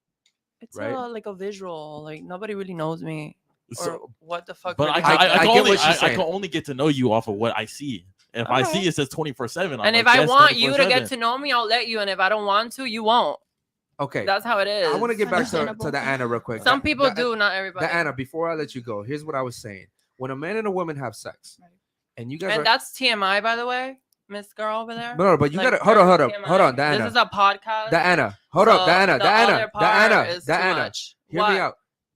It's right? like a visual. Like nobody really knows me. So, Or what the fuck? but really I happened. I can get only what she's I saying. can only get to know you off of what I see. If I see it says 24/7, And if I want you to get to know me, I'll let you. And if I don't want to, you won't. Okay. That's how it is. I want to get back to Understandable. the Anna real quick. Some The- people the- do, not everybody. The Anna, before I let you go, here's what I was saying. When a man and a woman have sex, and you guys And are that's TMI, by the way, Miss Girl over there. no, but you Like, gotta hold on, very TMI. Diana. This is a podcast. Diana, hold up, so Diana, the Diana, other part Diana, is too Diana. much. Hear What? me out.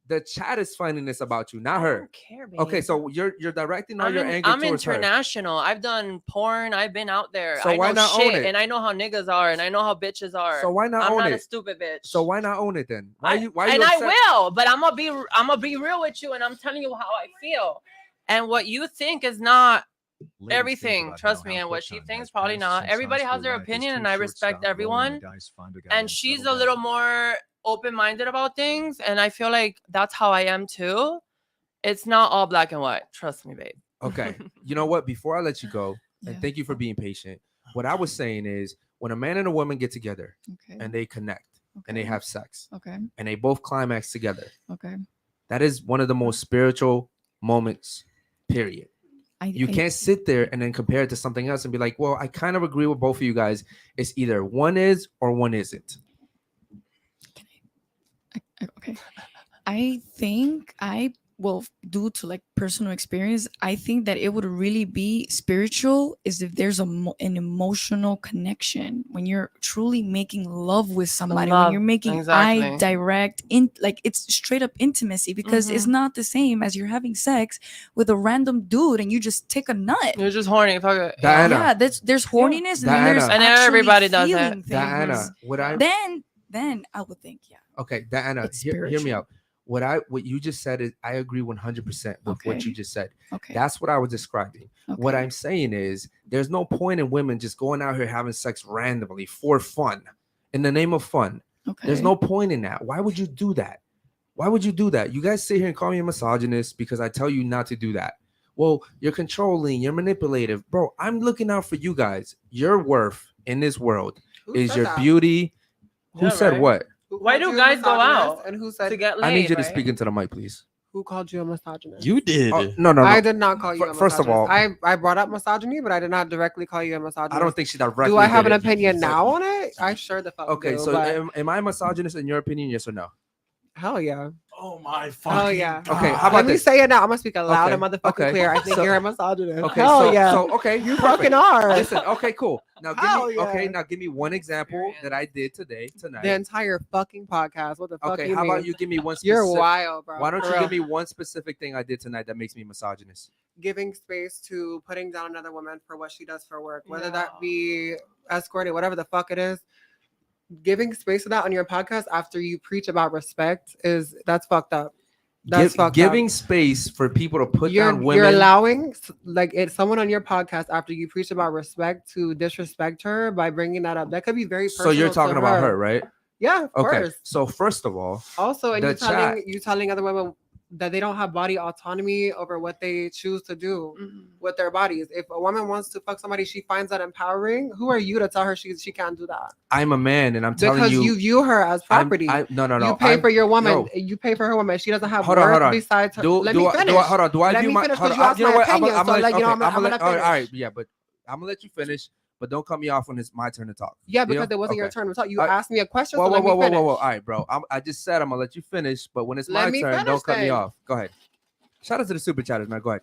The chat is finding this about you, not I her. don't care, babe. Okay, so you're directing all I'm, your anger I'm towards her. international. I've done porn. I've been out there. So I why know not own shit, it? and I know how niggas are, and I know how bitches are. So why not I'm own not a it? stupid bitch. So why not own it then? Why I, you? Why and you I upset? will, but I'm gonna be real with you, and I'm telling you how I feel. And what you think is not Ladies think everything. about Trust how me, and what quick she time thinks has probably passed not. since Everybody high has school their life is opinion, too and I short. respect Stop rolling the everyone. dice, find a guy And she's settle a little down. more open-minded about things, and I feel like that's how I am too. It's not all black and white. Trust me, babe. Okay. You know what? Before I let you go, and Yeah. thank you for being patient. What I was saying is, when a man and a woman get together Okay. and they connect and they Okay. have sex Okay. and they both climax together, Okay. that is one of the most spiritual moments. Period. You can't sit there and then compare it to something else and be like, well, I kind of agree with both of you guys. It's either one is or one isn't. Okay. I think due to like personal experience, I think that it would really be spiritual is if there's an emotional connection when you're truly making love with somebody, when love, you're making exactly. eye direct like it's straight up intimacy because it's not the same as you're having sex with a random dude and you just take a nut. You're just horny. Fuck it. Diana. Yeah, there's horniness and then there's Diana. And actually everybody does that. feeling things. Diana, would I Then I would think, yeah. okay, Diana, It's hear me spiritual. out. what you just said is I agree 100% with what Okay. you just said. Okay. That's what I was describing. What Okay. I'm saying is there's no point in women just going out here having sex randomly for fun, in the name of fun. Okay. There's no point in that. Why would you do that? Why would you do that? You guys sit here and call me a misogynist because I tell you not to do that. Well, you're controlling, you're manipulative. Bro, I'm looking out for you guys. Your worth in this world Who is said your that? beauty. Who Yeah, said right. what? Who Why called do you a guys go misogynist out And who said to get laid? I need you to right? speak into the mic, please. who called you a misogynist? You did. Oh, no. I did not call you a First of misogynist. all, I brought up misogyny, but I did not directly call you a misogynist. I don't think she directly. Do I have an did it. opinion So- now on it? I sure the fuck Okay, do. so but am I a misogynist in your opinion? Yes or no? hell yeah. Oh my fucking Hell yeah. God. Okay, how about Let me this? say it now. I'm gonna speak it loud and Okay, motherfucking okay. clear. I think So- you're a misogynist. Okay, Hell so, yeah. so okay, You perfect. fucking are. Listen, okay, cool. Now Hell give me yeah. now give me one example that I did tonight. The entire fucking podcast. What the fuck Okay, you how mean? about you give me one specific, You're wild, bro. why don't For you real. give me one specific thing I did tonight that makes me misogynist? Giving space to putting down another woman for what she does for work, whether Yeah. that be escorting, whatever the fuck it is. Giving space to that on your podcast after you preach about respect that's fucked up. That's fucked Giving up. space for people to put You're, down women. you're allowing like it's someone on your podcast after you preach about respect to disrespect her by bringing that up. That could be very personal. So you're talking to about her, right? Yeah, of Okay. course. So first of all, Also, and the you telling other women that they don't have body autonomy over what they choose to do Mhm. with their bodies. If a woman wants to fuck somebody she finds that empowering, who are you to tell her she can't do that? I'm a man, and I'm telling Because you, you view her as property. No. You pay I'm- for your woman. no. You pay for her woman. She doesn't have Hold on, work hold on. besides her. Do Let me finish. hold on. Do I Let view me my? finish Hold 'cause on. you asked You know my what? opinion, so, like, you know, I'm gonna let. All finish. right, yeah, but I'm gonna let you finish, but don't cut me off when it's my turn to talk. Yeah, Deal? because it wasn't your Okay. turn to talk. You All right. asked me a question, Whoa, so let me finish. All right, bro. I just said I'm gonna let you finish, but when it's Let my me turn, finish don't cut me then. off. Go ahead. Shout out to the super chatters, man. Go ahead.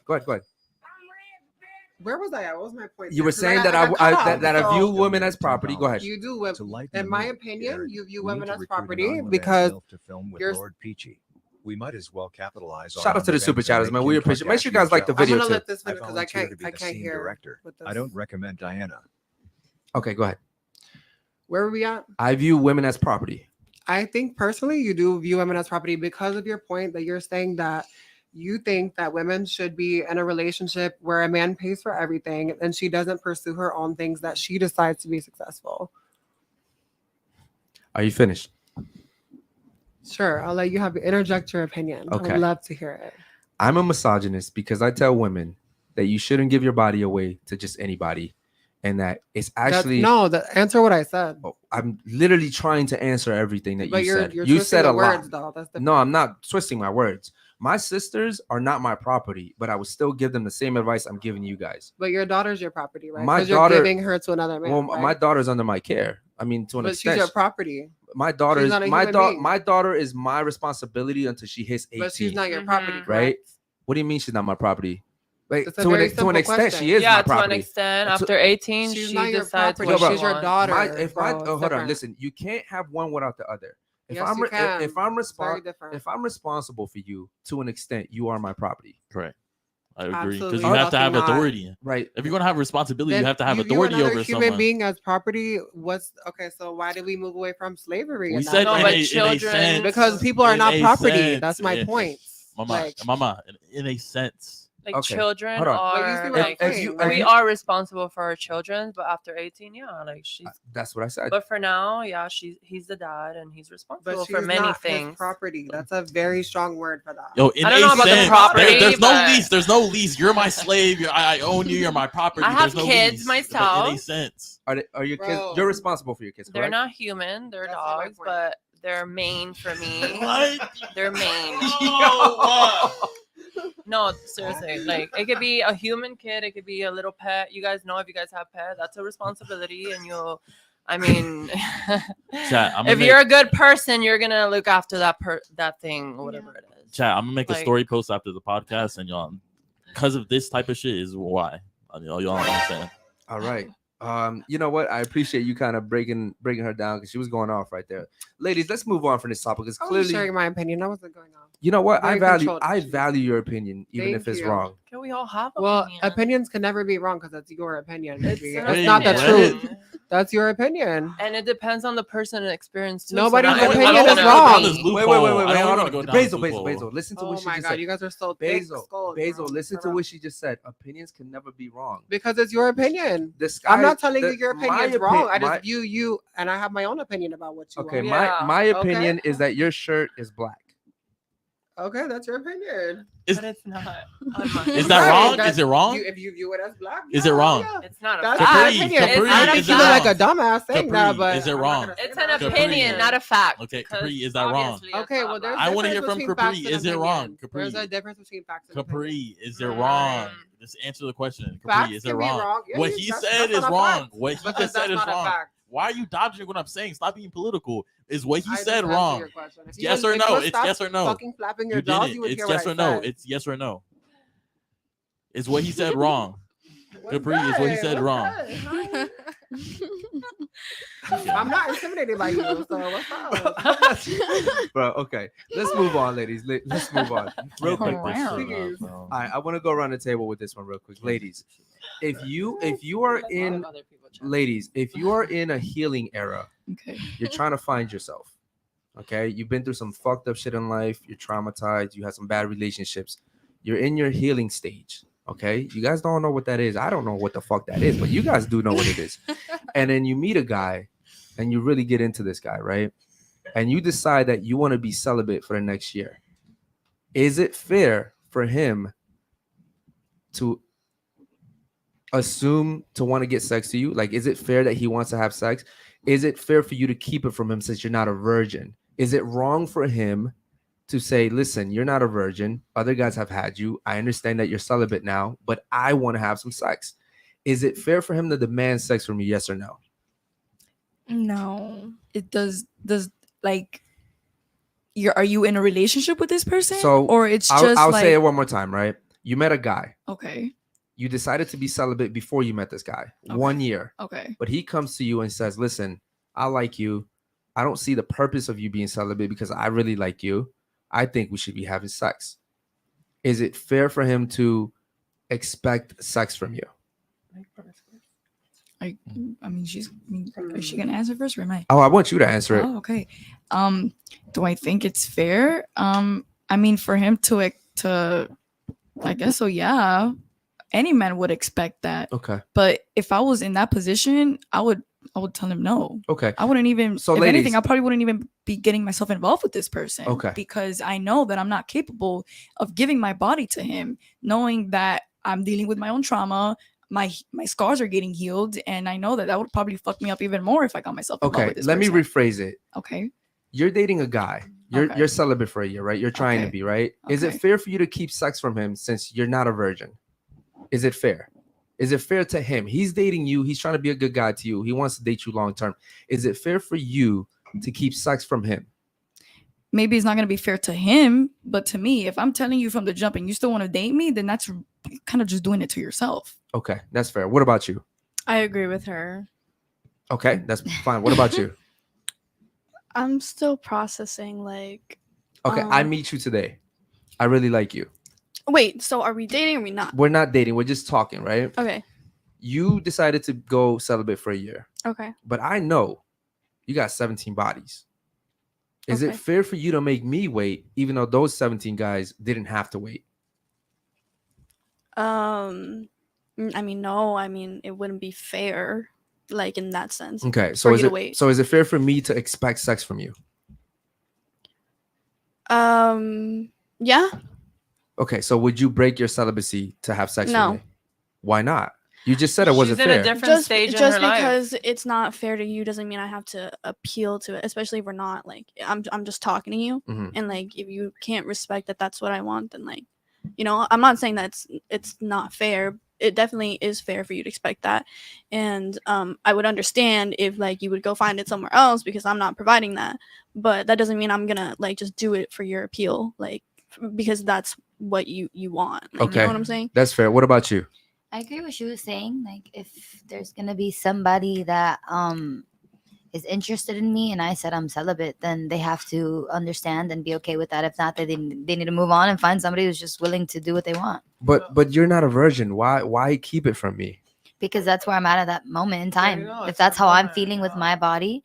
Where was I at? What was my point? You there? were 'Cause saying got that cut I off, that I so- view women as property. Go ahead. You do. To lighten In the my mood, opinion, Eric, you view we need women to as recruit an property on-demand because MILF to film with you're- Lord Peachy. We might as well capitalize on Shout out to the on-demand super and chatters, make man. We Kim appreciate. Make sure you Kardashian guys like the jealous. I'm video gonna too. let this finish because I volunteer can't. to be I the can't scene hear. director. with I this. don't recommend Diana. Okay, go ahead. Where were we at? I view women as property. I think personally, you do view women as property because of your point that you're saying that you think that women should be in a relationship where a man pays for everything and she doesn't pursue her own things that she decides to be successful. Are you finished? Sure, I'll let you interject your opinion. I Okay. would love to hear it. I'm a misogynist because I tell women that you shouldn't give your body away to just anybody, and that it's actually Answer what I said. Oh, I'm literally trying to answer everything that But you said. you're You twisting said the a words, lot. though. That's No, I'm not twisting my words. My sisters are not my property, but I would still give them the same advice I'm giving you guys. But your daughter's your property, right? My Because you're daughter- giving her to another man. Well, right? my daughter's under my care. I mean, to an But extent. she's your property. My daughter she's is not a human being. my daughter is my responsibility until she hits 18. But she's not your property, right? correct? What do you mean she's not my property? Like It's a to very an simple extent, question. she is Yeah, my to an property. extent. To- After 18, She's she not your decides property. what Yo, she She's your wants. daughter. Hold on, different. listen. You can't have one without the other. If Yes, I'm you can. if I'm It's very responsible different. if I'm responsible for you to an extent, you are my property. Correct. I agree. Because Absolutely you have to have fucking not. authority. Right. If you're gonna have responsibility, Then you have to have you view authority another over human someone. being as property. Okay, so why did we move away from slavery? We in that said No, in but a children- sense, because people are in not a property. sense, That's my point. Mama, in a sense. Like Okay, children hold on. But you see are what I'm like saying, if we you- are responsible for our children, but after 18, yeah, like she's. That's what I said. But for now, yeah, he's the dad and he's responsible But she's for many not things. his property. That's a very strong word for that. Yo, in I don't a know about the sense, property, there's no but- lease. There's no lease. You're my slave. I own you. You're my property. I have There's no kids lease. myself. But in a sense, Are your kids? Bro. You're responsible for your kids, They're correct? not human, they're That's not my dogs, point. but they're main for me. what? They're main. Yo, No, seriously. Like it could be a human kid, it could be a little pet. You guys know if you guys have pet, that's a responsibility, and you'll. I mean, Chat, I'm gonna if make- you're a good person, you're gonna look after that thing, whatever it is. Chat, I'm gonna make a Like- story post after the podcast, and y'all, because of this type of shit, is why. I mean, y'all understand. All right. You know what? I appreciate you kind of breaking her down because she was going off right there. Ladies, let's move on from this topic because I was clearly, sharing my opinion. I wasn't going on. you know what? Very controlled. I value your opinion, even if Thank it's you. wrong. Can we all have Well, opinion? opinions can never be wrong because that's your opinion. It's Baby. an It's not the opinion. truth. That's your opinion. And it depends on the person and experience too. Nobody's so not opinion everyone's is gonna wrong. agree. Wait, hold on. Basil. Listen to Oh what she my just God, said. you guys are so Basil, thick. listen to what she just said. Opinions can never be wrong. Because it's your opinion. This I'm guy- not telling the- you your my opinion is opi- wrong. I my- just view you, and I have my own opinion about what you Okay, want. my opinion is that your shirt is black. Okay, that's your opinion. But it's not. Is that wrong? Is it wrong? If you view it as black, Is it wrong? It's not a that's fact. my Capri, opinion. Capri, I don't is feel it like wrong? a dumbass saying Capri, that, but is it I'm not wrong? gonna say It's that. an opinion, not a fact. Okay, 'cause Capri, is that wrong? obviously it's Okay, not well, there's black. I want to hear difference from between Capri. facts and Is it opinion. wrong? Capri, There's a difference between facts and opinion. Capri, is it wrong? Just answer the question. Capri, Facts is it can be wrong? wrong. Yeah, What you- he that's- said that's is not a wrong. fact. What he Because just said that's is not a wrong. fact. Why are you dodging what I'm saying? Stop being political. Is what he I just said answered wrong? your question. If you Yes would- or if no? you would It's stop yes or no. fucking flapping your You jaws, didn't. you would It's hear yes what or I no. said. It's yes or no. Is what he said wrong? What's Capri, is what he that? said What's wrong. that? I'm not intimidated by you, so what's up? Bro, okay. Let's move on, ladies. Let's move on. Real quick. Pick this shit up, Please. bro. All right, I want to go around the table with this one real quick. Ladies, if you are in if you are in a healing era, Okay. you're trying to find yourself. Okay, you've been through some fucked up shit in life, you're traumatized, you had some bad relationships, you're in your healing stage. Okay, you guys don't know what that is. I don't know what the fuck that is, but you guys do know what it is. And then you meet a guy and you really get into this guy, right? And you decide that you want to be celibate for the next year. Is it fair for him to assume to want to get sex to you? Like, is it fair that he wants to have sex? Is it fair for you to keep it from him since you're not a virgin? Is it wrong for him to say, listen, you're not a virgin. Other guys have had you. I understand that you're celibate now, but I want to have some sex. Is it fair for him to demand sex from you? Yes or no? No. It does like are you in a relationship with this person? So or it's I'll just like say it one more time, right? You met a guy. okay. You decided to be celibate before you met this guy. Okay. 1 year. Okay. But he comes to you and says, listen, I like you. I don't see the purpose of you being celibate because I really like you. I think we should be having sex. Is it fair for him to expect sex from you? I mean, is she gonna answer first or am I? Oh, I want you to answer it. Oh, okay. Do I think it's fair? I mean, for him to I guess so, yeah. Any man would expect that. Okay. But if I was in that position, I would tell him no. Okay. I wouldn't even. So, if ladies, anything, I probably wouldn't even be getting myself involved with this person. Okay. Because I know that I'm not capable of giving my body to him, knowing that I'm dealing with my own trauma. My scars are getting healed, and I know that would probably fuck me up even more if I got myself involved Okay. with this Let me person. rephrase it. Okay. You're dating a guy. You're celibate for a year, right? You're trying to Okay. be, right? Is it Okay. fair for you to keep sex from him since you're not a virgin? Is it fair? Is it fair to him? He's dating you. He's trying to be a good guy to you. He wants to date you long term. Is it fair for you to keep sex from him? Maybe it's not going to be fair to him, but to me, if I'm telling you from the jump and you still want to date me, then that's kind of just doing it to yourself. Okay, that's fair. What about you? I agree with her. Okay, that's fine. What about you? I'm still processing like Okay, I meet you today. I really like you. wait, so are we dating or are we not? We're not dating. We're just talking, right? Okay. You decided to go celibate for a year, Okay. but I know you got 17 bodies. Is it Okay. fair for you to make me wait, even though those 17 guys didn't have to wait? I mean, no. I mean, it wouldn't be fair, like in that sense. Okay, so for is you it to wait. so is it fair for me to expect sex from you? Yeah. Okay, so would you break your celibacy to have sex No. with me? Why not? You just said it wasn't She's in a fair. different Just stage in her life. because it's not fair to you doesn't mean I have to appeal to it, especially if we're not like I'm just talking to you, Mhm. and like if you can't respect that that's what I want, then like, you know, I'm not saying that it's not fair. It definitely is fair for you to expect that, and I would understand if like you would go find it somewhere else because I'm not providing that, but that doesn't mean I'm gonna like just do it for your appeal, like because that's what you want. Like, Okay, you know what I'm saying? That's fair. What about you? I agree with what she was saying. Like, if there's gonna be somebody that is interested in me, and I said I'm celibate, then they have to understand and be okay with that. If not, they need to move on and find somebody who's just willing to do what they want. But you're not a virgin. Why keep it from me? because that's where I'm at that moment in time. know, If it's that's that how I'm moment, feeling with yeah. my body,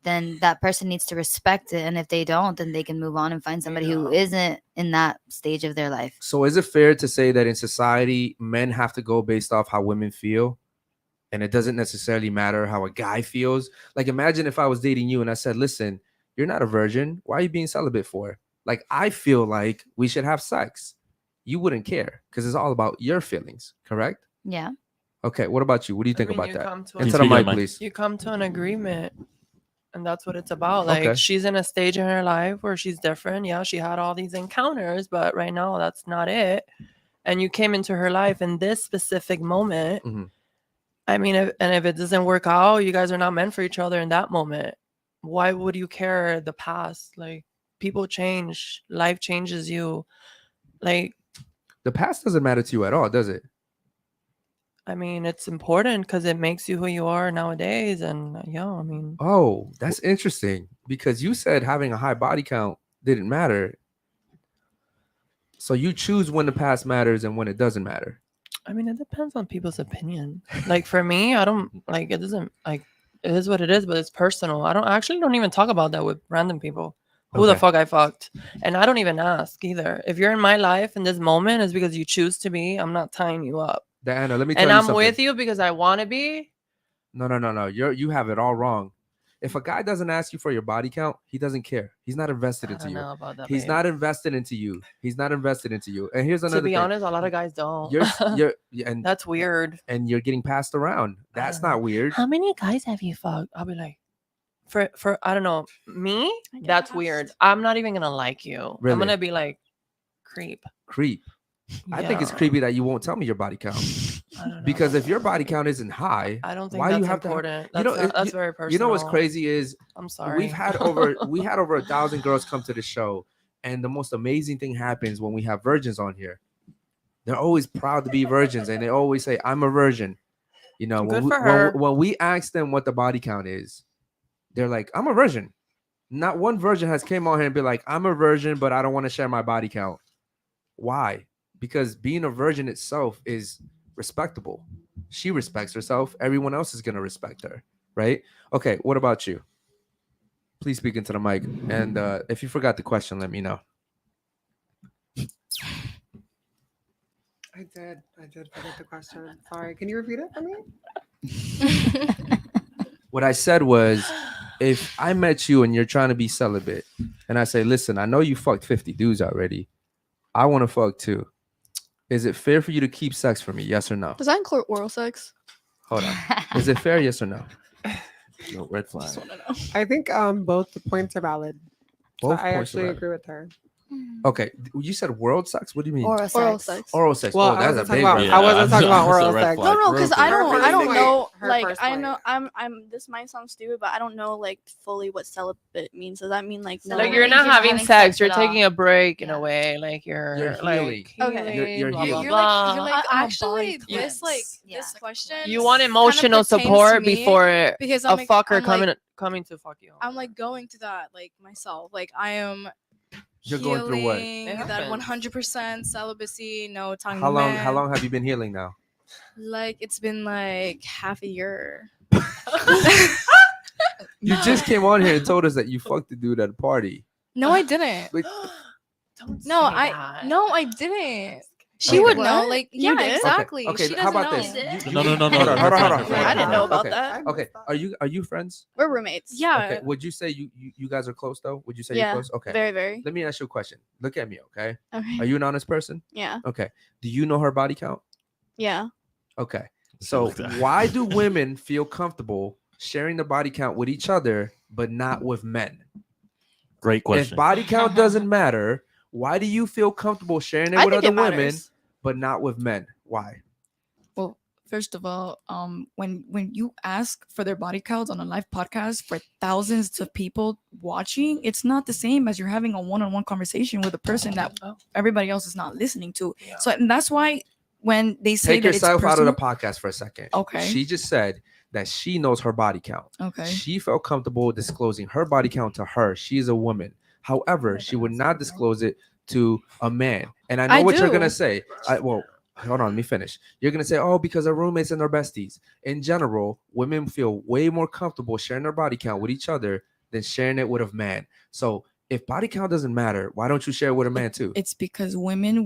then that person needs to respect it. And if they don't, then they can move on and find somebody who isn't in that stage of their life. So is it fair to say that in society, men have to go based off how women feel? And it doesn't necessarily matter how a guy feels? Like, imagine if I was dating you and I said, listen, you're not a virgin. Why are you being celibate for? Like, I feel like we should have sex. You wouldn't care because it's all about your feelings, correct? Yeah. Okay, what about you? What do you think about that? Come to Into Can the you speak on mic, the mic? please. You come to an agreement, and that's what it's about. Like, Okay. she's in a stage in her life where she's different. Yeah, she had all these encounters, but right now that's not it. And you came into her life in this specific moment. Mhm. I mean, if it doesn't work out, you guys are not meant for each other in that moment. Why would you care the past? Like, people change, life changes you. Like, The past doesn't matter to you at all, does it? I mean, it's important because it makes you who you are nowadays. And yeah, I mean, Oh, that's interesting because you said having a high body count didn't matter. So you choose when the past matters and when it doesn't matter. I mean, it depends on people's opinion. Like, for me, I don't like it. Doesn't like it is what it is, but it's personal. I actually don't even talk about that with random people. Who the Okay. fuck I fucked, and I don't even ask either. If you're in my life in this moment, it's because you choose to be. I'm not tying you up, Diana, let me tell and you I'm something. with you because I want to be. No. You have it all wrong. If a guy doesn't ask you for your body count, he doesn't care. He's not invested I into don't you. know about that. He's babe. not invested into you. He's not invested into you. And here's another To be thing. honest, a lot of guys don't. You're and That's weird. and you're getting passed around. That's don't know. not weird. How many guys have you fucked? I'll be like, for I don't know, me. I get That's asked. weird. I'm not even gonna like you. I'm Really? gonna be like, creep. Creep. I think it's Yeah. creepy that you won't tell me your body count. I don't know Because about if your that. body count isn't high, I don't think why that's do you have important. to? That's very personal. You know what's crazy is I'm sorry. we had over 1,000 girls come to the show, and the most amazing thing happens when we have virgins on here. They're always proud to be virgins, and they always say, "I'm a virgin." You know, Good for her. when we ask them what the body count is, they're like, "I'm a virgin." Not one virgin has came on here and be like, "I'm a virgin, but I don't want to share my body count." Why? Because being a virgin itself is respectable. She respects herself. Everyone else is gonna respect her, right? Okay. What about you? Please speak into the mic. And if you forgot the question, let me know. I did forget the question. Sorry. Can you repeat it for me? What I said was, if I met you and you're trying to be celibate, and I say, listen, I know you fucked 50 dudes already. I want to fuck too. Is it fair for you to keep sex for me? Yes or no? Does that include oral sex? Hold on. Is it fair? Yes or no? No, red flag. Just want to know. I think both the points are valid. Both I points are actually valid. agree with her. Okay. You said world sex? What do you mean? Oral Oral sex. sex. Oral sex. Well, Oh, I that's a wasn't big talking red about- I flag. wasn't talking about That's a oral red sex. flag. No, because I Real don't. quick. I don't Her know. first Like point. I know. I'm. This might sound stupid, but I don't know like fully what celibate means. Does that mean like no? Like, I you're think not you're having having sex. sex You're at all. taking a break in Yeah. a way. Like, You're you're healing. like Okay. healing, You're blah, healing. blah, You're blah. like Actually, body this like Yeah. this question. You want kind of emotional pertains to support me before because a I'm like, fucker I'm like, coming to fuck you. I'm like going to that like myself. Like I am You're going through what? healing It that happens. 100% celibacy, no tongue. How long have you been healing now? Like it's been like half a year. You just came on here and told us that you fucked the dude at a party. No, I didn't. But Don't No, say I that. no, I didn't. She Okay. would know. What? Like You yeah, did? exactly. Okay, She how doesn't about know. this? No. Hold on. I didn't know about Okay. that. Okay. Are you friends? We're roommates. Yeah. Okay. Would you say you guys are close though? Would you say Yeah. you're close? Okay. Very, very. Let me ask you a question. Look at me, okay? Okay. Are you an honest person? Yeah. Okay. Do you know her body count? Yeah. Okay. So like that. why do women feel comfortable sharing the body count with each other, but not with men? Great If question. body count doesn't matter, why do you feel comfortable sharing it I with think other it women, matters. but not with men? Why? Well, first of all, when you ask for their body counts on a live podcast for thousands of people watching, it's not the same as you're having a one-on-one conversation with a person that everybody else is not listening to. Yeah. So and that's why when they say Take that yourself it's out of the personal, podcast for a second. Okay. She just said that she knows her body count. Okay. She felt comfortable disclosing her body count to her. She's a woman. However, she would not disclose it to a man. And I know I what you're do. gonna say. hold on, let me finish. You're gonna say, oh, because they're roommates and they're besties. In general, women feel way more comfortable sharing their body count with each other than sharing it with a man. So if body count doesn't matter, why don't you share it with a man too? It's because women,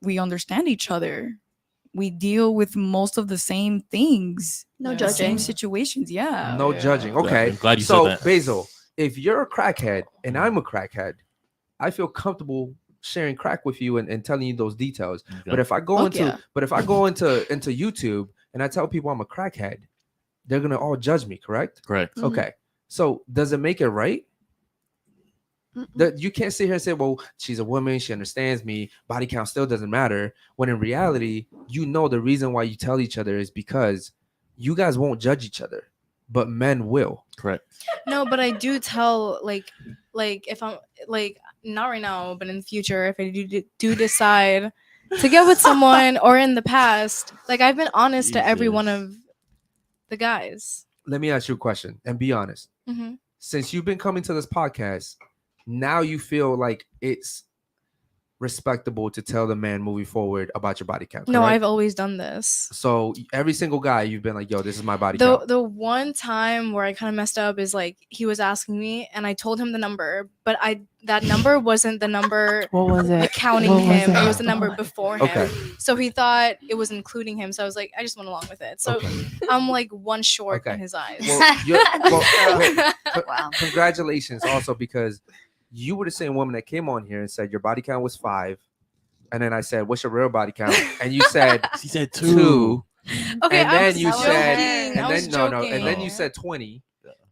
we understand each other. We deal with most of the same things. No the same judging. situations. Yeah. No judging. Okay. I'm glad you so said that. Basil, if you're a crackhead and I'm a crackhead, I feel comfortable sharing crack with you and telling you those details. Okay. But if I go Fuck into yeah. into YouTube and I tell people I'm a crackhead, they're gonna all judge me, correct? Correct. Mhm. Okay. So does it make it right? That you can't sit here and say, well, she's a woman, she understands me, body count still doesn't matter. When in reality, you know the reason why you tell each other is because you guys won't judge each other, but men will. Correct. No, but I do tell like if I'm like not right now, but in the future, if I do decide to get with someone or in the past, like I've been honest to every one Jesus. of the guys. Let me ask you a question and be honest. Hmm. Since you've been coming to this podcast, now you feel like it's respectable to tell the man moving forward about your body count. No, correct? I've always done this. So every single guy you've been like, yo, this is my body The count. the one time where I kind of messed up is like he was asking me and I told him the number, but that number wasn't the number What was it? counting What was him. it? It was the number before him. Okay. So he thought it was including him. So I was like, I just went along with it. So Okay. I'm like one short Okay. in his eyes. Wow. Congratulations also, because you were the same woman that came on here and said your body count was 5. And then I said, what's your real body count? And you said She said 2. Okay, And I then was you joking. said, I and was then and then you joking. said 20.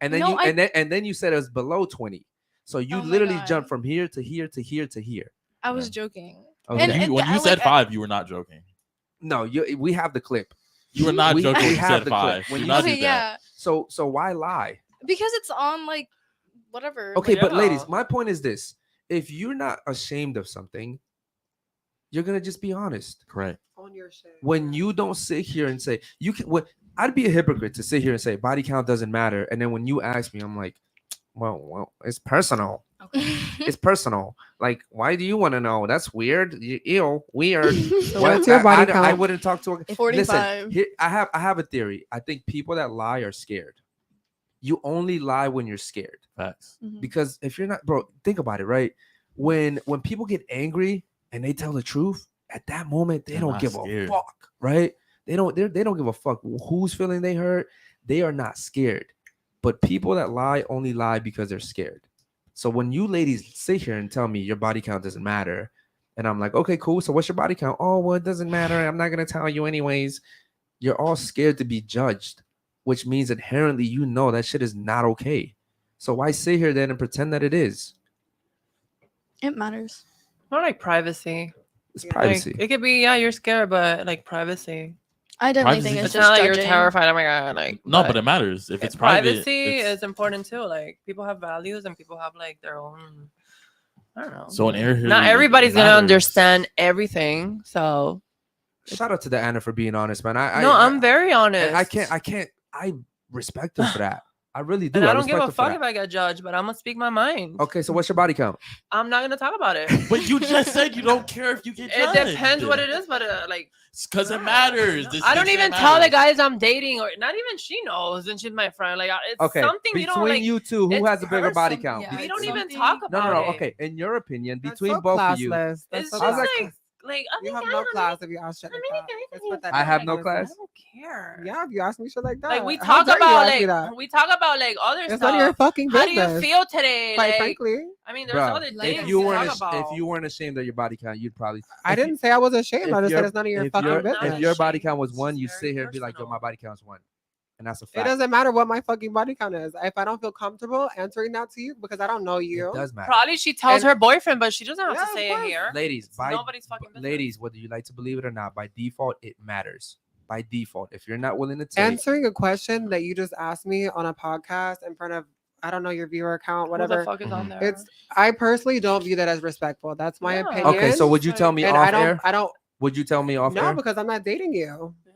And then No, and then you said it was below 20. So you Oh my literally God. jumped from here to here to here to here. I was joking. Okay. And- When you I said like- 5, you were not joking. No, we have the clip. You were not We- joking we when you have said the 5. clip. When Do you not Okay, do that. yeah. So why lie? Because it's on like whatever. Okay, like- but Yeah. ladies, my point is this: if you're not ashamed of something, you're gonna just be honest. Correct. On your shit. When you don't sit here and say you can, I'd be a hypocrite to sit here and say body count doesn't matter, and then when you ask me, I'm like, well, it's personal. It's personal. Like, why do you want to know? That's weird. Ew, weird. So what's your body I count? wouldn't talk to a 45. Listen, here, I have a theory. I think people that lie are scared. You only lie when you're scared. Facts. Because if you're not, bro, think about it, right? When people get angry and they tell the truth, at that moment they They're don't not give scared. a fuck, right? They don't give a fuck whose feeling they hurt. They are not scared. But people that lie only lie because they're scared. So when you ladies sit here and tell me your body count doesn't matter, and I'm like, okay, cool. So what's your body count? Oh, well, it doesn't matter. I'm not gonna tell you anyways. You're all scared to be judged, which means inherently you know that shit is not okay. So why sit here then and pretend that it is? It matters. More like privacy. It's Yeah. privacy. Like, it could be, yeah, you're scared, but like privacy. I definitely Privacy think is it's It's not just like you're judging. terrified. Oh my god! Like No, but it matters. If it's private, privacy it's- is important too. Like people have values and people have like their own. I don't know. So in air here, Not everybody's it gonna matters. understand everything. So Shout out to the Anna for being honest, man. I'm very honest. I respect her for that. I really do. And I don't give respect a her for fuck that. if I get judged, but I'm gonna speak my mind. Okay, so what's your body count? I'm not gonna talk about it. But you just said you don't care if you get It judged. depends what it is, but like Because it matters. This I don't shit even tell the matters. guys I'm dating, or not even she knows, and she's my friend. Like it's Okay, something between you don't like. you two, who it's has a bigger body personal. count? Yeah, We it's don't even something- talk No, about no. it. Okay, in your opinion, That's between so both of you, classless. That's It's so just classless. like you have no class if you ask shit like that. Let's put that I down. have no Listen. class? I don't care. Yeah, if you ask me shit like that. Like we How talk dare you about ask me that? like we talk about like other It's stuff. none of your fucking How do business. you feel today? Quite Like, frankly, I mean, there's Bruh, other like, things if you to weren't talk about. if you weren't ashamed of your body count, you'd probably. I if you- didn't say I was ashamed. I if just your- said it's none of your if fucking your- business. If your body ashamed. count was It's 1, you very sit here and be like, yo, personal. my body count's 1, and that's a It fact. doesn't matter what my fucking body count is. If I don't feel comfortable answering that to you because I don't know you. It does matter. Probably she tells And- her boyfriend, but she doesn't have Yeah, to of say it course. here. Ladies, It's nobody's fucking business. ladies, whether you like to believe it or not, by default, it matters. By default, if you're not willing to take, Answering a question that you just asked me on a podcast in front of, I don't know, your viewer account, Who whatever. the fuck is on there? It's I personally don't view that as respectful. That's my Yeah. opinion. okay. So would you tell me and off I don't air? I don't Would you tell me off no air? because I'm not dating you. Yeah.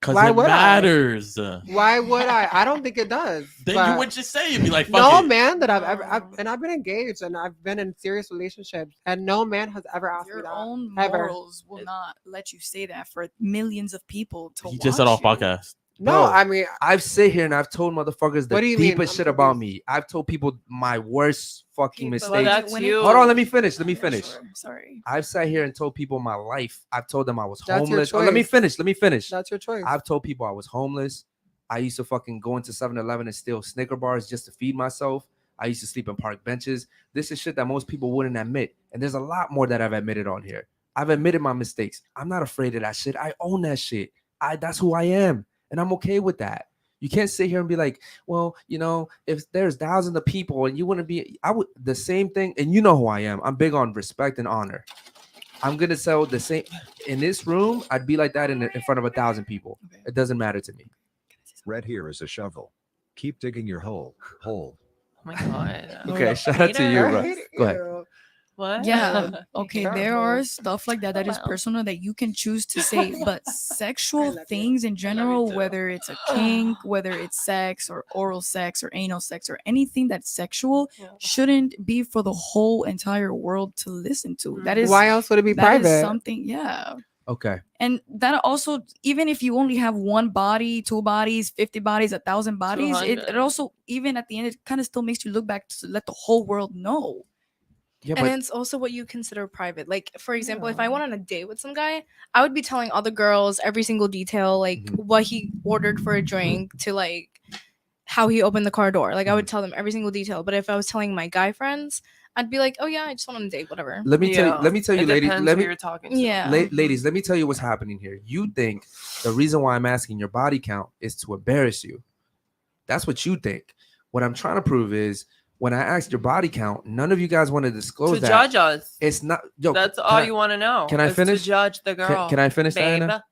Because Why it would I? matters. Why would I? I don't think it does. Then but you would just say it'd be like, fuck no it. man that I've ever, I've been engaged and I've been in serious relationships, and no man has ever asked me Your that. own ever. morals will not let you say that for millions of people to He watch just said off you. podcast. No, Bro, I mean, I've sit here and I've told motherfuckers the What do you mean? deepest I'm shit about confused. me. I've told people my worst fucking Okay, but mistakes. Well, that's when it- you. Hold on, let me finish. Let me Yeah, finish. sure. Sorry. I've sat here and told people my life. I've told them I was That's your homeless. Oh, let me choice. finish. Let me finish. that's your choice. I've told people I was homeless. I used to fucking go into 7-Eleven and steal Snicker bars just to feed myself. I used to sleep in park benches. This is shit that most people wouldn't admit. And there's a lot more that I've admitted on here. I've admitted my mistakes. I'm not afraid of that shit. I own that shit. That's who I am. And I'm okay with that. You can't sit here and be like, well, you know, if there's thousands of people and you wouldn't be, I would the same thing. And you know who I am. I'm big on respect and honor. I'm gonna sell the same in this room. I'd be like that in front of 1,000 people. Okay. It doesn't matter to me. Red here is a shovel. Keep digging your hole. Oh my god. Okay, shout out to you, Hater. bro. I hate Go ahead. you. What? Yeah. Okay. There Terrible. are stuff like that that is Wow. personal that you can choose to say, but I sexual love you. things in general, too. whether it's a kink, whether it's sex or oral sex or anal sex or anything that's sexual, Yeah. shouldn't be for the whole entire world to listen to. That is Why else would it be that is private? something. Yeah. Okay. And that also, even if you only have one body, two bodies, 50 bodies, 1,000 bodies, it 200. also, even at the end, it kind of still makes you look back to let the whole world know. Yeah, And but it's also what you consider private. Like, for example, if I Yeah. went on a date with some guy, I would be telling all the girls every single detail, like Mhm. what he ordered for a drink to like how he opened the car door. Like, I would tell them every single detail. But if I was telling my guy friends, I'd be like, oh yeah, I just went on a date, whatever. let me tell you, It ladies. depends Let who me, you're talking to. Yeah. ladies, let me tell you what's happening here. You think the reason why I'm asking your body count is to embarrass you. That's what you think. What I'm trying to prove is when I asked your body count, none of you guys want to disclose To that. judge us. It's not. Yo, That's can all I- you want to know. can I is finish? To judge the girl. Can I finish, babe? Diana?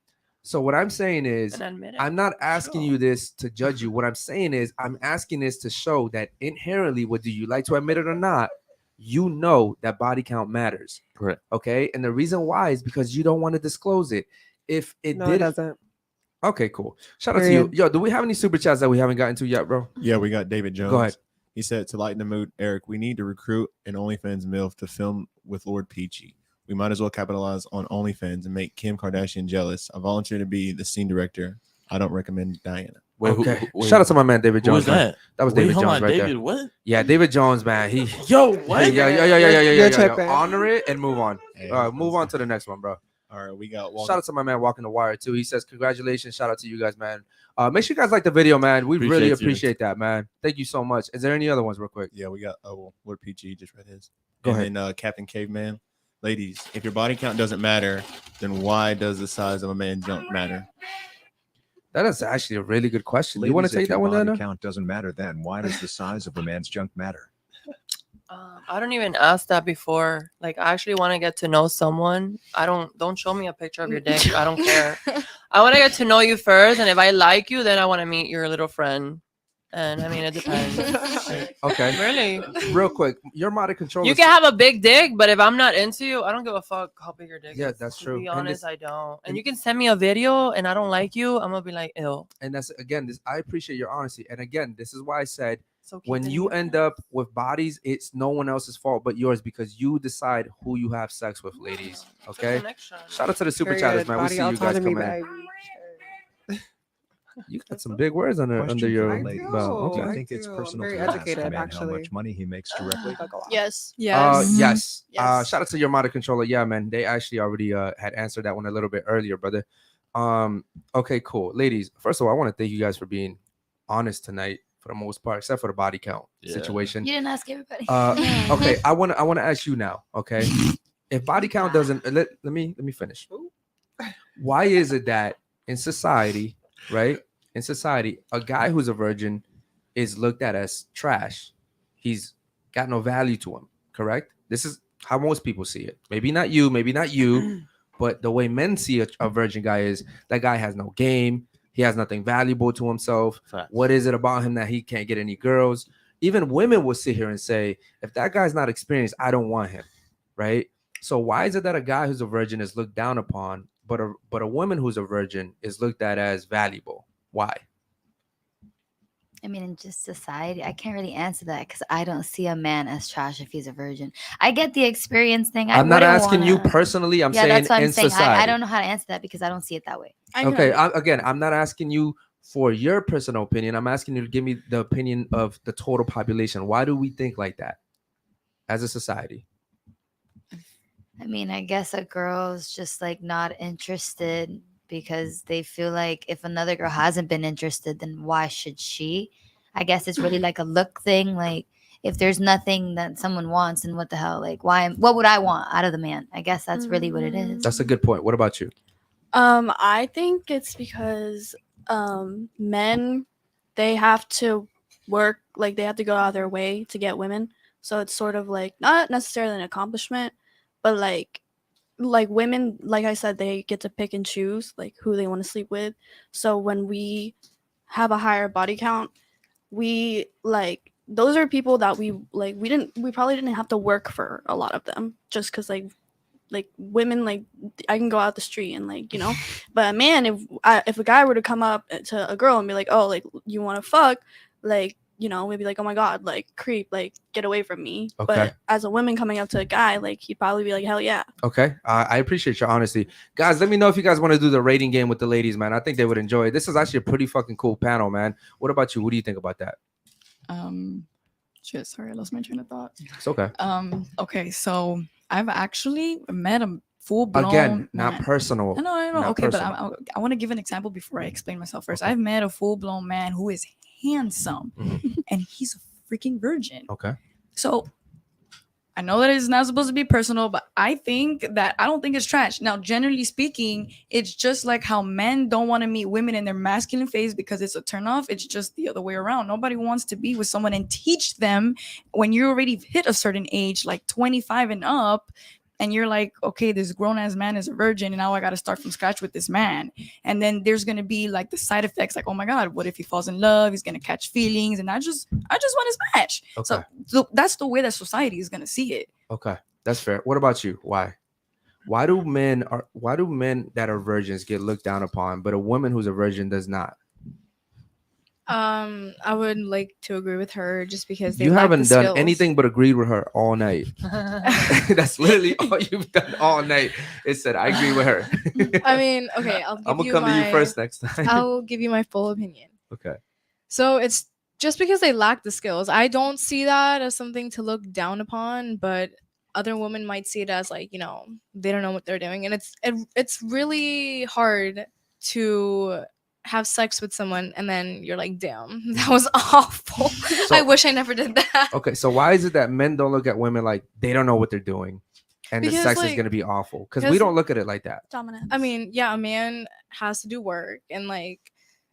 So what I'm saying is, And admit it. I'm not asking Sure. you this to judge you. What I'm saying is, I'm asking this to show that inherently, whether you like to admit it or not, you know that body count matters. Correct. Okay. And the reason why is because you don't want to disclose it. If it No, it did, doesn't. okay, cool. Shout out to you. Period. Yo, do we have any super chats that we haven't gotten to yet, bro? Yeah, we got David Jones. Go ahead. He said, to lighten the mood, Eric, we need to recruit an OnlyFans MILF to film with Lord Peachy. We might as well capitalize on OnlyFans and make Kim Kardashian jealous. I volunteer to be the scene director. I don't recommend Diana. Wait, Okay. Shout out to my man David who Jones. was man. that? That was Wait, David hold Jones on, right David, there. what? Yeah, David Jones, man. He Yo, what? You're tripping. Honor it and move on. Hey, Move on to the next one, bro. All right, we got Shout out to my man walking the wire too. He says, congratulations. Shout out to you guys, man. Make sure you guys like the video, man. We really Appreciate you. appreciate that, man. Thank you so much. Is there any other ones real quick? Yeah, we got Lord Peachy just read his. Go and then Captain Caveman. Ladies, if your body count doesn't matter, then why does the size of a man's junk matter? That is actually a really good question. You want to Ladies, if take that your one, body Dana? count doesn't matter, then why does the size of a man's junk matter? I don't even ask that before. Like, I actually want to get to know someone. Don't show me a picture of your dick. I don't care. I want to get to know you first, and if I like you, then I want to meet your little friend. And I mean, it depends. Okay. Really? Real quick, your modded controller. You can have a big dick, but if I'm not into you, I don't give a fuck how big your dick Yeah, is. that's To true. be And honest, this- I don't. and- And you can send me a video, and I don't like you, I'm gonna be like, ew. And that's again, this I appreciate your honesty. And again, this is why I said So when you end up with bodies, it's no one else's fault but yours because you decide who you have sex with, ladies. Okay. Shout out to the super chatters, man. We Body see you guys autonomy, coming in. baby. You got some big words under Question your for I the ladies. belt. Do Okay. you think it's I'm personal very to ask a educated, man how actually. much money he makes directly? Yes. Yes. Yes. Yes. Shout out to your modded controller. Yeah, man. They actually already had answered that one a little bit earlier, brother. Okay, cool. Ladies, first of all, I want to thank you guys for being honest tonight for the most part, except for the body count Yeah. situation. You didn't ask everybody. Okay, I want to ask you now, okay? If body count doesn't let me finish. Why is it that in society, right? In society, a guy who's a virgin is looked at as trash. He's got no value to him, correct? This is how most people see it. Maybe not you, but the way men see a virgin guy is that guy has no game. He has nothing valuable to himself. Facts. What is it about him that he can't get any girls? Even women will sit here and say, if that guy's not experienced, I don't want him, right? So why is it that a guy who's a virgin is looked down upon a woman who's a virgin is looked at as valuable. Why? I mean, in just society, I can't really answer that because I don't see a man as trash if he's a virgin. I get the experience thing. I'm not wouldn't asking you wanna- personally. I'm yeah, saying that's what I'm in saying. society. I don't know how to answer that because I don't see it that way. Okay. I'm not asking you for your personal opinion. I'm asking you to give me the opinion of the total population. Why do we think like that as a society? I mean, I guess a girl's just like not interested because they feel like if another girl hasn't been interested, then why should she? I guess it's really like a look thing. Like if there's nothing that someone wants, and what the hell? Like what would I want out of the man? I guess that's really what it is. That's a good point. What about you? I think it's because men, they have to work, like they have to go out of their way to get women. So it's sort of like not necessarily an accomplishment, but like women, like I said, they get to pick and choose like who they want to sleep with. So when we have a higher body count, we like those are people that we probably didn't have to work for a lot of them, just because like women, like I can go out the street and like, you know, but a man, if a guy were to come up to a girl and be like, oh, like you want to fuck, like, you know, we'd be like, oh my god, like creep, like get away from me. Okay. But as a woman coming up to a guy, like he'd probably be like, hell yeah. Okay. I appreciate your honesty. Guys, let me know if you guys want to do the rating game with the ladies, man. I think they would enjoy it. This is actually a pretty fucking cool panel, man. What about you? What do you think about that? Shit, sorry, I lost my train of thought. It's okay. Okay, so I've actually met a full-blown Again, not man. personal. I know. Not Okay, personal. but I want to give an example before I explain myself first. I've met a full-blown man who is handsome, and he's a freaking virgin. Okay. So I know that it's not supposed to be personal, but I don't think it's trash. Now, generally speaking, it's just like how men don't want to meet women in their masculine phase because it's a turnoff. It's just the other way around. Nobody wants to be with someone and teach them when you already hit a certain age, like 25 and up, and you're like, okay, this grown-ass man is a virgin, and now I got to start from scratch with this man. And then there's going to be like the side effects, like, oh my God, what if he falls in love? He's going to catch feelings, and I just want to smash. Okay. So that's the way that society is going to see it. Okay. That's fair. What about you? Why? Why do men that are virgins get looked down upon, but a woman who's a virgin does not? I would like to agree with her just because they You lack haven't the done skills. anything but agreed with her all night. That's literally all you've done all night. It said, I agree with her. I mean, okay, I'm gonna come to you first next time. I'll give you my full opinion. Okay. So it's just because they lack the skills. I don't see that as something to look down upon, but other women might see it as like, you know, they don't know what they're doing, and it's really hard to have sex with someone and then you're like, damn, that was awful. So- I wish I never did that. Okay, so why is it that men don't look at women like they don't know what they're doing and the Because, sex is like- gonna be awful? Because we because- don't look at it like that. Dominant. I mean, yeah, a man has to do work, and like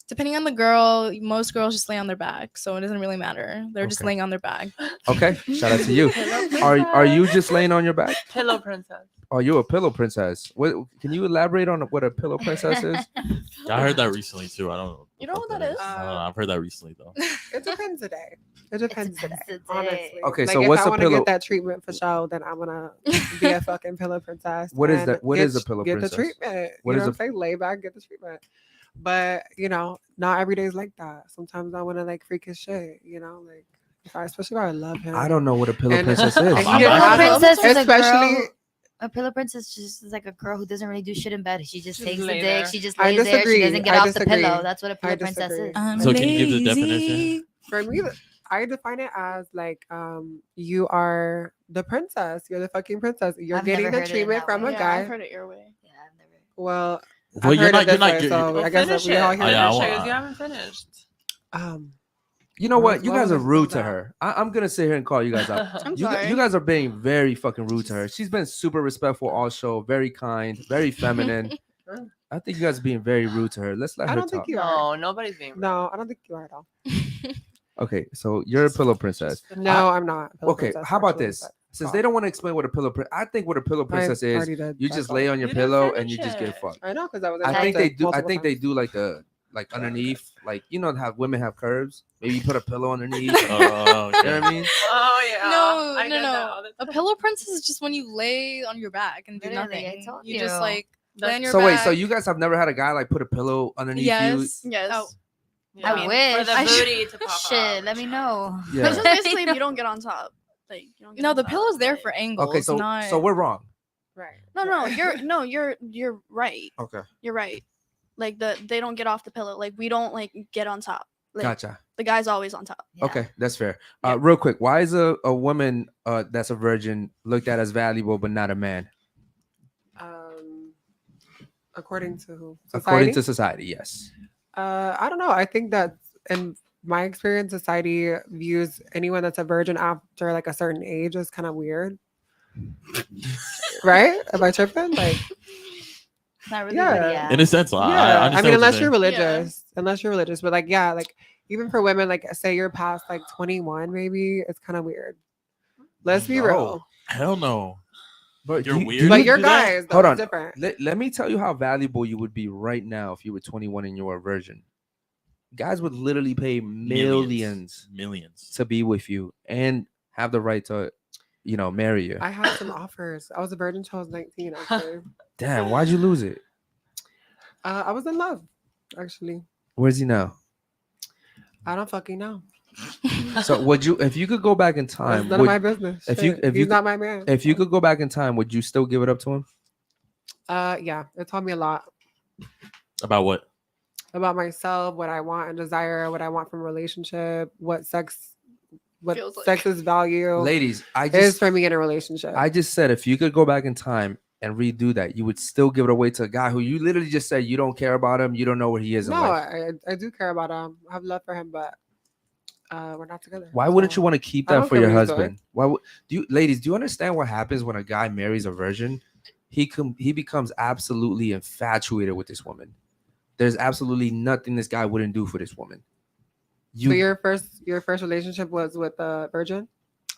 depending on the girl, most girls just lay on their back, so it doesn't really matter. They're just Okay. laying on their back. Okay, shout out to you. Hello, Are you just laying on your back? Pillow princess. Are you a pillow princess? What can you elaborate on what a pillow princess is? I heard that recently too. I don't know. You know what that is? I don't know. I've heard that recently though. It depends today. It depends today. today. Honestly. Okay, Like, so if what's I a want to pillow- get that treatment for show, then I'm gonna be a fucking pillow princess. What is and that? What get- is a pillow get princess? the treatment. What You is know a- what I'm saying? Lay back, get the treatment. But you know, not every day is like that. Sometimes I want to like freak his shit. You know, like especially if I love him. I don't know what a pillow And- princess is. and I'm he not- has- Pillow princess is especially. a pillow princess just is like a girl who doesn't really do shit in bed. She just Just takes the lay dick. there. She just I lays there. She disagree. doesn't get I off disagree. the pillow. That's what a pillow I princess disagree. is. I'm So can you give the lazy. definition? For me, I define it as like you are the princess. You're the fucking princess. You're I've getting never the heard it in treatment that from way. a Yeah, guy. I've heard it your way. Yeah, I've never. Well, Well, I've you're heard not. it this You're not. way, so Well, I guess finish that we all it. hear Oh, yeah, I it. want- Because you haven't finished. You know what? What You was guys are it? rude to her. I'm gonna sit here and call you guys out. I'm You sorry. guys are being very fucking rude to her. She's been super respectful all show, very kind, very feminine. I think you guys are being very rude to her. Let's let I her don't think talk. you are. No, nobody's being. No, I don't think you are at all. Okay, so you're a pillow princess. No, I'm not. a pillow Okay, princess, how about actually, this? but- Since they don't want to explain what a pillow princess, I think what a pillow princess I is, already did you that just call. lay on your You didn't pillow and finish you just get it. fucked. I know because I was. I think they do. I multiple think they times. do like the underneath, like you know how women have curves. Maybe you put a pillow underneath. Oh, You know okay. what I mean? Oh yeah. No, I no, get that no. all the A time. pillow princess is just when you lay on your back and do Literally, nothing. I told You just you. like Lay on your So wait, so back. you guys have never had a guy like put a pillow underneath you? Yes. Yes. Oh. Yeah. I wish. For the I booty to pop Shit, out. let me know. Yeah. It's just basically if you don't get on top. Like you don't get No, on the top, pillow's there like- for angles. Okay, so not... so we're wrong. Right. No, you're right. Okay, You're right. Like they don't get off the pillow. Like we don't like get on top. Like gotcha. the guy's always on top. Yeah. Okay, that's fair. Yeah. Real quick, why is a woman that's a virgin looked at as valuable but not a man? According to who? According to society, yes. I don't know. I think that in my experience, society views anyone that's a virgin after like a certain age as kind of weird. Right? Am I tripping? Like, Not really. Yeah. But yeah. In a sense, yeah. I I mean, unless you're religious. religious, but like, yeah, like even for women, like say you're past like 21, maybe it's kind of weird. Let's be No. real. Hell no. But You're you- weird. you Like need- your do that? guys, though, Hold it's on. different. Let me tell you how valuable you would be right now if you were 21 and you were a virgin. Guys would literally pay millions Millions. to be with you and have the right to, marry you. I had some offers. I was a virgin until I was 19. Actually, Damn, why'd you lose it? I was in love. Actually, Where's he now? I don't fucking know. So would you, if you could go back in It's time, none of my business. if you- Shit. if He's you- not my man. if you could go back in time, would you still give it up to him? Yeah, it taught me a lot About what? about myself, what I want and desire, what I want from a relationship, what Feels like. sex's value Ladies, I is just for me in a relationship. I just said if you could go back in time and redo that, you would still give it away to a guy who you literally just said you don't care about him, you don't know where he is in no, life. I do care about him. I have love for him, but we're not together. Why wouldn't so- you want to keep I that don't for care your where he's going. husband? Why would ladies, do you understand what happens when a guy marries a virgin? He becomes absolutely infatuated with this woman. There's absolutely nothing this guy wouldn't do for this woman. So your first relationship was with a virgin?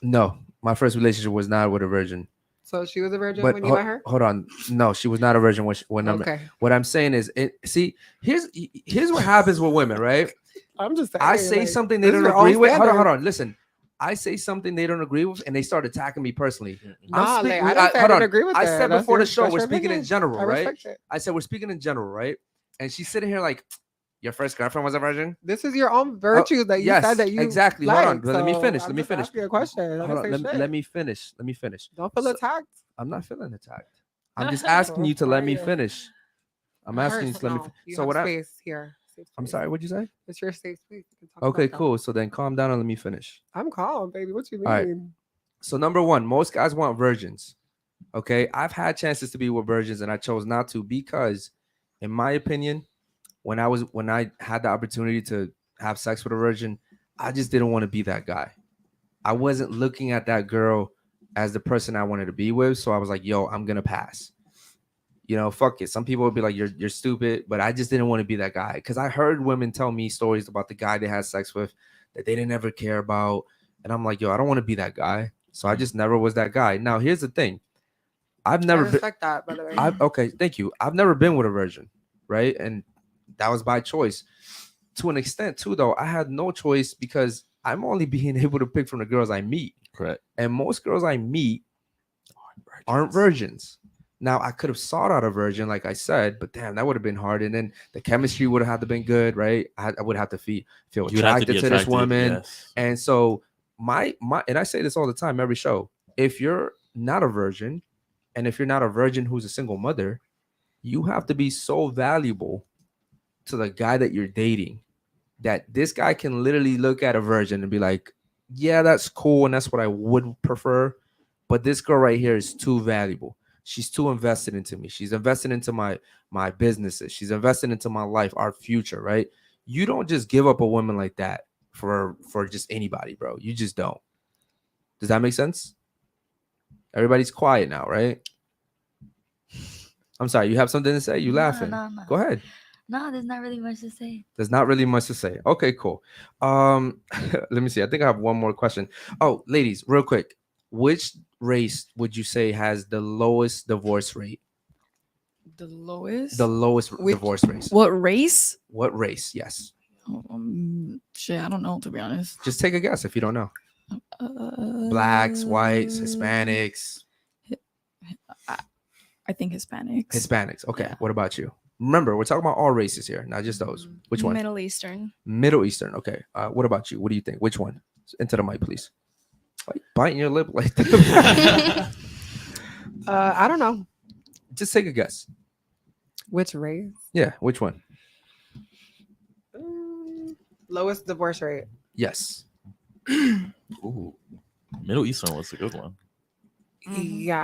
No, my first relationship was not with a virgin. So she was a virgin But when you met her? hold on, no, she was not a virgin when Okay. what I'm saying is, here's what happens with women, right? I'm just saying. I say like, something they this is don't your own agree with. Hold standard. on. Listen, I say something they don't agree with, and they start attacking me personally. Nah, I'm like, speaking- I didn't say I hold didn't on. agree with I that. said That's before your- the show, that's we're your speaking in opinion. general, I right? respect it. I said we're speaking in general, right? And she's sitting here like, your first girlfriend was a virgin? This is your own virtue that you yes, said that you exactly. Like, Hold on, but let me so finish. I'm Let me just finish. asking you a question. I Hold didn't on, say let shit. me finish. Let me finish. Don't feel So- attacked. I'm not feeling attacked. I'm just asking you to let me Fire. finish. I'm asking you to let me. No, you So have what I? space here. Safe I'm space. sorry. What'd you say? It's your safe space. You can talk Okay, about that. cool. So then calm down and let me finish. I'm calm, baby. What you mean? All right. So number one, most guys want virgins. Okay, I've had chances to be with virgins and I chose not to because, in my opinion, when I had the opportunity to have sex with a virgin, I just didn't want to be that guy. I wasn't looking at that girl as the person I wanted to be with, so I was like, "Yo, I'm gonna pass." Fuck it. Some people would be like, "You're stupid," but I just didn't want to be that guy because I heard women tell me stories about the guy they had sex with that they didn't ever care about, and I'm like, "Yo, I don't want to be that guy." So I just never was that guy. Now here's the thing: I've never I been. respect that, by the way. Okay, thank you. I've never been with a virgin, right? And that was by choice. To an extent, too, though, I had no choice because I'm only being able to pick from the girls I meet. Correct. And most girls I meet aren't virgins. Now, I could have sought out a virgin, like I said, but damn, that would have been hard. And then the chemistry would have had to been good, right? I would have to feel You would have to attracted be to this attracted, woman. yes. And so my and I say this all the time, every show. If you're not a virgin, and if you're not a virgin who's a single mother, you have to be so valuable to the guy that you're dating that this guy can literally look at a virgin and be like, yeah, that's cool. And that's what I would prefer. But this girl right here is too valuable. She's too invested into me. She's invested into my businesses. She's invested into my life, our future, right? You don't just give up a woman like that for just anybody, bro. You just don't. Does that make sense? Everybody's quiet now, right? I'm sorry. You have something to say? You laughing? No. Go ahead. No, there's not really much to say. There's not really much to say. Okay, cool. Let me see. I think I have one more question. Oh, ladies, real quick. Which race would you say has the lowest divorce rate? The lowest? The lowest divorce rate. What race? What race? Yes. Shit, I don't know, to be honest. Just take a guess if you don't know. Blacks, whites, Hispanics. I think Hispanics. Hispanics. Okay. Yeah. What about you? Remember, we're talking about all races here, not just those. Which one? Middle Eastern. Middle Eastern. Okay. What about you? What do you think? Which one? Into the mic, please. Why you biting your lip like that? I don't know Just take a guess. which race. Yeah. Which one? Lowest divorce rate. Yes. Ooh, Middle Eastern was a good one. Yeah.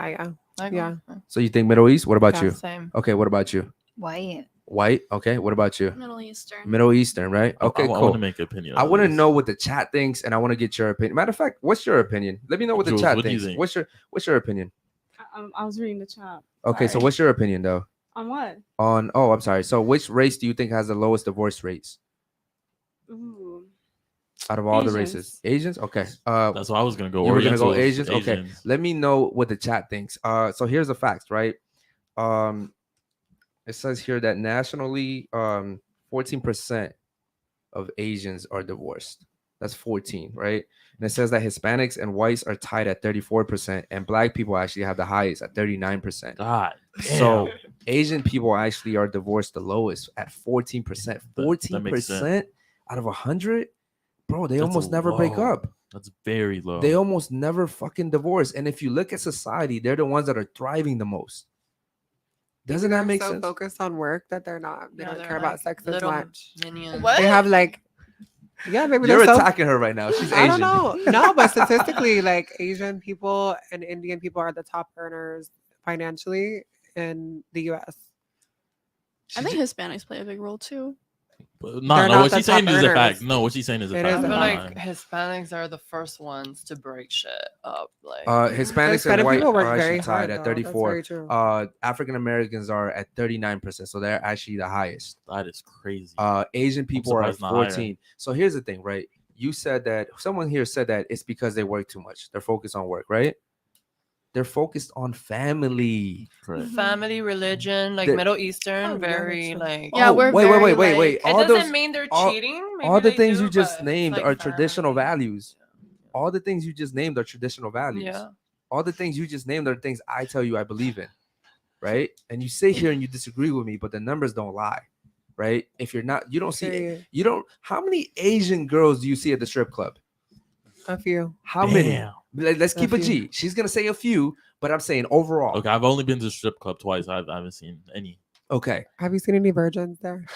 I go- Yeah. So you think Middle East? What about Yeah. you? Same. Okay. What about you? White. White. Okay. What about you? Middle Eastern. Middle Eastern, right? Okay, I want cool. to make an opinion. I on want to this. know what the chat thinks, and I want to get your opinion. Matter of fact, what's your opinion? Let me know what the Jules, chat what do you thinks. think? What's your opinion? I was reading the chat. Okay, so Sorry. what's your opinion though? On what? On I'm sorry. So which race do you think has the lowest divorce rates Ooh. out of all the races? Asians. Okay. That's why I was gonna go. You were gonna go Orientals, Asians. Okay. Let me know what the chat thinks. So here's the facts, right? It says here that nationally, 14% of Asians are divorced. That's 14, right? And it says that Hispanics and whites are tied at 34%, and black people actually have the highest at 39%. God. So damn. Asian people actually are divorced the lowest at 14%. That makes 14% out of 100, bro. They That's almost never break low. up. That's very low. They almost never fucking divorce. And if you look at society, they're the ones that are thriving the most. Doesn't that make so sense? Focused on work that they're not. They Yeah, don't they're care about like sex as little much. minions. What? They have like, yeah, maybe You're they're so. attacking her right now. She's Asian. I don't know. No, but statistically, like Asian people and Indian people are the top earners financially in the U.S. I think Hispanics play a big role too. But They're no, not what the she's saying top is a earners. fact. No, what she's saying is a It fact. is I a feel fact. like Hispanics are the first ones to break shit up. Like Hispanics Hispanic and white people work are very actually tied hard, at though. That's 34. very true. African Americans are at 39%, so they're actually the highest. That is crazy. Asian people are at surprised not higher. 14. So here's the thing, right? You said that someone here said that it's because they work too much. They're focused on work, right? They're focused on family. Correct. family, religion, like The- Middle Eastern, Oh, yeah, very that's like. Yeah, we're wait. very, Wait. It All doesn't those, mean they're all- cheating. all maybe the they things do, you just but it's named like are traditional family. values. All the things you just named are traditional values. Yeah. All the things you just named are things I tell you I believe in, right? And you sit here and you disagree with me, but the numbers don't lie, right? If you're not, you don't see, Period. you don't. How many Asian girls do you see at the strip club? A few. How many? Damn. Let's keep a few. G. She's gonna say a few, but I'm saying overall. Okay, I've only been to the strip club twice. I haven't seen any. Okay. Have you seen any virgins there?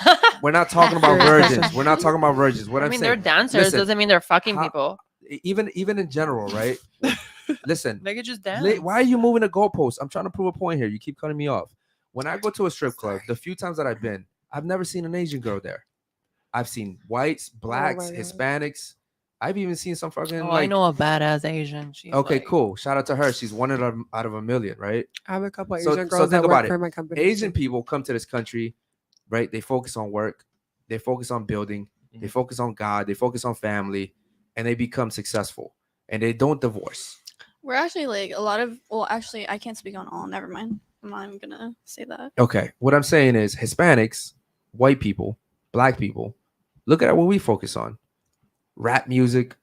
We're not talking about Serious virgins. question. We're not talking about virgins. What I I'm mean, saying, they're dancers. listen, Doesn't mean they're fucking how- people. even in general, right? Listen, They could just dance. why are you moving the goalposts? I'm trying to prove a point here. You keep cutting me off. When I go to a strip club, the few times that I've been, I've never seen an Asian girl there. I've seen whites, blacks, my God. Hispanics. I've even seen some fucking Oh, I know a badass Asian. She's Okay, like, cool. Shout out to her. She's one out of a million, right? I have a couple of So- Asian so girls think that about work it. for my company. Asian too. people come to this country, right? They focus on work, they focus on building, they focus on God, they focus on family, and they become successful. And they don't divorce. We're actually like a lot of. Well, actually, I can't speak on all. Never mind. I'm not even gonna say that. Okay, what I'm saying is Hispanics, white people, black people, look at what we focus on: rap music,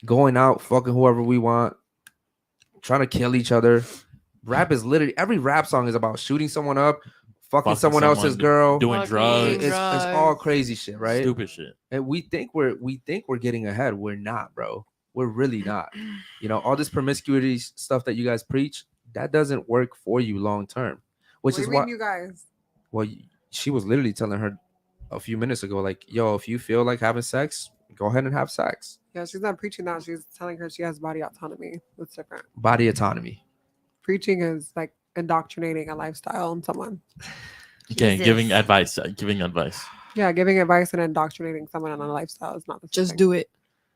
going out, fucking whoever we want, trying to kill each other. Rap is literally every rap song is about shooting someone up, fucking someone else's girl, doing Fucking drugs, It's all crazy shit, right? stupid shit. And we think we're getting ahead. We're not, bro. We're really not. You know, all this promiscuity stuff that you guys preach, that doesn't work for you long term. Which What is do you why mean, you guys? well, she was literally telling her a few minutes ago, like, yo, if you feel like having sex, go ahead and have sex. Yeah, she's not preaching that. She's telling her she has body autonomy. That's different. Body autonomy. Preaching is like indoctrinating a lifestyle on someone. Okay, Jesus. giving advice. Giving advice. Yeah, giving advice and indoctrinating someone on a lifestyle is not the same Just thing. do it.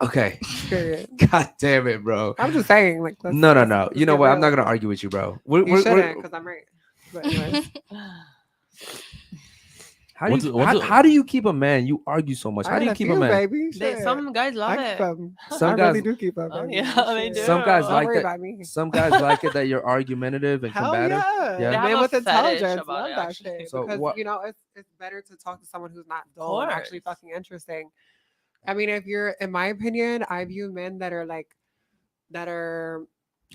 Okay. Period. God damn it, bro. I'm just saying, like, let's- No. let's You know get what? I'm real not with gonna it. argue with you, bro. You shouldn't, because I'm right. But anyways, How do you keep a man? You argue so much. I How do got you a keep few, a man? baby. They, Shit. some guys love I it. keep 'em. Some I guys- really do keep up. Oh, baby. yeah, they Shit. do. Some guys Don't like worry that. about me. Some guys like it that you're argumentative and Hell combative. yeah. Yeah. They have Man a with fetish intelligence. about Love it, that actually. shit. So Because, what- you know, it's better to talk to someone who's not dull and actually course. fucking interesting. I mean, if you're, in my opinion, I view men that are like, that are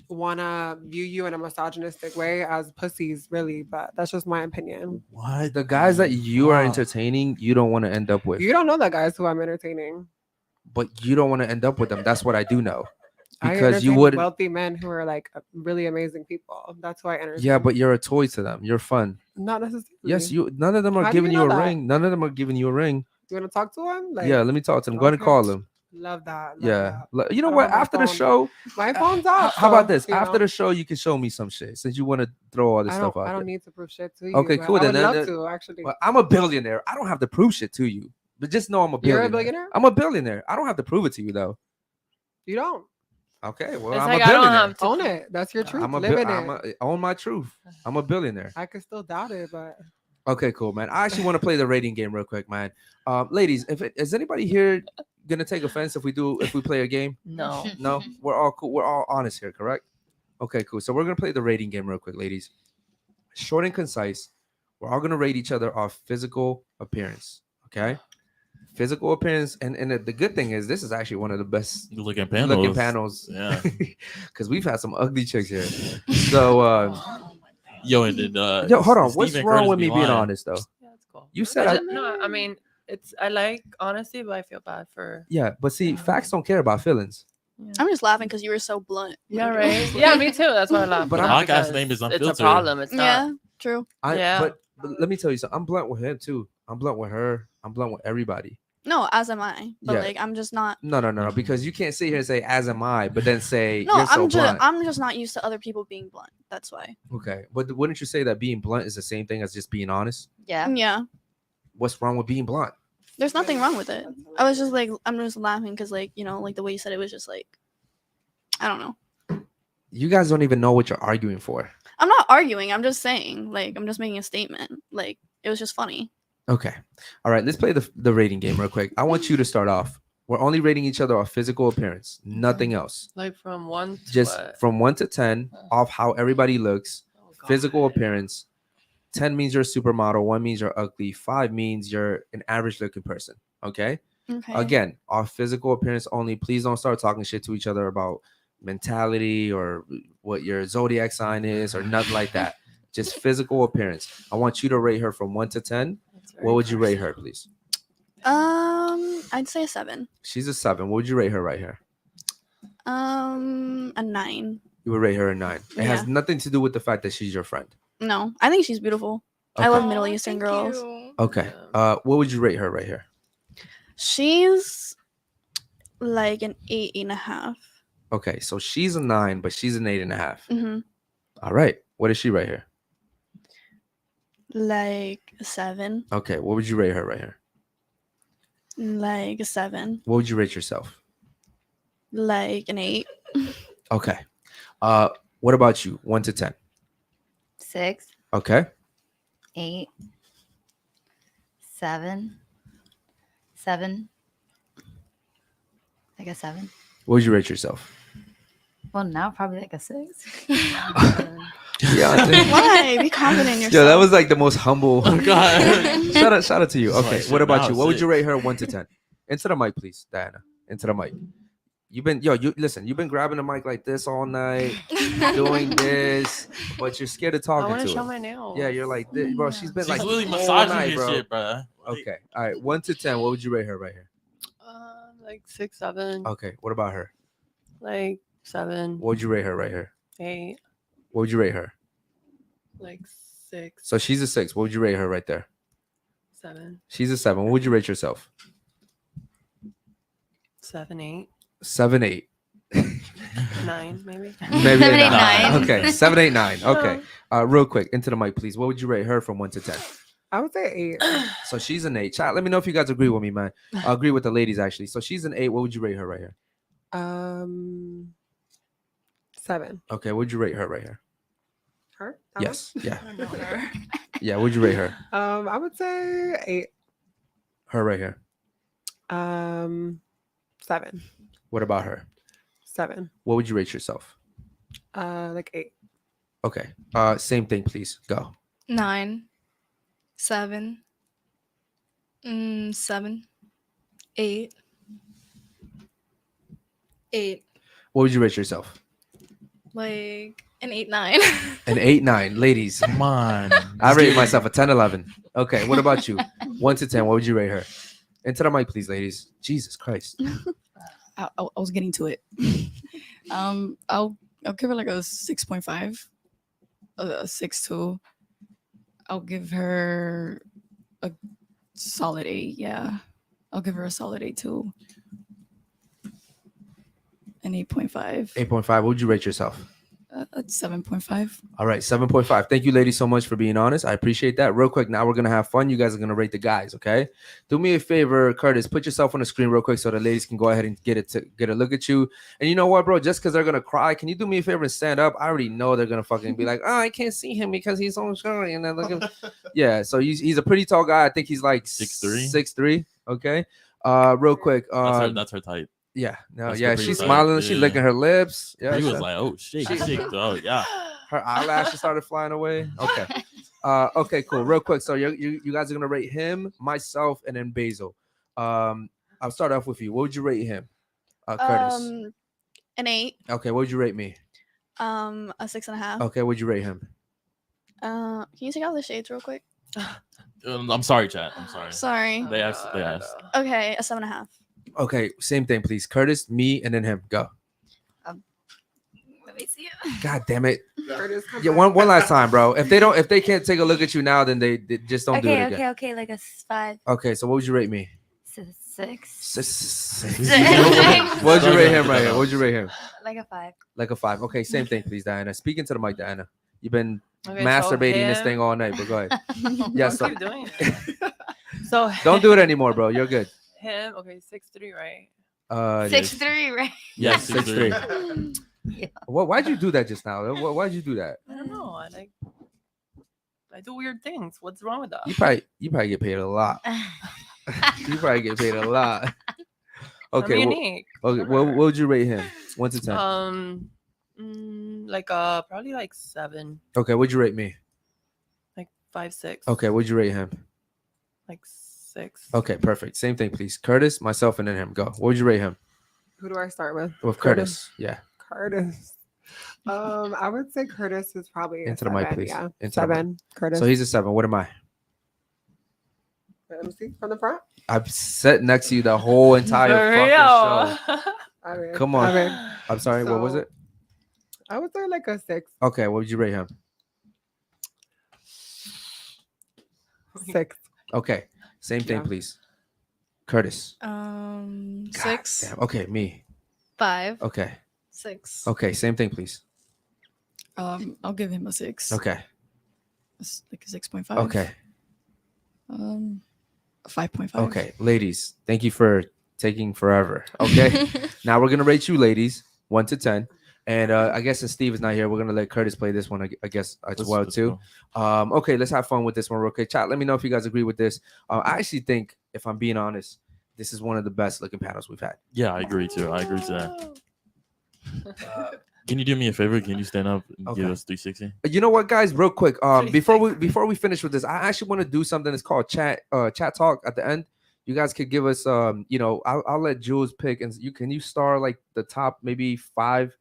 wanna view you in a misogynistic way as pussies, really. But that's just my opinion. What? The guys that you are fuck? entertaining, you don't want to end up with. You don't know the guys who I'm entertaining. But you don't want to end up with them. That's what I do know. I Because you entertain wouldn't. wealthy men who are like really amazing people. That's who I entertain. Yeah, but you're a toy to them. You're fun. not necessarily. Yes, you. None of them are How do giving you you know a that? ring. None of them are giving you a ring. You want to talk to him? Like, Yeah, let me talk to them. Go ahead and okay. call them. Love that. Love Yeah. that. You know I don't what? have my After the phone. show, My phone's how, off. how about so, this? you After know. the show, you can show me some shit since you want to throw all this I stuff don't. out I don't there. need to prove shit to you. Okay, but cool. I would Then- love then- to actually. Well, I'm a billionaire. I don't have to prove shit to you. But just know I'm a You're billionaire. a billionaire? I'm a billionaire. I don't have to prove it to you though. You don't Okay, well, It's I'm like a I don't billionaire. have to. own it. That's your truth. I'm a Live in I'm it. a, own my truth. I'm a billionaire. I could still doubt it, but Okay, cool, man. I actually want to play the rating game real quick, man. Ladies, is anybody here gonna take offense if we play a game? No. No, we're all cool. We're all honest here, correct? Okay, cool. So we're gonna play the rating game real quick, ladies. Short and concise. We're all gonna rate each other off physical appearance. Okay, physical appearance, and the good thing is this is actually one of the best Looking panels. looking panels. Yeah. Because we've had some ugly chicks here. So, Yo, and then yo, hold on. Steve What's and wrong Curtis with be me being lying. honest though? Yeah, that's cool. You said No, I mean, I like honesty, but I feel bad for. yeah, but see, facts don't care about feelings. I'm just laughing because you were so blunt. Yeah, right. Yeah, me too. That's why I laugh. But The I'm- podcast name is It's Unfiltered. a problem. It's not. Yeah, true. Yeah. But let me tell you something. I'm blunt with him too. I'm blunt with her. I'm blunt with everybody. No, as am I. But Yeah. like, I'm just not. No, because you can't sit here and say "as am I," but then say No, you're so I'm blunt. just not used to other people being blunt. That's why. Okay, but wouldn't you say that being blunt is the same thing as just being honest? Yeah. Yeah. What's wrong with being blunt? There's nothing wrong with it. I was just like, I'm just laughing because like, you know, like the way you said it was just like, I don't know. You guys don't even know what you're arguing for. I'm not arguing. I'm just saying, like, I'm just making a statement. Like, it was just funny. Okay, all right. Let's play the rating game real quick. I want you to start off. We're only rating each other off physical appearance, nothing else. Like from 1 to Just what? from 1 to 10 off how everybody looks, Oh, God. physical appearance. 10 means you're a supermodel. 1 means you're ugly. 5 means you're an average looking person. Okay. Okay. Again, off physical appearance only. Please don't start talking shit to each other about mentality or what your zodiac sign is or nothing like that. Just physical appearance. I want you to rate her from 1 to 10. That's very What would you rate her, personal. please? I'd say a 7. She's a 7. What would you rate her right here? A 9. You would rate her a 9. It has Yeah. nothing to do with the fact that she's your friend. No, I think she's beautiful. I Okay. love Middle Eastern girls. Okay. Yeah. What would you rate her right here? She's like an 8.5. Okay, so she's a 9, but she's an 8.5. Mm-hmm. All right. What is she right here? Like a 7. Okay. What would you rate her right here? Like a 7. What would you rate yourself? Like an 8. Okay. What about you? 1 to 10. 6, Okay. 8, 7, 7. Like a 7. What would you rate yourself? Well, now probably like a 6. Yeah. Why? Be confident in yourself. Yo, that was like the most humble. Oh, God. shout out to you. Okay. Like, What about now you? What would you six. rate her 1 to 10? Into the mic, please, Diana. Into the mic. You've been you've been grabbing the mic like this all night, doing this, but you're scared of I talking want to to show her. my nails. Yeah, you're like this, bro. She's been She's like literally all massaging night, his bro. shit, bro. Okay. All right. 1 to 10. What would you rate her right here? Like 6, 7. Okay. What about her? Like 7, What would you rate her right here? 8, What would you rate her? like 6, So she's a 6. What would you rate her right there? 7, She's a 7. What would you rate yourself? 7, 8, 7, 8. 9, maybe. Maybe 7, a 8, 9. 9. Okay. 7, 8, 9. Okay. Real quick, into the mic, please. What would you rate her from 1 to 10? I would say 8. So she's an 8. Chat, let me know if you guys agree with me, man. I agree with the ladies, actually. So she's an 8. What would you rate her right here? 7. Okay. What would you rate her right here? Her? That Yes. Yeah. Yeah. What'd you rate her? one? I would say 8. Her right here. 7. What about her? 7. What would you rate yourself? Like 8. Okay. Same thing, please. Go. 9, 7, 7, 8, 8. What would you rate yourself? Like an 8-9. An 8-9, ladies. Come on. I rate myself a 10-11. Okay, what about you? 1 to 10, what would you rate her? Into the mic, please, ladies. Jesus Christ. I was getting to it. I'll give her like a 6.5, a 6.2. I'll give her a solid 8. Yeah, I'll give her a solid 8 too. An 8.5. 8.5. What would you rate yourself? A 7.5. All right, 7.5. Thank you, ladies, so much for being honest. I appreciate that. Real quick, now we're gonna have fun. You guys are gonna rate the guys, okay? Do me a favor, Curtis. Put yourself on the screen real quick so the ladies can go ahead and get a look at you. And you know what, bro? Just because they're gonna cry, can you do me a favor and stand up? I already know they're gonna fucking be like, oh, I can't see him because he's so short. And then look at yeah. So he's a pretty tall guy. I think he's like 6'3". 6'3". Okay. Real quick. That's her type. Yeah, no, That's yeah, pretty she's tight. smiling, she's Yeah. licking her lips. Yeah, He was like, oh shit, oh yeah. her eyelashes started flying away. Okay, okay, cool. Real quick, so you guys are gonna rate him, myself, and then Basil. I'll start off with you. What would you rate him, Curtis? An 8. Okay, what would you rate me? A 6.5. Okay, what would you rate him? Can you take out the shades real quick? I'm sorry, chat. I'm sorry. Sorry. They asked. Okay, a 7.5. Okay, same thing, please. Curtis, me, and then him. Go. Let me see it. God damn it. Curtis, come Yeah, back. one last time, bro. If they can't take a look at you now, then they just don't do it again. Okay, like a 5, Okay, so what would you rate me? 6, What would you rate him right here? What would you rate him? like a 5. Like a 5. Okay, same thing, please, Diana. Speaking to the mic, Diana. You've been Okay, masturbating this him- thing all night, but go ahead. Yes, Don't keep doing it. So don't do it anymore, bro. You're good. him. Okay, 6'3", right? It is 6'3", right? Yeah, 6'3". 6'3". Yeah. Why'd you do that just now? Why'd you do that? I don't know. I do weird things. What's wrong with that? You probably get paid a lot. You probably get paid a lot. Okay. I'm Well, unique. okay. What would you rate him? 1 to 10. Like probably like 7, Okay. What'd you rate me? like 5, 6. Okay. What'd you rate him? Like 6. Okay. Perfect. Same thing, please. Curtis, myself, and then him. Go. What would you rate him? Who do I start with? With Curtis. Yeah. Curtis. I would say Curtis is probably a Into the mic, 7, please. Yeah, Into the mic. 7. Curtis. So he's a 7. What am I? Let me see from the front. I've sat next to you the whole entire For fucking real. show. I mean, Come on. I mean, I'm sorry. What was So- it? I would say like a 6. Okay. What would you rate him? 6. Okay. Same thing, Yeah. please. Curtis. 6, Damn. Okay. Me. 5, Okay. 6. Okay. Same thing, please. I'll give him a 6. Okay. Like a 6.5. Okay. A 5.5. Okay. Ladies, thank you for taking forever. Okay. Now we're gonna rate you, ladies, 1 to 10. And I guess since Steve is not here, we're gonna let Curtis play this one. I guess as well Let's too. go. Okay, let's have fun with this one real quick. Chat, let me know if you guys agree with this. I actually think, if I'm being honest, this is one of the best looking panels we've had. Yeah, I agree too. I agree to that. Can you do me a favor? Can you stand up and give Okay. us 360? You know what, guys? Real quick, before we finish with this, I actually want to do something that's called chat talk at the end. You guys could give us I'll let Jules pick, and you star like the top maybe five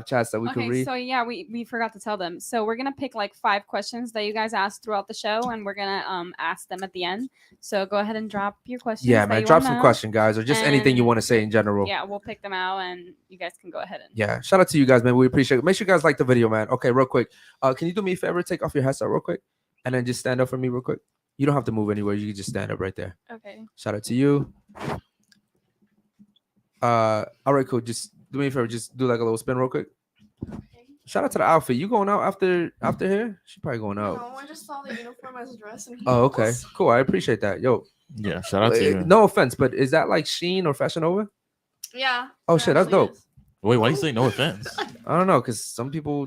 chats that we could Okay, read. so yeah, we forgot to tell them. So we're gonna pick like 5 questions that you guys asked throughout the show, and we're gonna ask them at the end. So go ahead and drop your questions. Yeah, that man, you drop wanna some know, question, guys, or just anything you and want to say in general. Yeah, we'll pick them out, and you guys can go ahead and. Yeah, shout out to you guys, man. We appreciate it. Make sure you guys like the video, man. Okay, real quick. Can you do me a favor? Take off your headset real quick, and then just stand up for me real quick. You don't have to move anywhere. You can just stand up right there. Okay. Shout out to you. All right, cool. Just do me a favor. Just do like a little spin real quick. Shout out to the outfit. You going out after here? She probably going out. No, I just saw the uniform as a dress. And Oh, okay. Cool. I appreciate that. Yo, Yeah, shout out to you. no offense, but is that like Sheen or Fashion Nova? Yeah. Oh shit, that's dope. Wait, why you say no offense? I don't know, cause some people,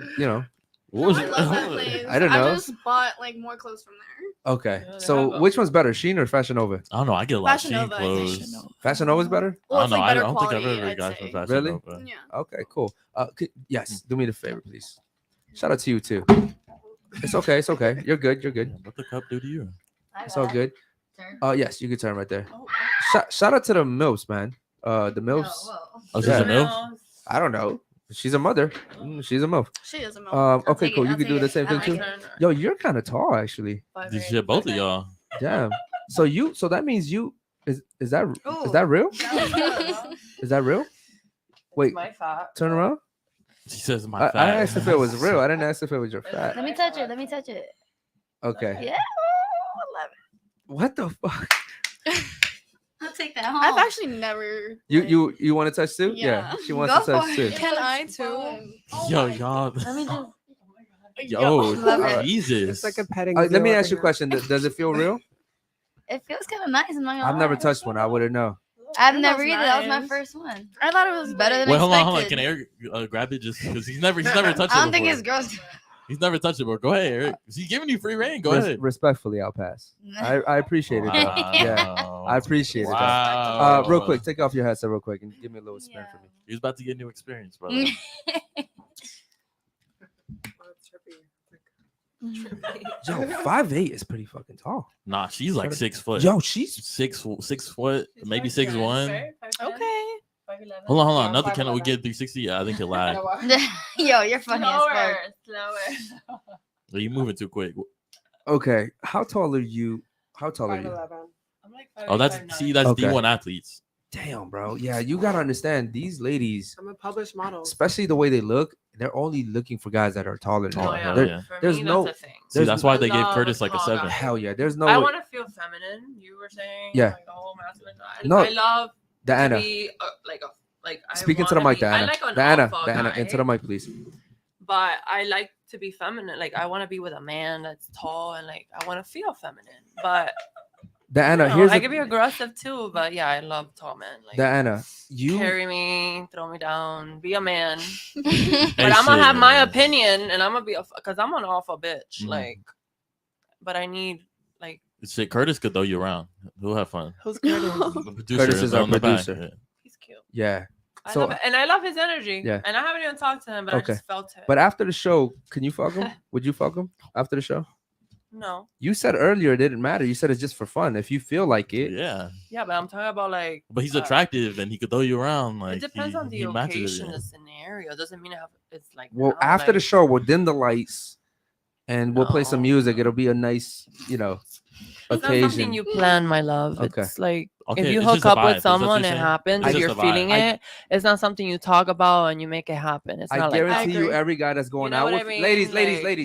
What was I love that place. I don't know. I just bought like more clothes from there. Okay. Yeah, they So have which one's better, Sheen or Fashion Nova? I don't know. I get a lot of Fashion Shein Nova, I clothes. think. Fashion Nova's better? Well, I it's don't know. like I better don't think I've quality, ever I'd got say. from Fashion Really? Nova. Yeah. Okay, cool. Yes, do me the favor, please. Shout out to you too. It's okay. It's okay. You're good. You're good. Yeah, what the cup do to you? It's all good. Turn. Yes, you can turn right there. Shout out to the MILFs, man. The MILFs. Oh, is this a Yeah. milk? I don't know. She's a mother. She's a mother. She is a milf. Okay, take cool. it, You I'll can do take the it. same I thing like too. it. Yo, you're kind of tall actually. This shit, both of y'all. Damn. So that means you is that Ooh. is that real? Is that real? Wait, My fat. turn around. She says my fat. I asked if it was real. I didn't ask if it was your fat. Let me touch it. Let me touch it. Okay. Yeah. Oh, I love it. What the fuck? I'll take that home. I've actually never. You want to touch too? Yeah. She wants Go to touch for too. it. Can I too? Yo, y'all. Let me just. Yo, Love it. Jesus. It's like a petting. Let zoo me over ask you a here. question. Does it feel real? It feels kind of nice. I'm not gonna I've never lie. touched one. I wouldn't know. I've It never feels either. That was my nice. first one. I thought it was Better than Wait, hold on. expected. Can Eric grab it just because he's never touched it I don't think before. it's gross. He's never touched it before. Go ahead, Eric. He's giving you free reign. Go ahead. Respectfully, I'll pass. I appreciate it though. Yeah, I appreciate it. Though. Wow. Real quick, take off your headset real quick and give me a little spin for me. He's about to get new experience, brother. Oh, it's trippy. Yo, 5'8" is pretty fucking tall. Nah, she's like 6 foot. Yo, she's 6 foot, maybe 6'1". Okay. Hold on. Another can we get 360? Yeah, I think he'll lag. Yo, you're funny as fuck. Slower. You moving too quick. okay. How tall are you? How tall are you? 5'11". I'm like Oh, that's Okay. D1 athletes. Damn, bro. Yeah, you gotta understand these ladies, I'm a published model. especially the way they look. They're only looking for guys that are taller than Oh, them. hell There- yeah. For there's me, no- that's a thing. See, that's why I they gave love Curtis a like a tall 7. guy. Hell yeah. There's no I want to feel feminine. You were saying, Yeah. like the whole masculine. No. I love Diana. to be like. I Speaking to the wanna mic, be- Diana. I like an Diana, alpha Diana, guy, into the mic, please. but I like to be feminine. Like I want to be with a man that's tall and like I want to feel feminine. But Diana, no, here's I the, can be aggressive too. But yeah, I love tall men. Like Diana. You carry me, throw me down, be a man. But Hey, I'm gonna have shit. my opinion, and I'm gonna be because I'm an alpha bitch. Mhm. Like, but I need like Shit, Curtis could throw you around. We'll have fun. who's Curtis? The producer Curtis is our on the back. producer. He's cute. Yeah. I So- love it. And I love his energy. Yeah. And I haven't even talked to him, but Okay. I just felt it. But after the show, can you fuck him? Would you fuck him after the show? no. You said earlier it didn't matter. You said it's just for fun. If you feel like it, Yeah, Yeah, but I'm talking about like. but he's uh, attractive and he could throw you around. Like It depends on the he matches occasion, it. the scenario. It doesn't mean it's like. well, now, after the like- show, we'll dim the lights and we'll play some No. music. It'll be a nice, It's not occasion. something you plan, my love. Okay. It's like Okay, if you it's hook just a up vibe. with Is that what someone, you're it saying? happens. It's If just you're a vibe. feeling it, it's not something you talk about and you make it happen. It's I not like guarantee you, agree. every guy that's going you know out what with I mean? ladies,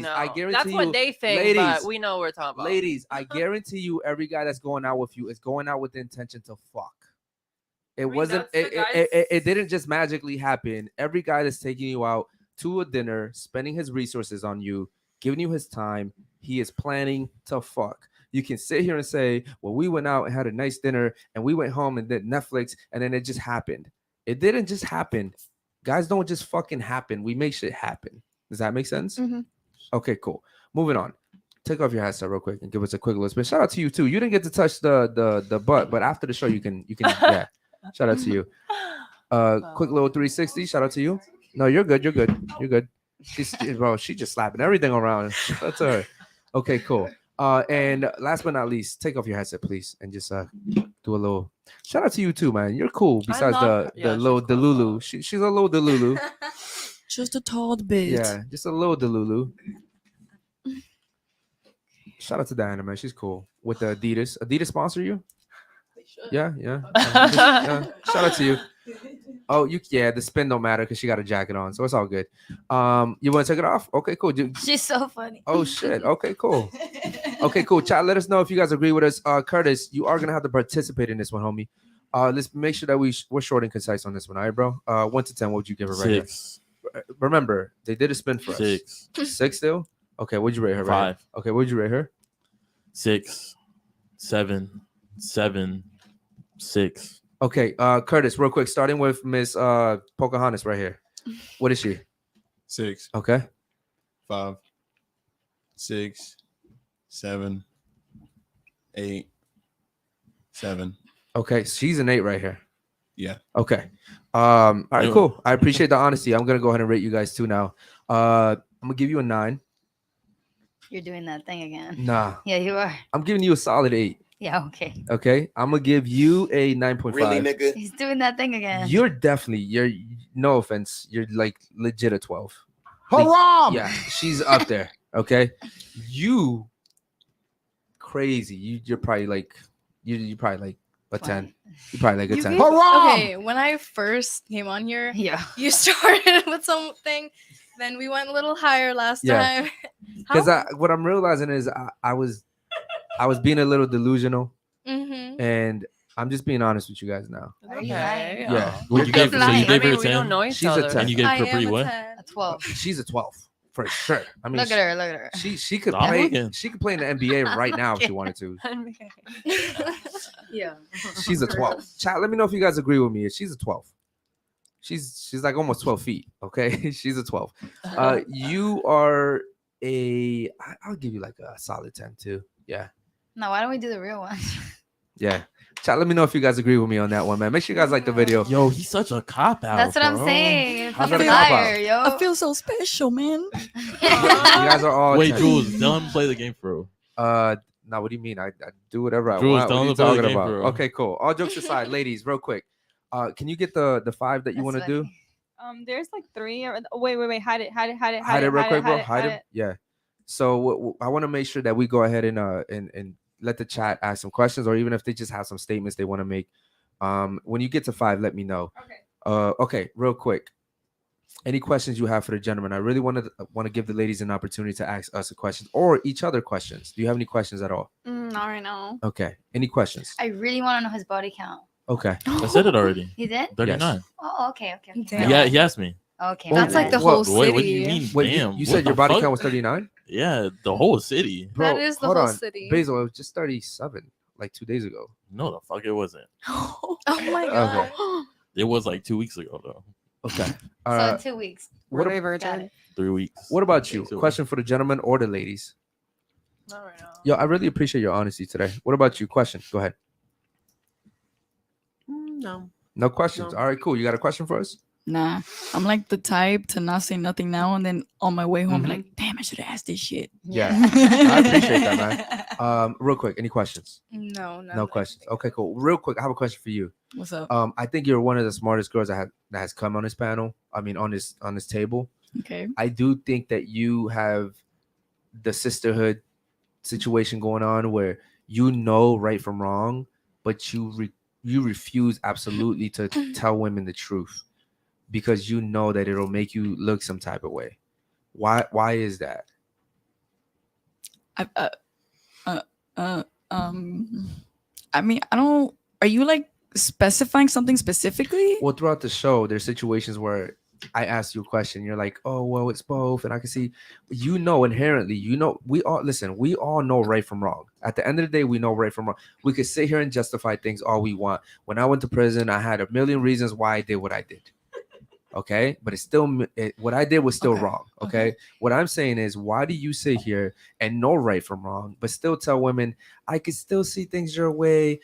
No. I guarantee that's you, what they think, ladies, but we know what we're talking about. ladies, I guarantee you, every guy that's going out with you is going out with the intention to fuck. It mean, wasn't. that's the It didn't just magically happen. Every guy that's taking you out to a dinner, spending his resources on you, giving you his time, he is planning to fuck. You can sit here and say, "Well, we went out and had a nice dinner, and we went home and did Netflix, and then it just happened." It didn't just happen. Guys don't just fucking happen. We make shit happen. Does that make sense? Mhm. Okay, cool. Moving on. Take off your headset real quick and give us a quick little spin. Shout out to you too. You didn't get to touch the butt, but after the show, you can yeah. Shout out to you. Quick little 360. Shout out to you. No, you're good. You're good. You're good. She's just slapping everything around. That's her. Okay, cool. And last but not least, take off your headset, please, and just do a little shout out to you too, man. You're cool. Besides love- the yeah, little she's cool. Delulu, she's a little Delulu. Just a tall bit. Yeah, just a little Delulu. Shout out to Diana, man. She's cool with the Adidas. Adidas sponsor you? Yeah. Shout out to you. Oh, the spin don't matter because she got a jacket on, so it's all good. You want to take it off? Okay, cool. She's so funny. Oh shit. Okay, cool. Okay, cool. Chat, let us know if you guys agree with us. Curtis, you are gonna have to participate in this one, homie. Let's make sure that we're short and concise on this one, all right, bro? 1 to 10, what would you give her right 6. here? Remember, they did a spin for us. 6. 6 still? Okay, what'd you rate her? Right 5. here? Okay, what'd you rate her? 6. 7. 7. 6. Okay, Curtis, real quick, starting with Miss Pocahontas right here. What is she? 6, Okay. 5, 6, 7, 8, 7. Okay, she's an 8 right here. Yeah. Okay. All right, Yeah. cool. I appreciate the honesty. I'm gonna go ahead and rate you guys too now. I'm gonna give you a 9. You're doing that thing again. Nah, Yeah, you are. I'm giving you a solid 8. Yeah, okay. Okay, I'm gonna give you a 9.5. Really, nigga? He's doing that thing again. You're definitely no offense, you're like legit a 12. Haram! Yeah, she's up there. Okay, you crazy. You're probably like you're probably like a 10. You're probably like a You 10. gave- Haram! okay, when I first came on here, Yeah. you started with something, then we went a little higher last Yeah. time. Because How- what I'm realizing is I was being a little delusional, Mhm. and I'm just being honest with you guys now. Are you Okay. lying? Yeah. What you gave? So you lying. gave I her mean, a we don't 10, know each She's a other. 10. and you gave I am Capri a what? 10. A 12. She's a 12 for sure. I mean, Look at her. Look at her. she could Stop play. looking. She could play in the NBA right now if she wanted to. Yeah. She's a 12. Chat. Let me know if you guys agree with me. She's a 12. She's like almost 12 feet. Okay, she's a 12. You are I'll give you like a solid 10 too. Yeah, No, why don't we do the real one? yeah. Chat. Let me know if you guys agree with me on that one, man. Make sure you guys like the video. Yo, he's such a cop out. That's what I'm bro. saying. How's Fucking that a cop-out? liar, yo. I feel so special, man. You guys are all Wait, 10. Jules, tell him to play the game for real. Now what do you mean? I do whatever I Jules, want. tell What are him you to play the talking game about? for real. Okay, cool. All jokes aside, ladies, real quick. Can you get the 5 that you want to do? There's like 3. Or, wait. Hide it. Hide it real quick, bro. Hide it. Yeah. So I want to make sure that we go ahead and let the chat ask some questions, or even if they just have some statements they want to make. When you get to 5, let me know. Okay. Okay, real quick. Any questions you have for the gentleman? I really want to give the ladies an opportunity to ask us a question or each other questions. Do you have any questions at all? Not right now. Okay. Any questions? I really want to know his body count. Okay. I said it already. He did? 39. Oh, okay. Damn. Yeah, he asked me. Okay. That's like the What- whole Wait, what do you city. mean? Wait, Damn. you what said your the body fuck? count was 39? Yeah, the whole city. Bro, That is the hold whole on. city. Basil, it was just 37 like 2 days ago. No, the fuck it wasn't. Oh my god. It was like 2 weeks ago though. Okay. So in 2 weeks. Were What, they Got virgin? it. 3 weeks. what about you? Two. Question for the gentleman or the ladies? Not right now. Yo, I really appreciate your honesty today. What about you? Question. Go ahead. No. No questions. No. All right, cool. You got a question for us? Nah, I'm like the type to not say nothing now and then on my way home, Mhm. like, damn, I should have asked this shit. Yeah. I appreciate that, man. Real quick, any questions? No, No questions. Okay, cool. Real quick, I have a question for you. What's up? I think you're one of the smartest girls that has come on this panel. I mean, on this table. Okay. I do think that you have the sisterhood situation going on where you know right from wrong, but you refuse absolutely to tell women the truth because you know that it'll make you look some type of way. Why is that? I mean, I don't. Are you like specifying something specifically? Well, throughout the show, there's situations where I ask you a question, you're like, oh well, it's both, and I can see, inherently, we all know right from wrong. At the end of the day, we know right from wrong. We could sit here and justify things all we want. When I went to prison, I had a million reasons why I did what I did. Okay, but what I did was still Okay. wrong. Okay, what I'm saying is, why do you sit here and know right from wrong, but still tell women I can still see things your way,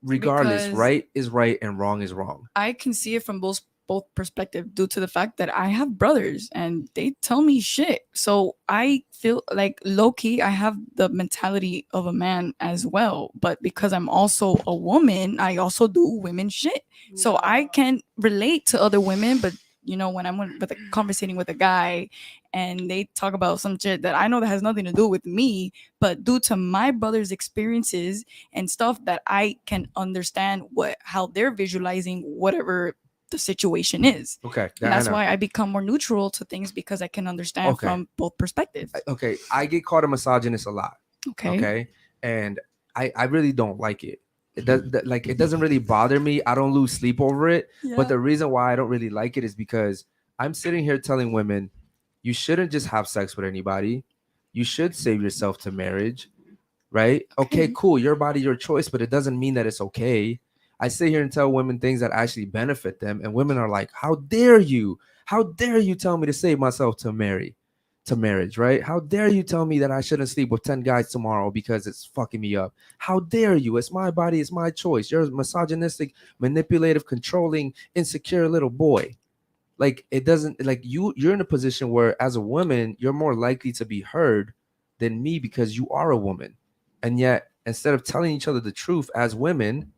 regardless? Because- right is right and wrong is wrong. I can see it from both perspective due to the fact that I have brothers and they tell me shit. So I feel like low key I have the mentality of a man as well. But because I'm also a woman, I also do women shit. So I can relate to other women, but when I'm conversating with a guy and they talk about some shit that I know that has nothing to do with me, but due to my brother's experiences and stuff that I can understand how they're visualizing whatever the situation is. Okay, And that's why I become more neutral to things because I can understand Okay. from both perspectives. Okay, I get called a misogynist a lot. Okay. Okay, and I really don't like it. It doesn't really bother me. I don't lose sleep over it. But the reason why I don't really like it is because I'm sitting here telling women, you shouldn't just have sex with anybody. You should save yourself to marriage, right? Okay, cool. Your body, your choice, but it doesn't mean that it's okay. I sit here and tell women things that actually benefit them, and women are like, "How dare you? How dare you tell me to save myself to marriage, right? How dare you tell me that I shouldn't sleep with 10 guys tomorrow because it's fucking me up? How dare you? It's my body, it's my choice. You're a misogynistic, manipulative, controlling, insecure little boy." Like, it doesn't, like, you're in a position where as a woman, you're more likely to be heard than me because you are a woman. And yet, instead of telling each other the truth as women,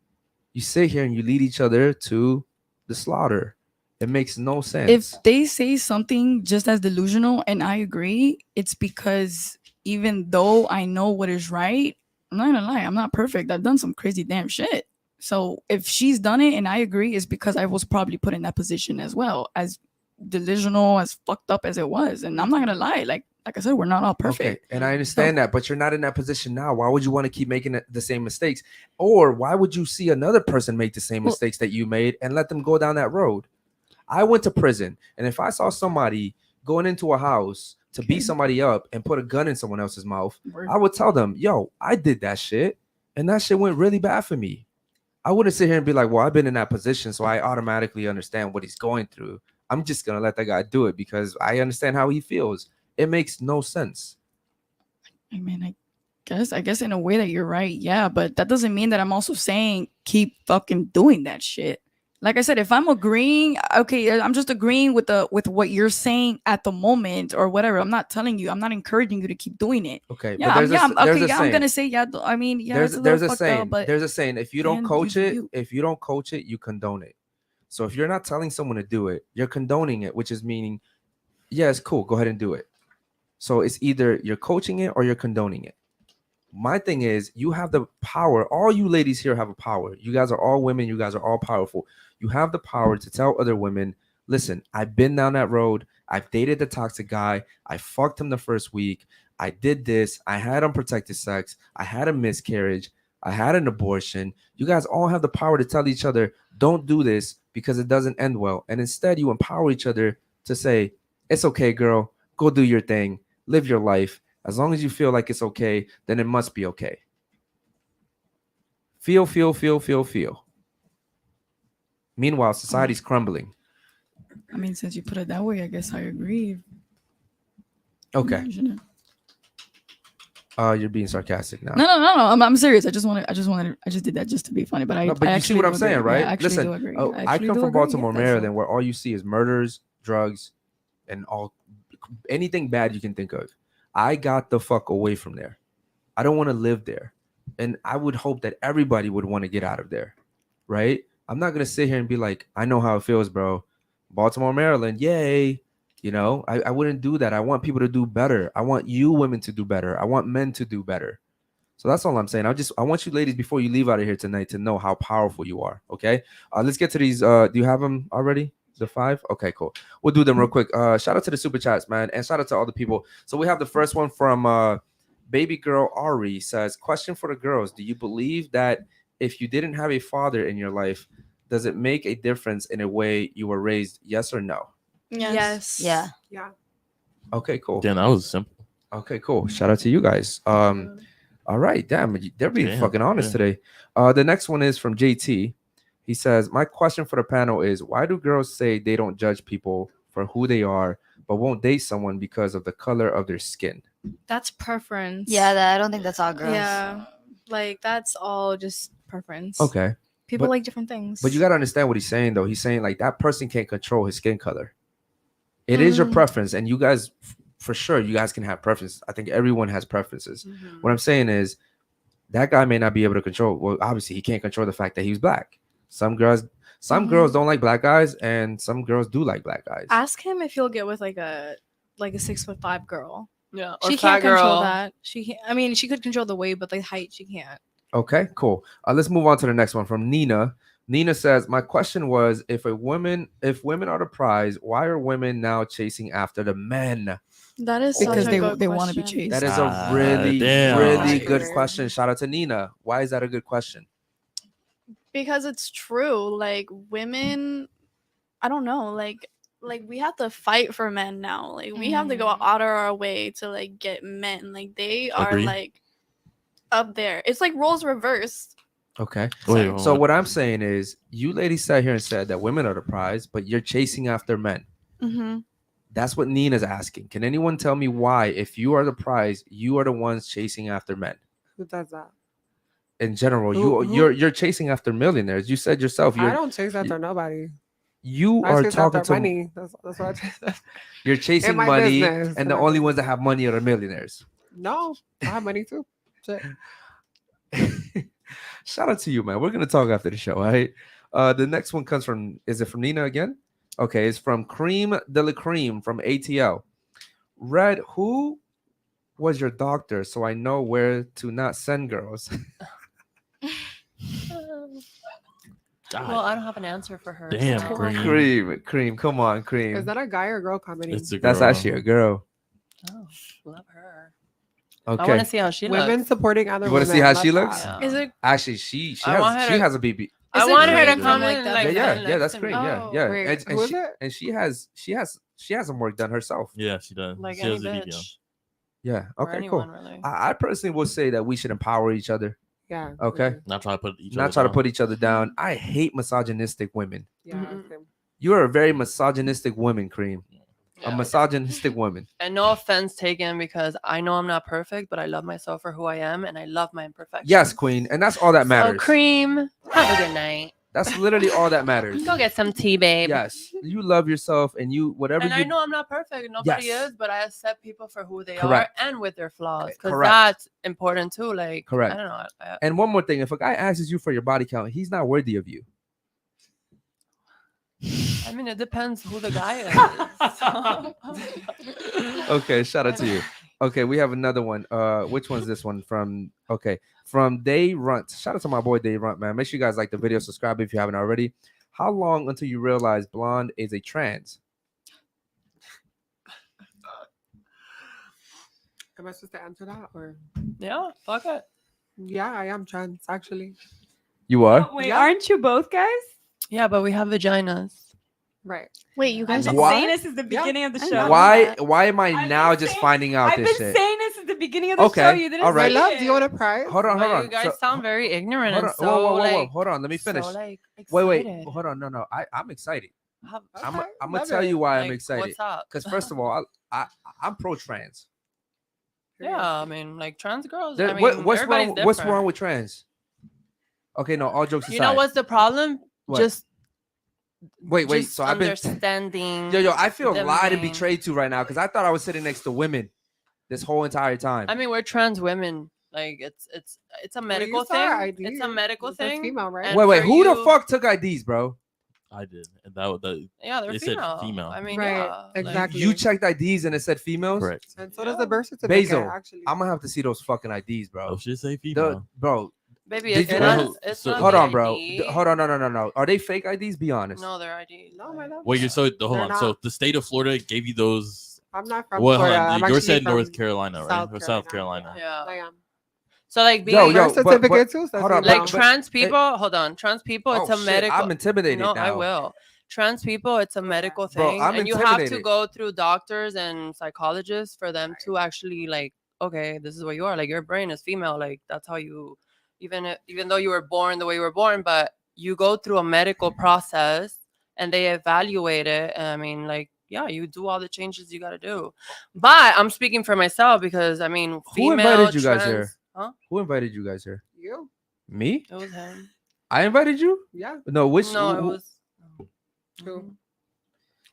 you sit here and you lead each other to the slaughter. It makes no sense. If they say something just as delusional and I agree, it's because even though I know what is right, I'm not gonna lie, I'm not perfect. I've done some crazy damn shit. So if she's done it and I agree, it's because I was probably put in that position as well, as delusional, as fucked up as it was. And I'm not gonna lie, like I said, we're not all perfect. Okay, and I understand that, but you're not in that position now. Why would you want to keep making the same mistakes? Or why would you see another person make the same mistakes that you made and let them go down that road? I went to prison, and if I saw somebody going into a house to beat somebody up and put a gun in someone else's mouth, I would tell them, yo, I did that shit, and that shit went really bad for me. I wouldn't sit here and be like, well, I've been in that position, so I automatically understand what he's going through. I'm just going to let that guy do it because I understand how he feels. It makes no sense. I mean, I guess in a way that you're right, yeah, but that doesn't mean that I'm also saying keep fucking doing that shit. Like I said, if I'm agreeing, okay, I'm just agreeing with what you're saying at the moment or whatever. I'm not telling you, I'm not encouraging you to keep doing it. Okay, yeah, but I'm gonna say yeah. I mean, yeah, there's a saying. There's a saying. If you don't coach it, you condone it. So if you're not telling someone to do it, you're condoning it, which is meaning, yeah, it's cool. Go ahead and do it. So it's either you're coaching it or you're condoning it. My thing is, you have the power. All you ladies here have a power. You guys are all women. You guys are all powerful. You have the power to tell other women, listen, I've been down that road. I've dated the toxic guy. I fucked him the first week. I did this. I had unprotected sex. I had a miscarriage. I had an abortion. You guys all have the power to tell each other, don't do this because it doesn't end well. And instead, you empower each other to say, it's okay, girl. Go do your thing. Live your life. As long as you feel like it's okay, then it must be okay. Feel. Meanwhile, society's crumbling. I mean, since you put it that way, I guess I agree. Okay. You're being sarcastic now. No. I'm serious. I just did that just to be funny. But you see what I'm saying, right? Yeah, Listen, I come from Baltimore, Maryland, where all you see is murders, drugs, and anything bad you can think of. I got the fuck away from there. I don't want to live there. And I would hope that everybody would want to get out of there, right? I'm not going to sit here and be like, I know how it feels, bro. Baltimore, Maryland, yay. You know, I wouldn't do that. I want people to do better. I want you women to do better. I want men to do better. So that's all I'm saying. I want you ladies, before you leave out of here tonight, to know how powerful you are, okay? Let's get to these. Do you have them already? The 5? Okay, cool. We'll do them real quick. Shout out to the super chats, man, and shout out to all the people. So we have the first one from baby girl Ari. Says, question for the girls: do you believe that if you didn't have a father in your life, does it make a difference in a way you were raised? Yes or no? Yes. Yeah. Okay, cool. Damn, that was simple. Okay, cool. Shout out to you guys. All right, damn, they're being fucking honest today. The next one is from JT. He says, my question for the panel is, why do girls say they don't judge people for who they are, but won't date someone because of the color of their skin? That's preference. Yeah, I don't think that's all girls. Yeah, like that's all just preference. Okay. People like different things. But you got to understand what he's saying, though. He's saying, like, that person can't control his skin color. It is your preference, and you guys, for sure, you guys can have preferences. I think everyone has preferences. What I'm saying is, that guy may not be able to control. Well, obviously, he can't control the fact that he's black. Some girls don't like black guys, and some girls do like black guys. Ask him if he'll get with like a 6'5" girl. Yeah, she can't control that. She can't. I mean, she could control the weight, but the height she can't. Okay, cool. Let's move on to the next one from Nina. Nina says, my question was, if women are the prize, why are women now chasing after the men? That is because such a good they want to be question. chased. That is a really good question. Shout out to Nina. Why is that a good question? Because it's true. Like, women, I don't know, like we have to fight for men now. Like, we have to go out of our way to like get men. Like, they are like up there. It's like roles reversed. Okay. So what I'm saying is, you ladies sat here and said that women are the prize, but you're chasing after men. That's what Nina's asking. Can anyone tell me why, if you are the prize, you are the ones chasing after men? Who does that? In general, you're chasing after millionaires. You said yourself. I don't chase after nobody. You are talking to money. That's what I chase. You're chasing money, and the only ones that have money are the millionaires. No, I have money too. Shit. Shout out to you, man. We're gonna talk after the show, all right? The next one comes from, is it from Nina again? Okay, it's from Cream de la Cream from ATL. Red, who was your doctor so I know where to not send girls? Well, I don't have an answer for her. Damn, so- Cream. Cream, come on, Is Cream. that a guy or girl comedy? It's a girl. That's actually a girl. Oh, love her. I want Okay. to see how she Women looks. supporting other You women. wanna see how love she that. looks? Yeah. Is it? Actually, she I want her she to- has a BB. I Is it want her Cream to from, come like, in that like Yeah, video? yeah, that's next to great. me. Yeah, Oh, yeah. wait, And who is she, it? and she has some work done herself. Yeah, she does. Like she any has a video. bitch. Yeah. Or Okay. anyone, Cool. really. I personally will say that we should empower each other. Yeah. Okay. mhm. Not try to put each Not other try to down. put each other down. I hate misogynistic women. Yeah. Mhm. same. You are a very misogynistic woman, Cream. A Yeah. misogynistic woman. And no offense taken because I know I'm not perfect, but I love myself for who I am and I love my imperfections. Yes, Queen, and that's all that matters. So, Cream, have a good night. That's literally all that matters. Go get some tea, babe. Yes, you love yourself, and you whatever And you. I know I'm not perfect. Nobody Yes. is, but I accept people for who they Correct. are and with their flaws. Because Correct. that's important too. Like, Correct. I don't know. And one more thing: if a guy asks you for your body count, he's not worthy of you. I mean, it depends who the guy is. Okay, shout out to you. Okay, we have another one. Which one's this one from? Okay, from Day Runt. Shout out to my boy Day Runt, man. Make sure you guys like the video, subscribe if you haven't already. How long until you realize blonde is a trans? Am I supposed to answer that or? Yeah, fuck it. Yeah, I am trans actually. You are. Wait, Yeah. aren't you both guys? Yeah, but we have vaginas. Right. Wait, you I've guys. been Why? saying this since the Yeah. beginning of the I show. know. Why? Why am I I've now been just saying- finding out I've this been shit? saying this since the beginning of the Okay, show. You didn't all right. My say love, do you want a prize? Hold on, But hold on. you guys So- sound very ignorant hold and on. so Whoa, whoa, whoa, like. Hold on. Let me finish. So, like, Wait. excited. Hold on. No. I'm excited. Have- I'm Okay, gonna love tell it. you why I'm like, excited. What's up? Because first of all, I'm pro trans. Yeah, I mean, like trans girls. There- I mean, what's everybody's wrong? What's different. wrong with trans? Okay, no. All jokes aside. You know what's the problem? What? Just Wait. just So I've been. understanding. Yo, I feel them lied and being- betrayed to right now because I thought I was sitting next to women this whole entire time. I mean, we're trans women. Like it's a medical saw our thing. ID. It's a medical It says thing. female, right? and wait. for Who the you- fuck took IDs, bro? I did. And that Yeah, they're It said female. female. I mean, Right, yeah, like- exactly. You checked IDs and it said females. correct. And so does the birth certificate. Basil, Actually. I'm gonna have to see those fucking IDs, bro. Oh, should say The- female. bro, Baby, Did it's you- not. Well, It's so- not hold the on, bro. ID. Hold on, no. Are they fake IDs? Be honest. No, they're ID. No, my love. Wait, hold They're on. So not. the state of Florida gave you those. I'm not from Well, hold Florida. on. I'm You actually said from North Carolina, right? South Or South Carolina. Carolina. Yeah. I am. So like being Yo, Birth but- certificate too. says hold on, female. like but- trans people. Hold on, trans people. It's Oh, a shit, medical. I'm intimidated No, now. I will. Trans people, it's a medical Bro, thing, I'm and you have to intimidated. go through doctors and psychologists for them to actually like, okay, this is what you are. Like your brain is female. Like that's how you, even though you were born the way you were born, but you go through a medical process and they evaluate it. And I mean, like, yeah, you do all the changes you got to do. But I'm speaking for myself because I mean, Who female, invited you guys trans- here? Huh? Who invited you guys here? You? Me? It was him. I invited you? Yeah. No, which? No, it who- was. Who? Mhm.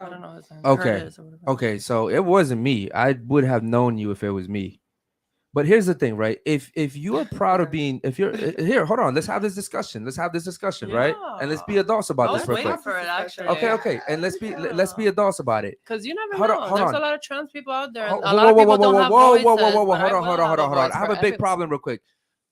I don't know his name. Okay. Curtis or whatever. Okay, so it wasn't me. I would have known you if it was me. But here's the thing, right? If you are proud of being, if you're here, hold on. Let's have this discussion. Right? And let's be Yeah. adults I about was this real waiting quick. for it actually. Okay. And let's be adults about it. Because you never Hold on, know. hold There's on. a lot of trans people out there. Ho- And a lot of people don't have voices. Hold but I on, will hold on. have a I voice have for a big everybody. problem real quick.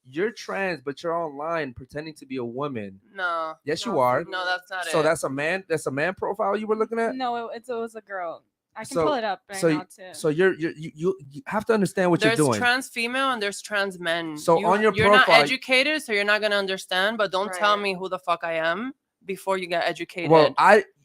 You're trans, but you're online pretending to be a woman. No. Yes, you are. No, that's not it. So that's a man. That's a man profile you were looking at. No, it was a girl. I can So- pull it up right so now too. So you have to understand what there's you're doing. trans female and there's trans men. So on your you're not profile- educated, so you're not gonna understand. But don't tell Right. me who the fuck I am before you get educated. Well,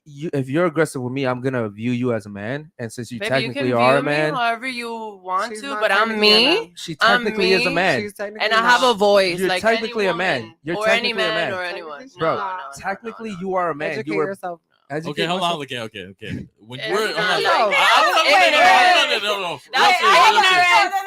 if you're aggressive with me, I'm gonna view you as a man, and since you Baby, you technically can are view a man, me however you want She's to, not but I'm technically a me. man. she I'm technically is a me. man. She's technically And I have a not. voice. You're like technically any a man. woman You're or any technically a man man. or Technically anyone. she's Bro, not. Technically, you are a man. Educate You were yourself. educate Okay, hold on. myself. Okay. When It's you're, not hold on. like I don't know. that. No. That's Real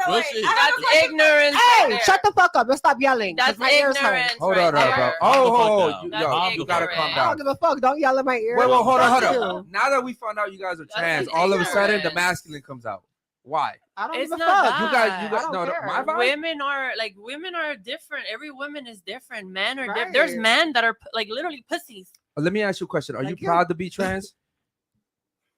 ignorance. shit. That's ignorance. right Hey, there. shut the fuck up and stop yelling. 'cause That's my ears hurt. ignorance. Hold right on, bro. there. Calm the fuck Oh, down. That's you gotta calm ignorant. I down. don't give a fuck. Don't yell in my ear. Wait, hold Fuck on. you. Now that we found out you guys are That's trans, all of a sudden the ignorant. masculine comes out. Why? I don't It's give a not fuck. You that. guys, I don't no, care. my vibe. Women are different. Every woman is different. Men are different. There's Right. men that are like literally pussies. Let me ask you a question. Are you Like you. proud to be trans?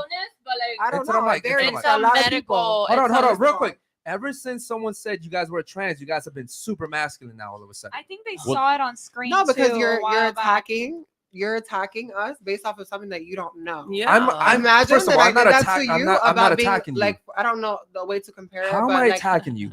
know. but like I don't Into the know. mic, There into the is mic. a lot of people. Hold on, real quick. Ever since someone said you guys were trans, you guys have been super masculine now all of a sudden. I think they What- saw it on screen. No, because too, a you're while back. attacking us based off of something that you don't know. Yeah. I'm Imagine first of that all, I I'm not did that attack- to I'm you not about being attacking you. like I don't know the way to compare. How it, am but I like, attacking you?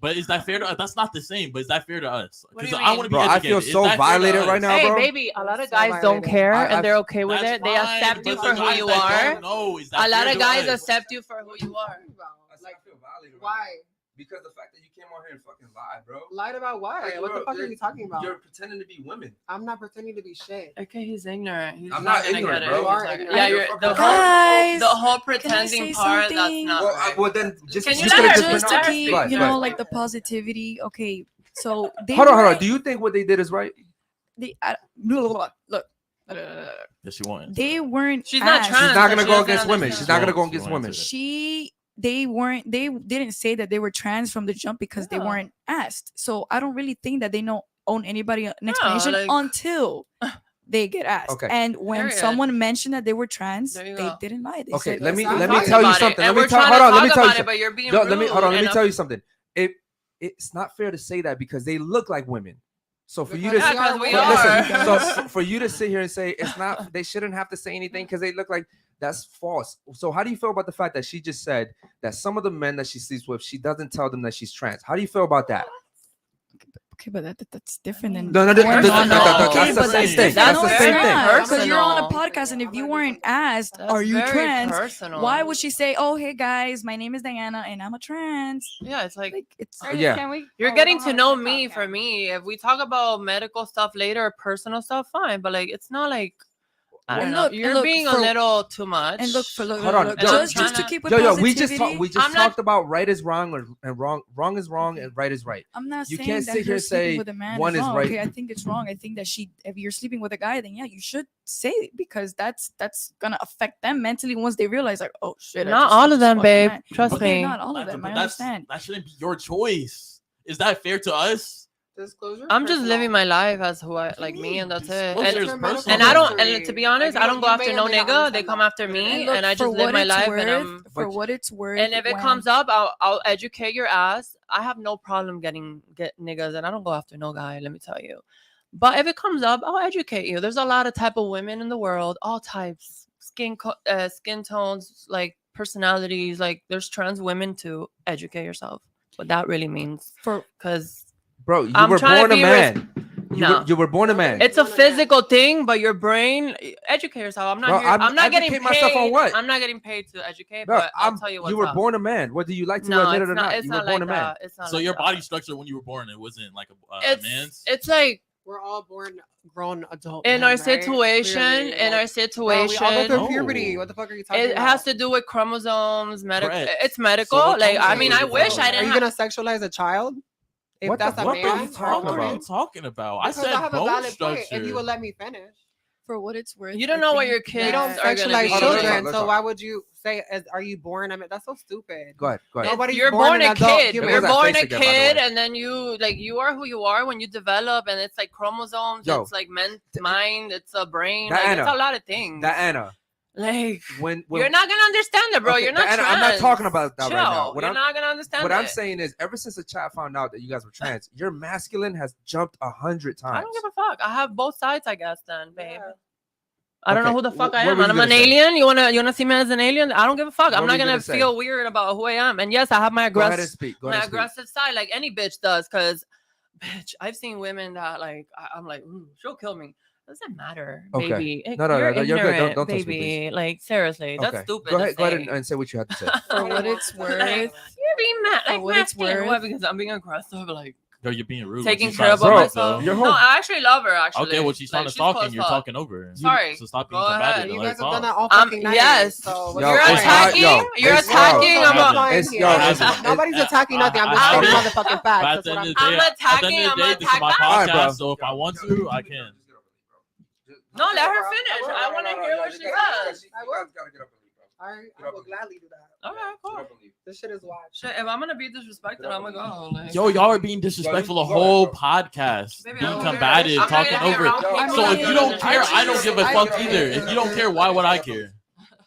But is that fair to us? That's not the same. But is that fair to us? What do Because you I mean? want to be Bro, I educated. feel Is so that fair to violated us? right now, Hey, bro. baby, a lot of So guys don't violated. care I- and they're okay with That's it. They fine, accept you but for the who guys you that are. don't know, is that A lot fair of to guys us? accept you for who you are. That's how I feel violated right Why? now. Because the fact that you came on here and fucking lied, bro. Lied about what? Like, What the bro, fuck are you talking about? You're pretending to be women. I'm not pretending to be shit. Okay, he's ignorant. I'm not ignorant, bro. You are ignorant. Yeah, You're the Guys, whole can I pretending say part. That's something? not Well, right. well then just Can you just let gonna her just speak? Just to Let her keep, speak. you Go know, ahead. like the positivity. Okay, so they Hold on. weren't- Do you think what they did is right? They look. Yes, she won't. They weren't. She's not asked. trans. She's not gonna She go doesn't against women. understand. She's not gonna go She against won't women. answer They weren't. They didn't say that they were trans from the jump because they Yeah. weren't asked. So I don't really think that they don't own anybody an Yeah, explanation like- until they get asked. Okay. And when Period. someone mentioned that they were trans, There you they go. didn't lie. They Okay, said, let me "Yes, I'm let me trans." tell you about it. something. And Let me we're tell. trying Hold to on. Let me talk tell you about it, something. but you're being No, let me hold on. rude Let me and tell you something. It's not fair to say that because they look like women. So for you to Because Yeah, 'cause we listen, are. so for you to sit here and say it's not, they shouldn't have to say anything because they look like, that's false. So how do you feel about the fact that she just said that some of the men that she sleeps with, she doesn't tell them that she's trans? How do you feel about that? Okay, but that's different than No, going that's on. the but same that's thing. different. That's No, the it's same not, thing. because you're on a Personal. podcast, and if you weren't asked, That's "Are you very trans?" personal. Why would she say, "Oh, hey guys, my name is Diana and I'm a trans"? Yeah, it's like It's Yeah. Can we? you're we getting don't to have a know TikTok me. account. For me, if we talk about medical stuff later or personal stuff, fine. But like, it's not like I don't And know. look- You're and look, being a for- little too much. And look, for look, Hold on, look, yo, just trying to to- keep with Yo, positivity. we just I'm not- talked about right is wrong and wrong is wrong and right is right. I'm not You saying can't that sit here her and sleeping say with a man one is is wrong. right. Okay, I think it's wrong. I think that if you're sleeping with a guy, then yeah, you should say it because that's gonna affect them mentally once they realize like, oh shit. Not all of them, fucked a babe. man. Trust Okay, me. not all of them. I understand. That shouldn't be your choice. Is that fair to us? Disclosure. I'm just living my life as who I like me, and that's it. Disclosure And, is personal. and I don't. history. And to be honest, Like, I don't go you after may or no may not nigga. They understand come that. after And me, look, and I for just live what my it's life. worth, And I'm. for what it's worth. And if it when- comes up, I'll educate your ass. I have no problem get niggas, and I don't go after no guy. Let me tell you. But if it comes up, I'll educate you. There's a lot of type of women in the world, all types, skin tones, like personalities. Like there's trans women too. Educate yourself. What that really means, because Bro, you I'm were trying to born a be man. No. You were born a man. it's a physical thing, but your brain. Educate yourself. I'm not. Bro, Here, I'm I'm not getting educate paid. myself on what? I'm not getting paid to educate, Bro, but I'll tell you what's you were up. born a man, whether you like to No, admit it's it or not. not. It's You were not born like a man. that. It's not So like your that. body structure when you were born, it wasn't like a man's. It's like We're all born grown adult. in men, our right? situation. Clearly, In like, our bro, situation. we all go through No. puberty. What the fuck are you talking It about? has to do with chromosomes, medical. Correct. It's medical. So what like I chromosomes mean, are I you wish talking I about? Are didn't. you gonna sexualize a child? If What the that's a fuck man are you or a talking What are you woman? talking about? I Because said I have a bone valid point. structure. If you would let me finish. for what it's worth, You don't I know what think your kids We don't are gonna sexualize be. Hold on, let's children, talk, so let's why would you say, "Are you born?" I mean, that's so stupid. Go ahead. Go ahead. Nobody's You're born born an a adult kid. human. You're Look at that born face a again, by the kid, way. and then you are who you are when you develop, and it's like chromosomes. Yo. It's like mind. It's a brain. Like, Diana. it's a lot of things. Diana, Like when you're not gonna understand it, bro. Okay, You're not Diana, trans. I'm not talking about that Chill. right now. What You're I'm- not gonna understand what it. I'm saying is, ever since the chat found out that you guys were trans, your masculine has jumped 100 times. I don't give a fuck. I have both sides, I guess. Then, babe. I don't know Okay, who the fuck wh- I what am. were you I'm gonna an say? alien. You wanna see me as an alien? I don't give a fuck. What I'm were not you gonna gonna say? feel weird about who I am. And yes, I have my Go ahead and aggressive, speak. Go ahead my and speak. aggressive side, like any bitch does. Cause, bitch, I've seen women that like I'm like, she'll kill me. Doesn't matter, Okay. baby. No, You're you're good. ignorant, Don't touch me, baby. Like seriously, that's Okay. stupid. Go to ahead. Go ahead say. and say what you have to say. for what it's worth. You're being mad, For like what it's masculine. What? worth. Because I'm being aggressive, like Yo, you're being rude. taking She's care trying of to Bro, stalk, myself. though. you're No, home. I actually love her. Actually, Okay, well, she's trying to she's stalk cool and as you're fuck. talking over her. Sorry. So stop being Go combative ahead. and You let guys her have done that talk. all fucking night. Yes. So Yo, You're it's not- attacking. yo, You're it's- attacking. yo, I'm yo, a. It's, yo, it's, Nobody's attacking nothing. I'm just I'm- stating I'm- motherfucking But facts. at That's the what end I'm of the day, I'm attacking, at the end of the I'm day, this is my attacking. All right, bro. podcast, so if I want to, I can. No, let her finish. I want to hear what she says. I will gladly do that. All right, cool. This shit is wild. Shit, if I'm gonna be disrespected, I'm gonna go. Like, Yo, y'all are being disrespectful the whole podcast, Baby, I being don't care. combative, I'm not talking gonna be over. around it. people So that if you don't don't care, care. I don't give a fuck either. If you don't care, why would I care?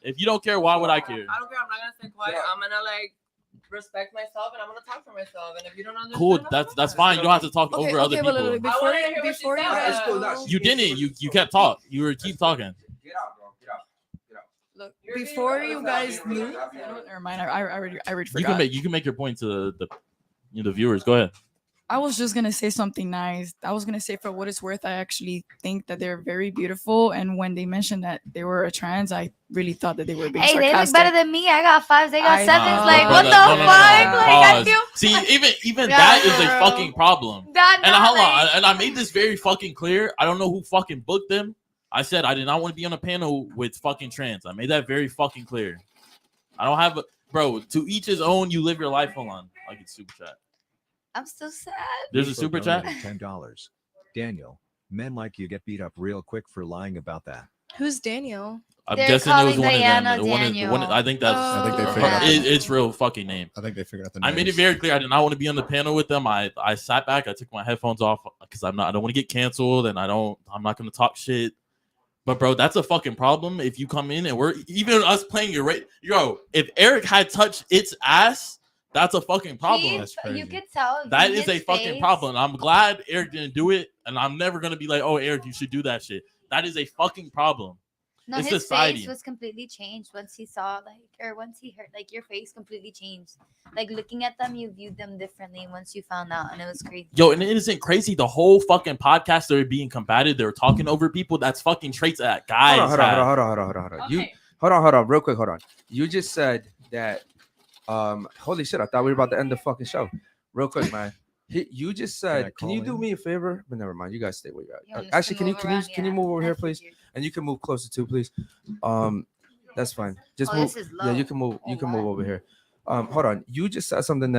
If you don't care, why would I care? I don't care. I'm not gonna stay quiet. I'm gonna like respect myself, and I'm gonna talk for myself. And if you don't understand, Cool, I'm that's fine. fine. You don't have to talk over other but people. before I wanna hear what she before you said. guys go, You didn't. You kept talking. You were keep talking. Get out, bro. Get out. look, You're being before really you guys upset. knew, never mind. I already You forgot. can make your point to the viewers. Go ahead. I was just gonna say something nice. I was gonna say, for what it's worth, I actually think that they're very beautiful. And when they mentioned that they were a trans, I really thought that they were being Hey, they sarcastic. look better than me. I got 5s, they got I 7s. know. Like, what the No, no, no, fuck? no, Like, I pause. feel See, even Yeah, that is a bro. fucking problem. that. And Not hold on, like, and I made this very fucking clear. I don't know who fucking booked them. I said I did not want to be on a panel with fucking trans. I made that very fucking clear. I don't have a bro. To each his own. You live your life. Hold on, I get super chat. I'm so sad. There's a Nico super chat. donated $10. Daniel, men like you get beat up real quick for lying about that. Who's Daniel? I'm They're guessing it was calling one Diana of them. One, I think that's. I think they figured out It's real fucking name. I think they figured out the I names. made it very clear. I did not want to be on the panel with them. I sat back. I took my headphones off because I don't want to get canceled, and I'm not going to talk shit. But bro, that's a fucking problem. If you come in and we're even us playing your rate, if Eric had touched its ass, that's a fucking problem. That's crazy. You could tell. That in is a his fucking face. problem. I'm glad Eric didn't do it, and I'm never gonna be like, oh, Eric, you should do that shit. That is a fucking problem. No, It's his society. face was completely changed once he saw, once he heard, your face completely changed. Like, looking at them, you viewed them differently once you found out, and it was crazy. Yo, and it isn't crazy. The whole fucking podcast, they're being combative. They're talking over people. That's fucking traits that guys Hold have. on. You Okay. hold on, real quick, hold on. You just said that. Holy shit! I thought we were about to end the fucking show. Real quick, man. You just Can I said, can call you do in? me a favor? But never mind. You guys stay where you're You at. want us Actually, to can you move can you around? can you Yeah, move over I here, please? figured. And you can move closer too, please. That's fine. Just Oh, move. this is Yeah, you low. can move. You Oh, can move wow. over here. Hold on. You just said something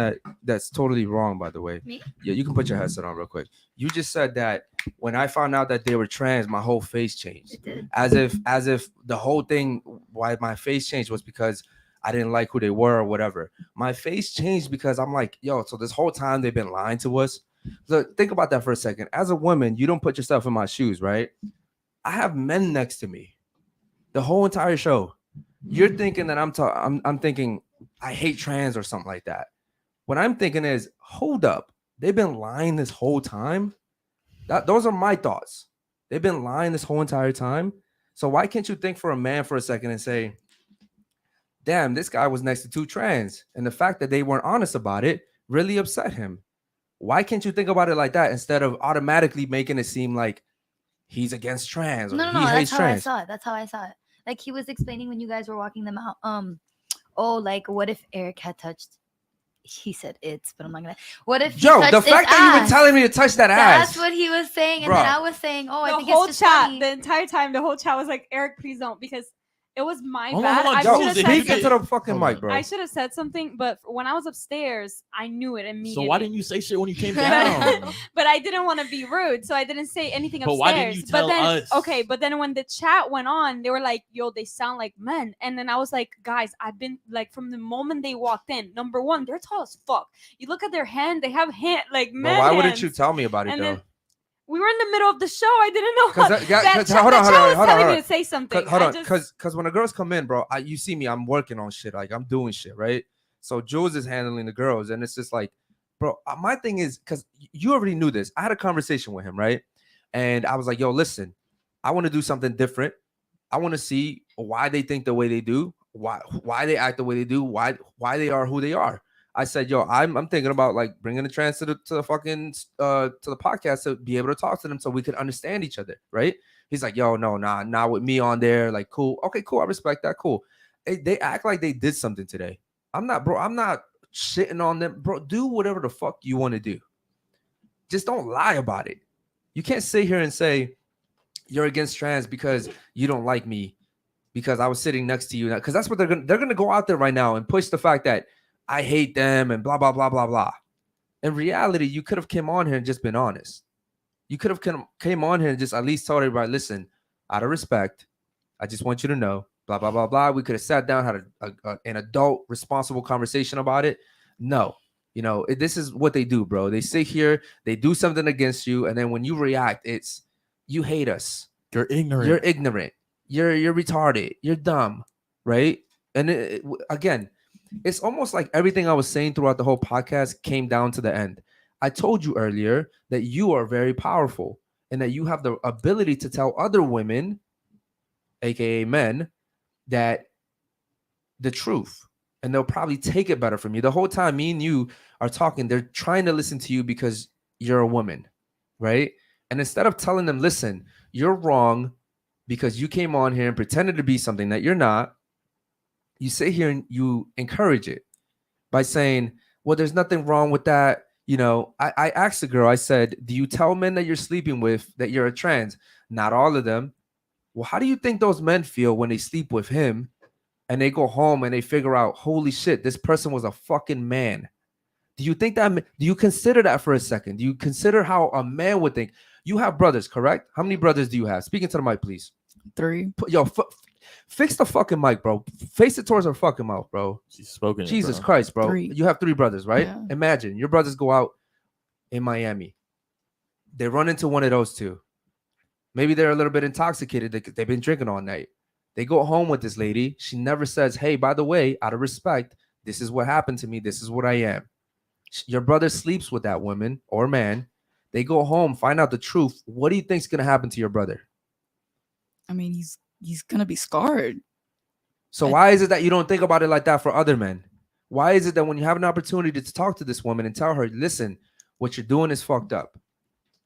that's totally wrong, by the way. Me? Yeah, you can put your headset on real quick. You just said that when I found out that they were trans, my whole face changed. It did. As if the whole thing, why my face changed was because I didn't like who they were or whatever. My face changed because I'm like, yo, so this whole time they've been lying to us. So think about that for a second. As a woman, you don't put yourself in my shoes, right? I have men next to me the whole entire show. You're thinking that I'm thinking I hate trans or something like that. What I'm thinking is, hold up, they've been lying this whole time. Those are my thoughts. They've been lying this whole entire time. So why can't you think for a man for a second and say, damn, this guy was next to two trans, and the fact that they weren't honest about it really upset him. Why can't you think about it like that instead of automatically making it seem like he's against trans or No, he that's hates how trans? I saw it. That's how I saw it. Like, he was explaining when you guys were walking them out. What if Eric had touched? He said it's, but I'm not gonna. What if he Joe, touched the his fact that you've been ass? telling me to touch that ass. That's what he was saying, and Bruh. then I was saying, I The think whole it's just chat, funny. the entire time, the whole chat was like, Eric, please don't, because it was my Hold on, bad. hold on, I Joe, should Yo, have if said you speak into could- the fucking Hold mic, on. bro. I should have said something, but when I was upstairs, I knew it immediately. So why didn't you say shit when you came down? But I didn't want to be rude, so I didn't say anything But upstairs. why didn't you tell but then, us? Okay, but then when the chat went on, they were like, "Yo, they sound like men," and then I was like, "Guys, I've been like from the moment they walked in. Number one, they're tall as fuck. You look at their hand; they have hand like But men. why wouldn't you hands. tell me about it And though? then we were in the middle of the show. I didn't know. 'Cause hold on, was telling me to say something. Hold I on, just- because when the girls come in, bro, you see me, I'm working on shit, like I'm doing shit, right? So Jules is handling the girls, and it's just like, bro, my thing is because you already knew this. I had a conversation with him, right? And I was like, yo, listen, I want to do something different. I want to see why they think the way they do, why they act the way they do, why they are who they are. I said, yo, I'm thinking about like bringing the trans to the fucking to the podcast to be able to talk to them so we can understand each other, right? He's like, yo, no, not with me on there. Like, cool, okay, cool, I respect that, cool. They act like they did something today. I'm not shitting on them, bro. Do whatever the fuck you want to do. Just don't lie about it. You can't sit here and say you're against trans because you don't like me because I was sitting next to you. Because that's what they're gonna go out there right now and push the fact that I hate them and blah blah blah blah blah. In reality, you could have came on here and just been honest. You could have came on here and just at least told everybody, listen, out of respect, I just want you to know, blah blah blah blah. We could have sat down, had an adult, responsible conversation about it. No, this is what they do, bro. They sit here, they do something against you, and then when you react, it's you hate us. You're ignorant. You're ignorant. You're retarded. You're dumb, right? And again, it's almost like everything I was saying throughout the whole podcast came down to the end. I told you earlier that you are very powerful and that you have the ability to tell other women, aka men, that the truth, and they'll probably take it better from you. The whole time me and you are talking, they're trying to listen to you because you're a woman, right? And instead of telling them, listen, you're wrong because you came on here and pretended to be something that you're not, you sit here and you encourage it by saying, well, there's nothing wrong with that. You know, I asked the girl, I said, do you tell men that you're sleeping with that you're a trans? Not all of them. Well, how do you think those men feel when they sleep with him and they go home and they figure out, holy shit, this person was a fucking man? Do you think that, do you consider that for a second? Do you consider how a man would think? You have brothers, correct? How many brothers do you have? Speaking to the mic, please. 3. Yo, fix the fucking mic, bro. Face it towards her fucking mouth, bro. She's spoken. Jesus Christ, bro. 3. You have 3 brothers, right? Yeah. Imagine your brothers go out in Miami. They run into one of those 2. Maybe they're a little bit intoxicated. They've been drinking all night. They go home with this lady. She never says, hey, by the way, out of respect, this is what happened to me. This is what I am. Your brother sleeps with that woman or man. They go home, find out the truth. What do you think is going to happen to your brother? I mean, he's gonna be scarred. So why is it that you don't think about it like that for other men? Why is it that when you have an opportunity to talk to this woman and tell her, listen, what you're doing is fucked up?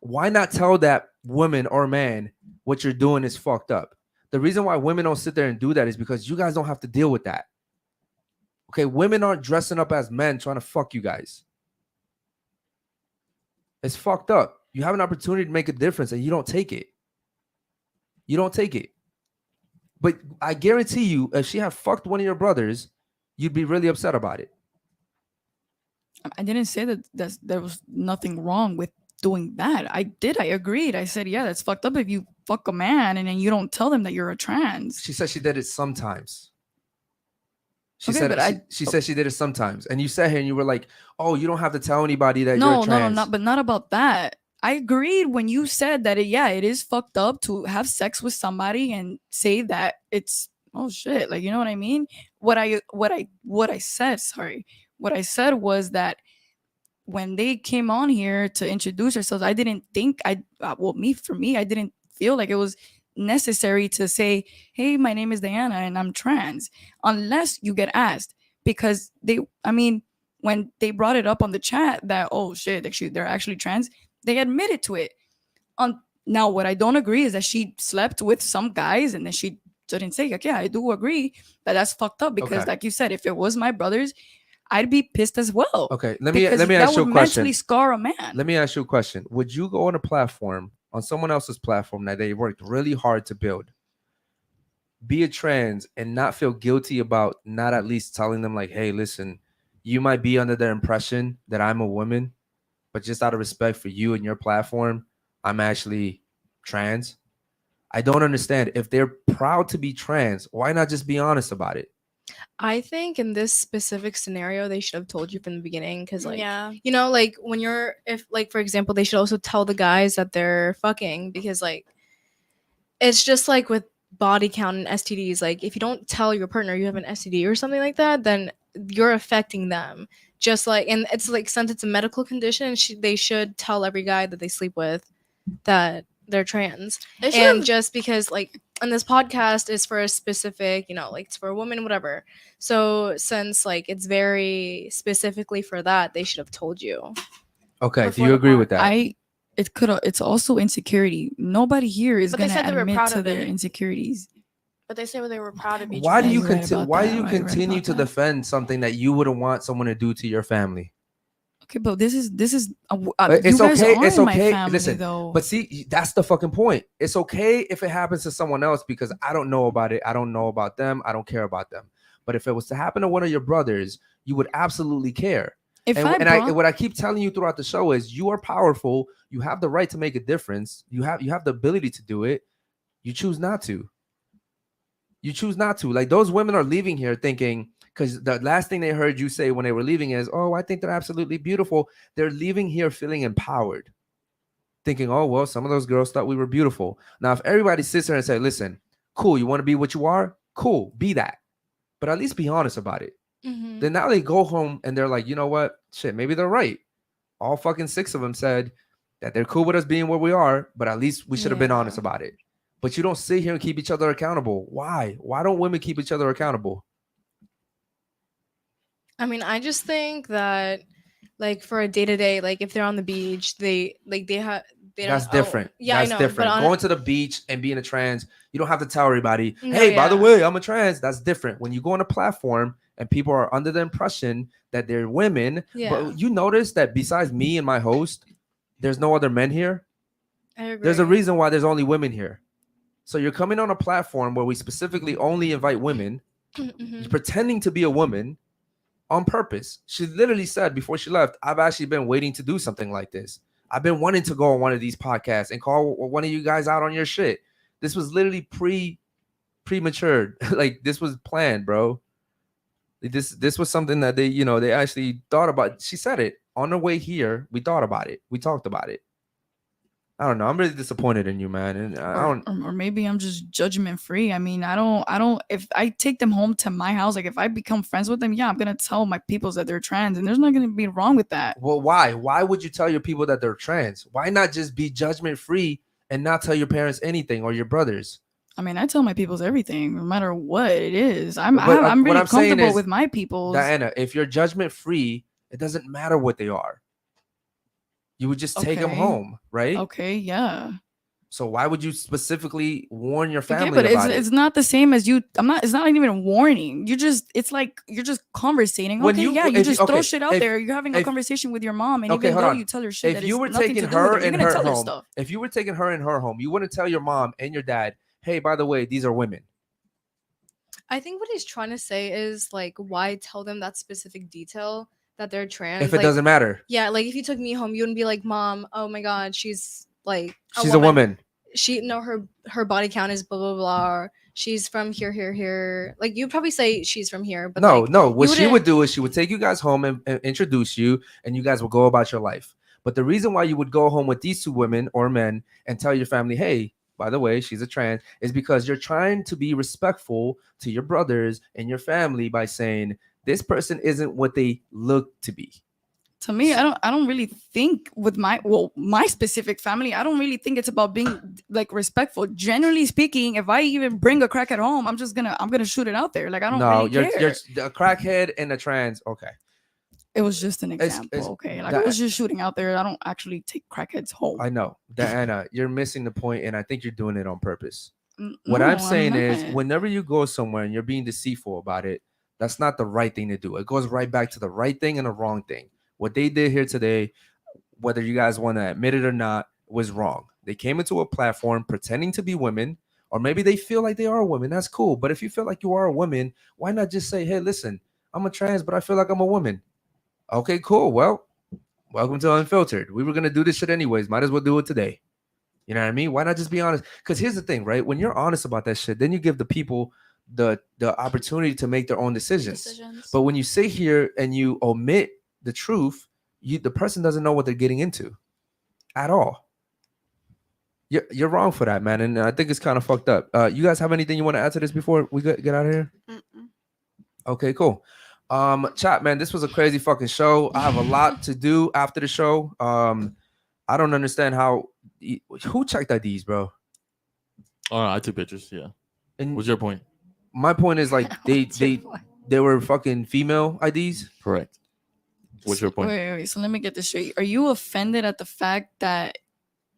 Why not tell that woman or man what you're doing is fucked up? The reason why women don't sit there and do that is because you guys don't have to deal with that. Okay, women aren't dressing up as men trying to fuck you guys. It's fucked up. You have an opportunity to make a difference and you don't take it. You don't take it. But I guarantee you, if she had fucked one of your brothers, you'd be really upset about it. I didn't say that there was nothing wrong with doing that. I agreed. I said, yeah, that's fucked up if you fuck a man and then you don't tell them that you're a trans. She said she did it sometimes. She Okay, said but she said she did it sometimes. And you sat here and you were like, oh, you don't have to tell anybody that No, you're trans. no, but not about that. I agreed when you said that it is fucked up to have sex with somebody and say that it's oh shit, like, you know what I mean? What I said was that when they came on here to introduce themselves, I didn't think I didn't feel like it was necessary to say, hey, my name is Diana and I'm trans, unless you get asked, because when they brought it up on the chat that, oh shit, they're actually trans, they admitted to it. Now, what I don't agree is that she slept with some guys and then she didn't say, like, yeah, I do agree that that's fucked up because, like you said, if it was my brothers, I'd be pissed as well. Okay, let me ask you a question. That would mentally scar a man. Let me ask you a question. Would you go on a platform, on someone else's platform that they worked really hard to build, be a trans, and not feel guilty about not at least telling them, like, hey, listen, you might be under the impression that I'm a woman, but just out of respect for you and your platform, I'm actually trans? I don't understand. If they're proud to be trans, why not just be honest about it? I think in this specific scenario, they should have told you from the beginning because, like, Yeah. you know, like when for example, they should also tell the guys that they're fucking because, like, it's just like with body count and STDs. Like, if you don't tell your partner you have an STD or something like that, then you're affecting them. Just like, and it's like, since it's a medical condition, they should tell every guy that they sleep with that they're trans. And just because, like, and this podcast is for a specific, you know, like, it's for a woman, whatever. So since, like, it's very specifically for that, they should have told you. Okay, do you agree with that? It's also insecurity. Nobody here is But they gonna said they were admit proud to of their it. insecurities. But they say they were proud to be Why do trans. you You're right about why that. do you You're right continue about to that. defend something that you wouldn't want someone to do to your family? Okay, but this is It's you guys okay. are It's in my okay. family, Listen, though. but see, that's the fucking point. It's okay if it happens to someone else because I don't know about it. I don't know about them. I don't care about them. But if it was to happen to one of your brothers, you would absolutely care. What I keep telling you throughout the show is you are powerful. You have the right to make a difference. You have the ability to do it. You choose not to. You choose not to. Like, those women are leaving here thinking, because the last thing they heard you say when they were leaving is, oh, I think they're absolutely beautiful. They're leaving here feeling empowered, thinking, oh, well, some of those girls thought we were beautiful. Now, if everybody sits there and say, listen, cool, you want to be what you are? Cool, be that. But at least be honest about it. Mm-hmm. Then now they go home and they're like, you know what? Shit, maybe they're right. All fucking 6 of them said that they're cool with us being where we are, but at least we should have been honest about it. But you don't sit here and keep each other accountable. Why? Why don't women keep each other accountable? I mean, I just think that like for a day to day, like if they're on the beach, they have they don't. That's different. Yeah, That's I know. different. But Going to the beach and being a trans, you don't have to tell everybody, No, hey, by the yeah. way, I'm a trans. That's different. When you go on a platform and people are under the impression that they're women, Yeah. but you notice that besides me and my host, there's no other men here. I agree. There's a reason why there's only women here. So you're coming on a platform where we specifically only invite women, Mhm. pretending to be a woman on purpose. She literally said before she left, I've actually been waiting to do something like this. I've been wanting to go on one of these podcasts and call one of you guys out on your shit. This was literally prematured. Like this was planned, bro. This was something that they actually thought about. She said it on her way here. We thought about it. We talked about it. I don't know. I'm really disappointed in you, man. And I don't. Or maybe I'm just judgment free. I mean, I don't. If I take them home to my house, like if I become friends with them, yeah, I'm gonna tell my peoples that they're trans, and there's not gonna be wrong with that. Well, why? Why would you tell your people that they're trans? Why not just be judgment free and not tell your parents anything or your brothers? I mean, I tell my peoples everything, no matter what it is. I'm But, I'm what really I'm saying comfortable is, with my peoples. Diana, if you're judgment free, it doesn't matter what they are. You would just take them Okay. home, right? Okay, yeah. So why would you specifically warn your Okay, family but about it's it? not the same as you. It's not even a warning. It's like you're just conversating. When Okay, you- yeah, you if just you- throw okay, shit out if- there. You're having a if- conversation with your mom, and Okay, even hold though on. you tell her shit If that you it's were nothing taking to do with her it, you're in gonna her tell her home, stuff. if you were taking her in her home, you wouldn't tell your mom and your dad, hey, by the way, these are women. I think what he's trying to say is like, why tell them that specific detail that they're trans? If it Like, doesn't matter. Yeah, like if you took me home, you wouldn't be like, Mom, oh my God, she's like She's a woman. Her body count is blah blah blah. Or she's from here. Like you'd probably say she's from here, but No, like, no. you What she wouldn't- would do is she would take you guys home and introduce you, and you guys will go about your life. But the reason why you would go home with these two women or men and tell your family, hey, by the way, she's a trans, is because you're trying to be respectful to your brothers and your family by saying this person isn't what they look to be. To me, I don't really think with my specific family, I don't really think it's about being like respectful. Generally speaking, if I even bring a crack at home, I'm gonna shoot it out there. Like I don't really care. You're a crackhead and a trans. Okay. It was just an example. it's- Okay. Like that- I was just shooting out there. I don't actually take crackheads home. I know, Diana, you're missing the point, and I think you're doing it on purpose. What No, I'm saying is, not. whenever you go somewhere and you're being deceitful about it, that's not the right thing to do. It goes right back to the right thing and the wrong thing. What they did here today, whether you guys want to admit it or not, was wrong. They came into a platform pretending to be women, or maybe they feel like they are women. That's cool. But if you feel like you are a woman, why not just say, hey, listen, I'm a trans, but I feel like I'm a woman. Okay, cool. Well, welcome to Unfiltered. We were going to do this shit anyways. Might as well do it today. You know what I mean? Why not just be honest? Because here's the thing, right? When you're honest about that shit, then you give the people the opportunity to make their own decisions. But when you sit here and you omit the truth, the person doesn't know what they're getting into at all. You're wrong for that, man. And I think it's kind of fucked up. You guys have anything you want to add to this before we get out of here? Okay, cool. Chat, man, this was a crazy fucking show. I have a lot to do after the show. I don't understand who checked IDs, bro. Oh, no, I took pictures. Yeah. And what's your point? My point is like they were fucking female IDs. Correct. What's your point? Wait. So let me get this straight. Are you offended at the fact that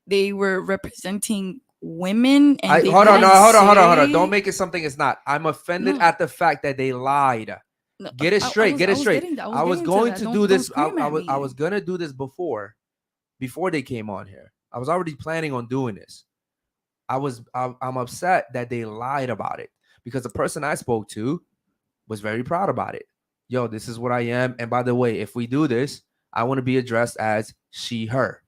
they were representing women? And Hold on. Don't make it something it's not. I'm offended at the fact that they lied. No, Get it straight. Get it straight. I was going to do this. I I was gonna do this before they came on here. I was already planning on doing this. I'm upset that they lied about it because the person I spoke to was very proud about it. Yo, this is what I am. And by the way, if we do this, I want to be addressed as she, her.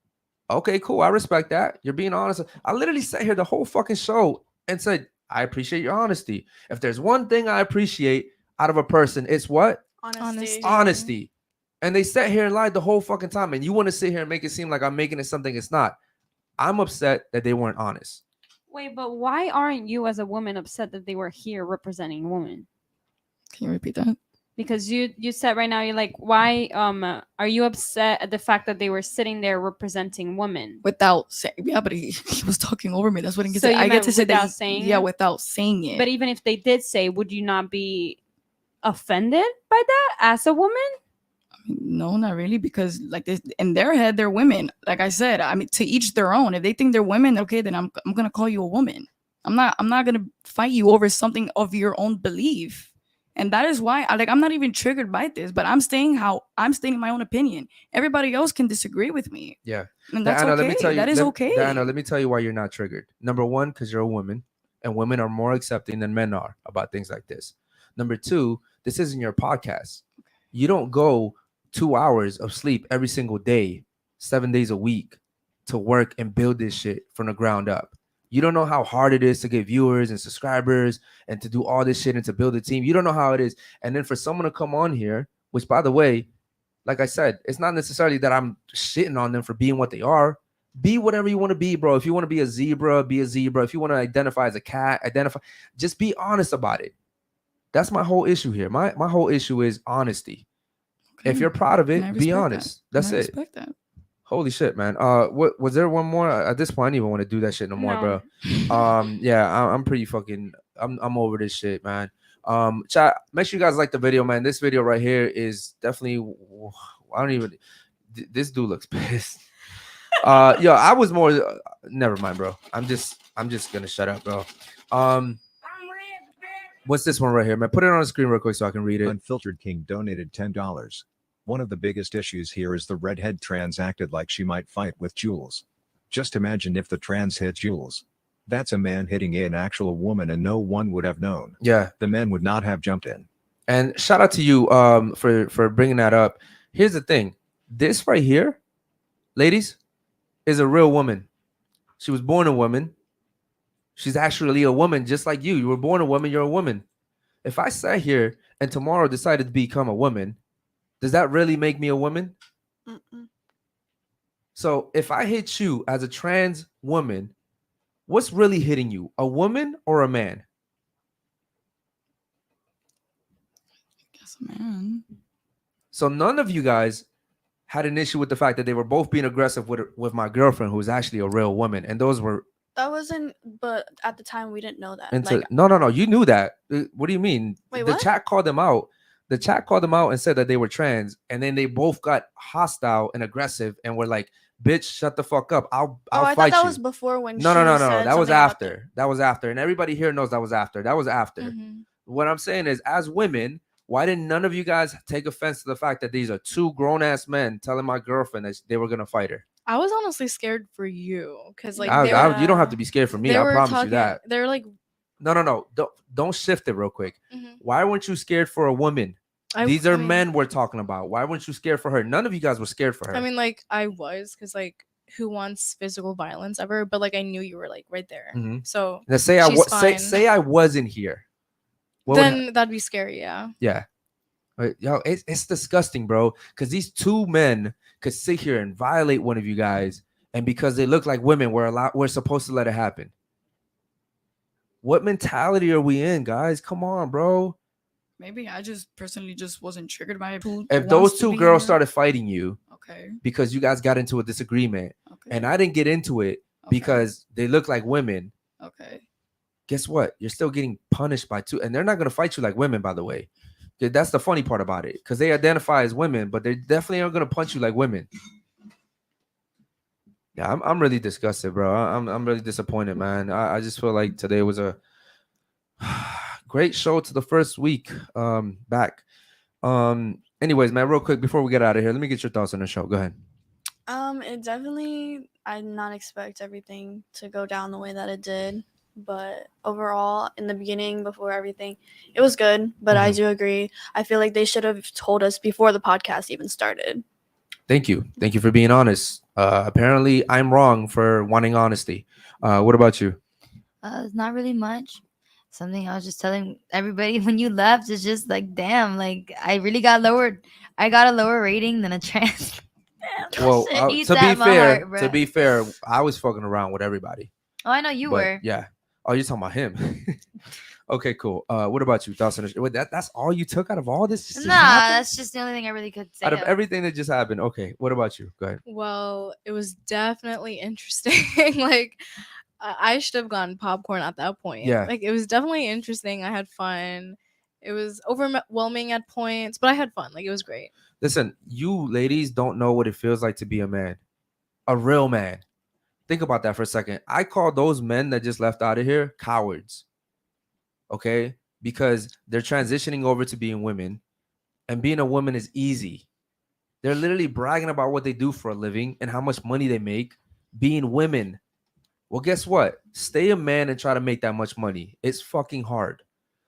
Okay, cool. I respect that. You're being honest. I literally sat here the whole fucking show and said, I appreciate your honesty. If there's one thing I appreciate out of a person, it's what? Honesty. And they sat here and lied the whole fucking time. And you want to sit here and make it seem like I'm making it something it's not. I'm upset that they weren't honest. Wait, but why aren't you as a woman upset that they were here representing women? Can you repeat that? Because you said right now, you're like, why are you upset at the fact that they were sitting there representing women? Without saying, yeah, but he was talking over me. That's what I get So to you say. I get meant to say without that. saying Yeah, it? without saying it. But even if they did say, would you not be offended by that as a woman? No, not really, because like this, in their head, they're women. Like I said, I mean, to each their own. If they think they're women, okay, then I'm gonna call you a woman. I'm not gonna fight you over something of your own belief. And that is why I'm not even triggered by this, but I'm stating my own opinion. Everybody else can disagree with me. Yeah. And that's Diana, okay. let me tell you, that is okay. Diana, let me tell you why you're not triggered. Number one, because you're a woman, and women are more accepting than men are about things like this. Number two, this isn't your podcast. You don't go 2 hours of sleep every single day, 7 days a week to work and build this shit from the ground up. You don't know how hard it is to get viewers and subscribers and to do all this shit and to build a team. You don't know how it is. And then for someone to come on here, which by the way, like I said, it's not necessarily that I'm shitting on them for being what they are. Be whatever you want to be, bro. If you want to be a zebra, be a zebra. If you want to identify as a cat, just be honest about it. That's my whole issue here. My whole issue is honesty. Okay. If you're proud of And I it, be respect honest. that. That's And I it. respect that. Holy shit, man. What was there one more? At this point, I don't even want to do that shit no more, No. bro. Yeah, I'm pretty fucking. I'm over this shit, man. Chat. Make sure you guys like the video, man. This video right here is definitely. I don't even. This dude looks pissed. Yo, I was more. Never mind, bro. I'm just gonna shut up, bro. What's this one right here, man? Put it on the screen real quick so I can read it. Unfiltered King donated $10. One of the biggest issues here is the redhead trans acted like she might fight with Jules. Just imagine if the trans hit Jules. That's a man hitting an actual woman and no one would have known. Yeah. The men would not have jumped in. And shout out to you for bringing that up. Here's the thing. This right here, ladies, is a real woman. She was born a woman. She's actually a woman just like you. You were born a woman, you're a woman. If I sat here and tomorrow decided to become a woman, does that really make me a woman? Mm-mm. So if I hit you as a trans woman, what's really hitting you? A woman or a man? I guess, man. So none of you guys had an issue with the fact that they were both being aggressive with my girlfriend, who was actually a real woman. And those were That wasn't, but at the time we didn't know that. into Like, no. You knew that. What do you mean? Wait, the what? chat called them out. The chat called them out and said that they were trans, and then they both got hostile and aggressive and were like, "Bitch, shut the fuck up. I'll I fight thought that you." was before when No. she That was said something about after. That was after, and everybody here knows that was after. That was after. Mhm. What I'm saying is, as women, why didn't none of you guys take offense to the fact that these are two grown ass men telling my girlfriend that they were gonna fight her? I was honestly scared for you because like You don't have to be scared for me. they I were promise you talking. that. They're like, No. Don't shift it real quick. Mhm. Why weren't you scared for a woman? These are men we're talking about. Why weren't you scared for her? None of you guys were scared for her. I mean, like I was because like who wants physical violence ever? But like I knew you were like right there. Mhm. So Now say say I wasn't here. What would then that'd be scary. Yeah. Yeah. Yo, it's disgusting, bro. Because these two men could sit here and violate one of you guys, and because they look like women, we're supposed to let it happen. What mentality are we in, guys? Come on, bro. Maybe I just personally just wasn't triggered by it. If those two girls started fighting you, okay, because you guys got into a disagreement, okay, and I didn't get into it because they look like women, okay, guess what? You're still getting punished by two, and they're not gonna fight you like women, by the way. That's the funny part about it, because they identify as women, but they definitely aren't gonna punch you like women. Yeah, I'm really disgusted, bro. I'm really disappointed, man. I just feel like today was a great show to the first week back. Anyways, man, real quick before we get out of here, let me get your thoughts on the show. Go ahead. It definitely, I did not expect everything to go down the way that it did. But overall, in the beginning, before everything, it was good. But I do agree. I feel like they should have told us before the podcast even started. Thank you for being honest. Apparently, I'm wrong for wanting honesty. What about you? Not really much. Something I was just telling everybody when you left is just like, damn, like I really got lowered. I got a lower rating than a trans. Damn, Well, to be fair, I was fucking around with everybody. Oh, I know you were. Yeah. Oh, you're talking about him. Okay, cool. What about you? Thoughts on the show? Wait, that's all you took out of all this? Nah, that's just the only thing I really could say. Out of everything that just happened. Okay, what about you? Go ahead. Well, it was definitely interesting. Like I should have gotten popcorn at that point. Yeah. Like it was definitely interesting. I had fun. It was overwhelming at points, but I had fun. Like, it was great. Listen, you ladies don't know what it feels like to be a man, a real man. Think about that for a second. I call those men that just left out of here cowards. Okay? Because they're transitioning over to being women, and being a woman is easy. They're literally bragging about what they do for a living and how much money they make being women. Well, guess what? Stay a man and try to make that much money. It's fucking hard.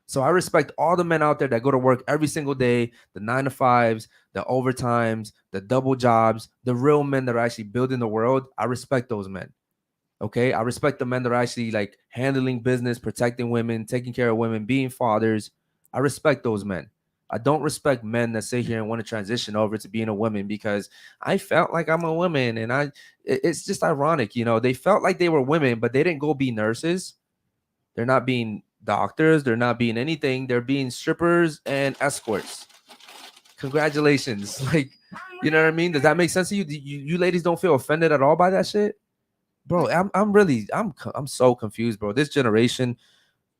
So I respect all the men out there that go to work every single day, the 9 to 5s, the overtimes, the double jobs, the real men that are actually building the world. I respect those men. Okay? I respect the men that are actually like handling business, protecting women, taking care of women, being fathers. I respect those men. I don't respect men that sit here and want to transition over to being a woman because I felt like I'm a woman, and it's just ironic, you know. They felt like they were women, but they didn't go be nurses. They're not being doctors. They're not being anything. They're being strippers and escorts. Congratulations. Like, you know what I mean? Does that make sense to you? You ladies don't feel offended at all by that shit? Bro, I'm so confused, bro. This generation,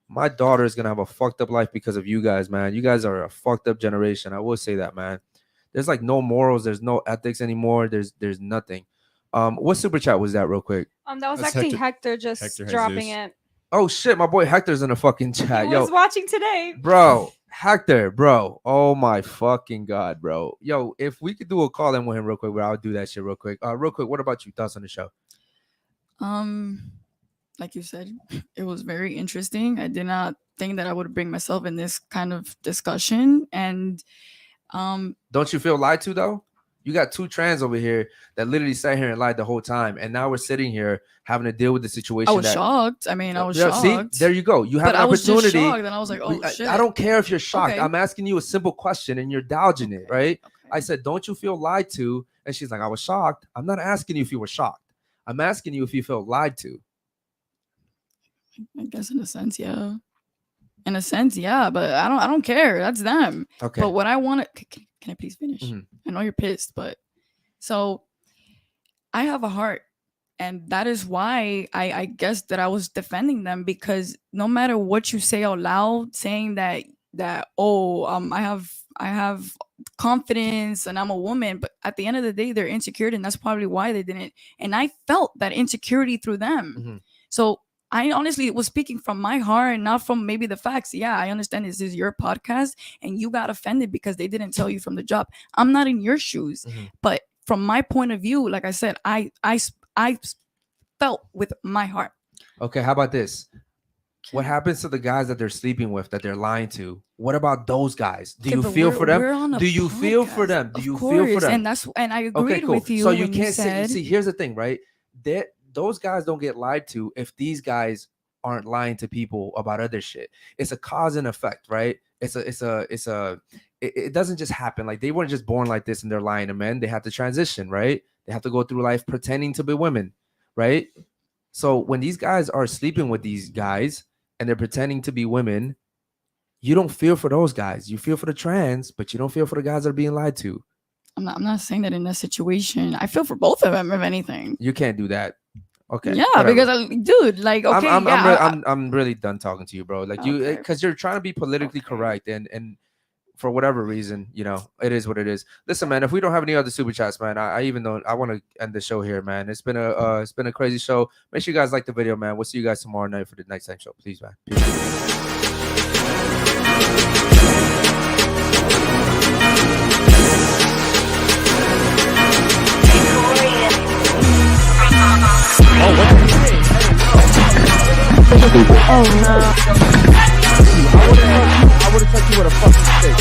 my daughter is gonna have a fucked up life because of you guys, man. You guys are a fucked up generation. I will say that, man. There's like no morals, there's no ethics anymore. There's nothing. What super chat was that, real quick? That was That's actually Hector just Hector dropping Jesus. it. Oh shit, my boy Hector's in the fucking chat. He was watching today. Bro, Hector, bro. Oh my fucking god, bro. Yo, if we could do a call in with him real quick, bro, I would do that shit real quick. Real quick, what about you? Thoughts on the show? Like you said, it was very interesting. I did not think that I would bring myself in this kind of discussion. And don't you feel lied to though? You got two trans over here that literally sat here and lied the whole time, and now we're sitting here having to deal with the situation. I was shocked. I mean, I was shocked. See, there you go. You have but an opportunity. I was just shocked, and I was like, "Oh shit!" I don't care if you're shocked. Okay. I'm asking you a simple question, and you're dodging it, right? Okay. I said, "Don't you feel lied to?" And she's like, "I was shocked." I'm not asking you if you were shocked. I'm asking you if you felt lied to. I guess in a sense, yeah. In a sense, yeah, but I don't care. That's them. Okay. But what I want to can I please finish? Mm-hmm. I know you're pissed, but so I have a heart, and that is why I guess that I was defending them, because no matter what you say out loud, saying that I have confidence and I'm a woman, but at the end of the day, they're insecure, and that's probably why they didn't. And I felt that insecurity through them. Mm-hmm. So I honestly was speaking from my heart and not from maybe the facts. Yeah, I understand this is your podcast and you got offended because they didn't tell you from the job. I'm not in your shoes, but from my point of view, like I said, I felt with my heart. Okay, how about this? What happens to the guys that they're sleeping with, that they're lying to? What about those guys? Do you feel for them? Do you feel for them? Do you feel for them? And I agreed with you. So you can't say. See, here's the thing, right? Those guys don't get lied to if these guys aren't lying to people about other shit. It's a cause and effect, right? It doesn't just happen. Like, they weren't just born like this and they're lying to men. They have to transition, right? They have to go through life pretending to be women, right? So when these guys are sleeping with these guys and they're pretending to be women, you don't feel for those guys. You feel for the trans, but you don't feel for the guys that are being lied to. I'm not saying that in this situation. I feel for both of them, if anything. You can't do that. Okay. Yeah, whatever. Because dude, like, okay, I'm really done talking to you, bro. Like, you, because you're trying to be politically correct, and for whatever reason, you know, it is what it is. Listen, man, if we don't have any other super chats, man, I want to end the show here, man. It's been a crazy show. Make sure you guys like the video, man. We'll see you guys tomorrow night for the nighttime show. Please, man. Oh no. I would have touched you with a fucking stick.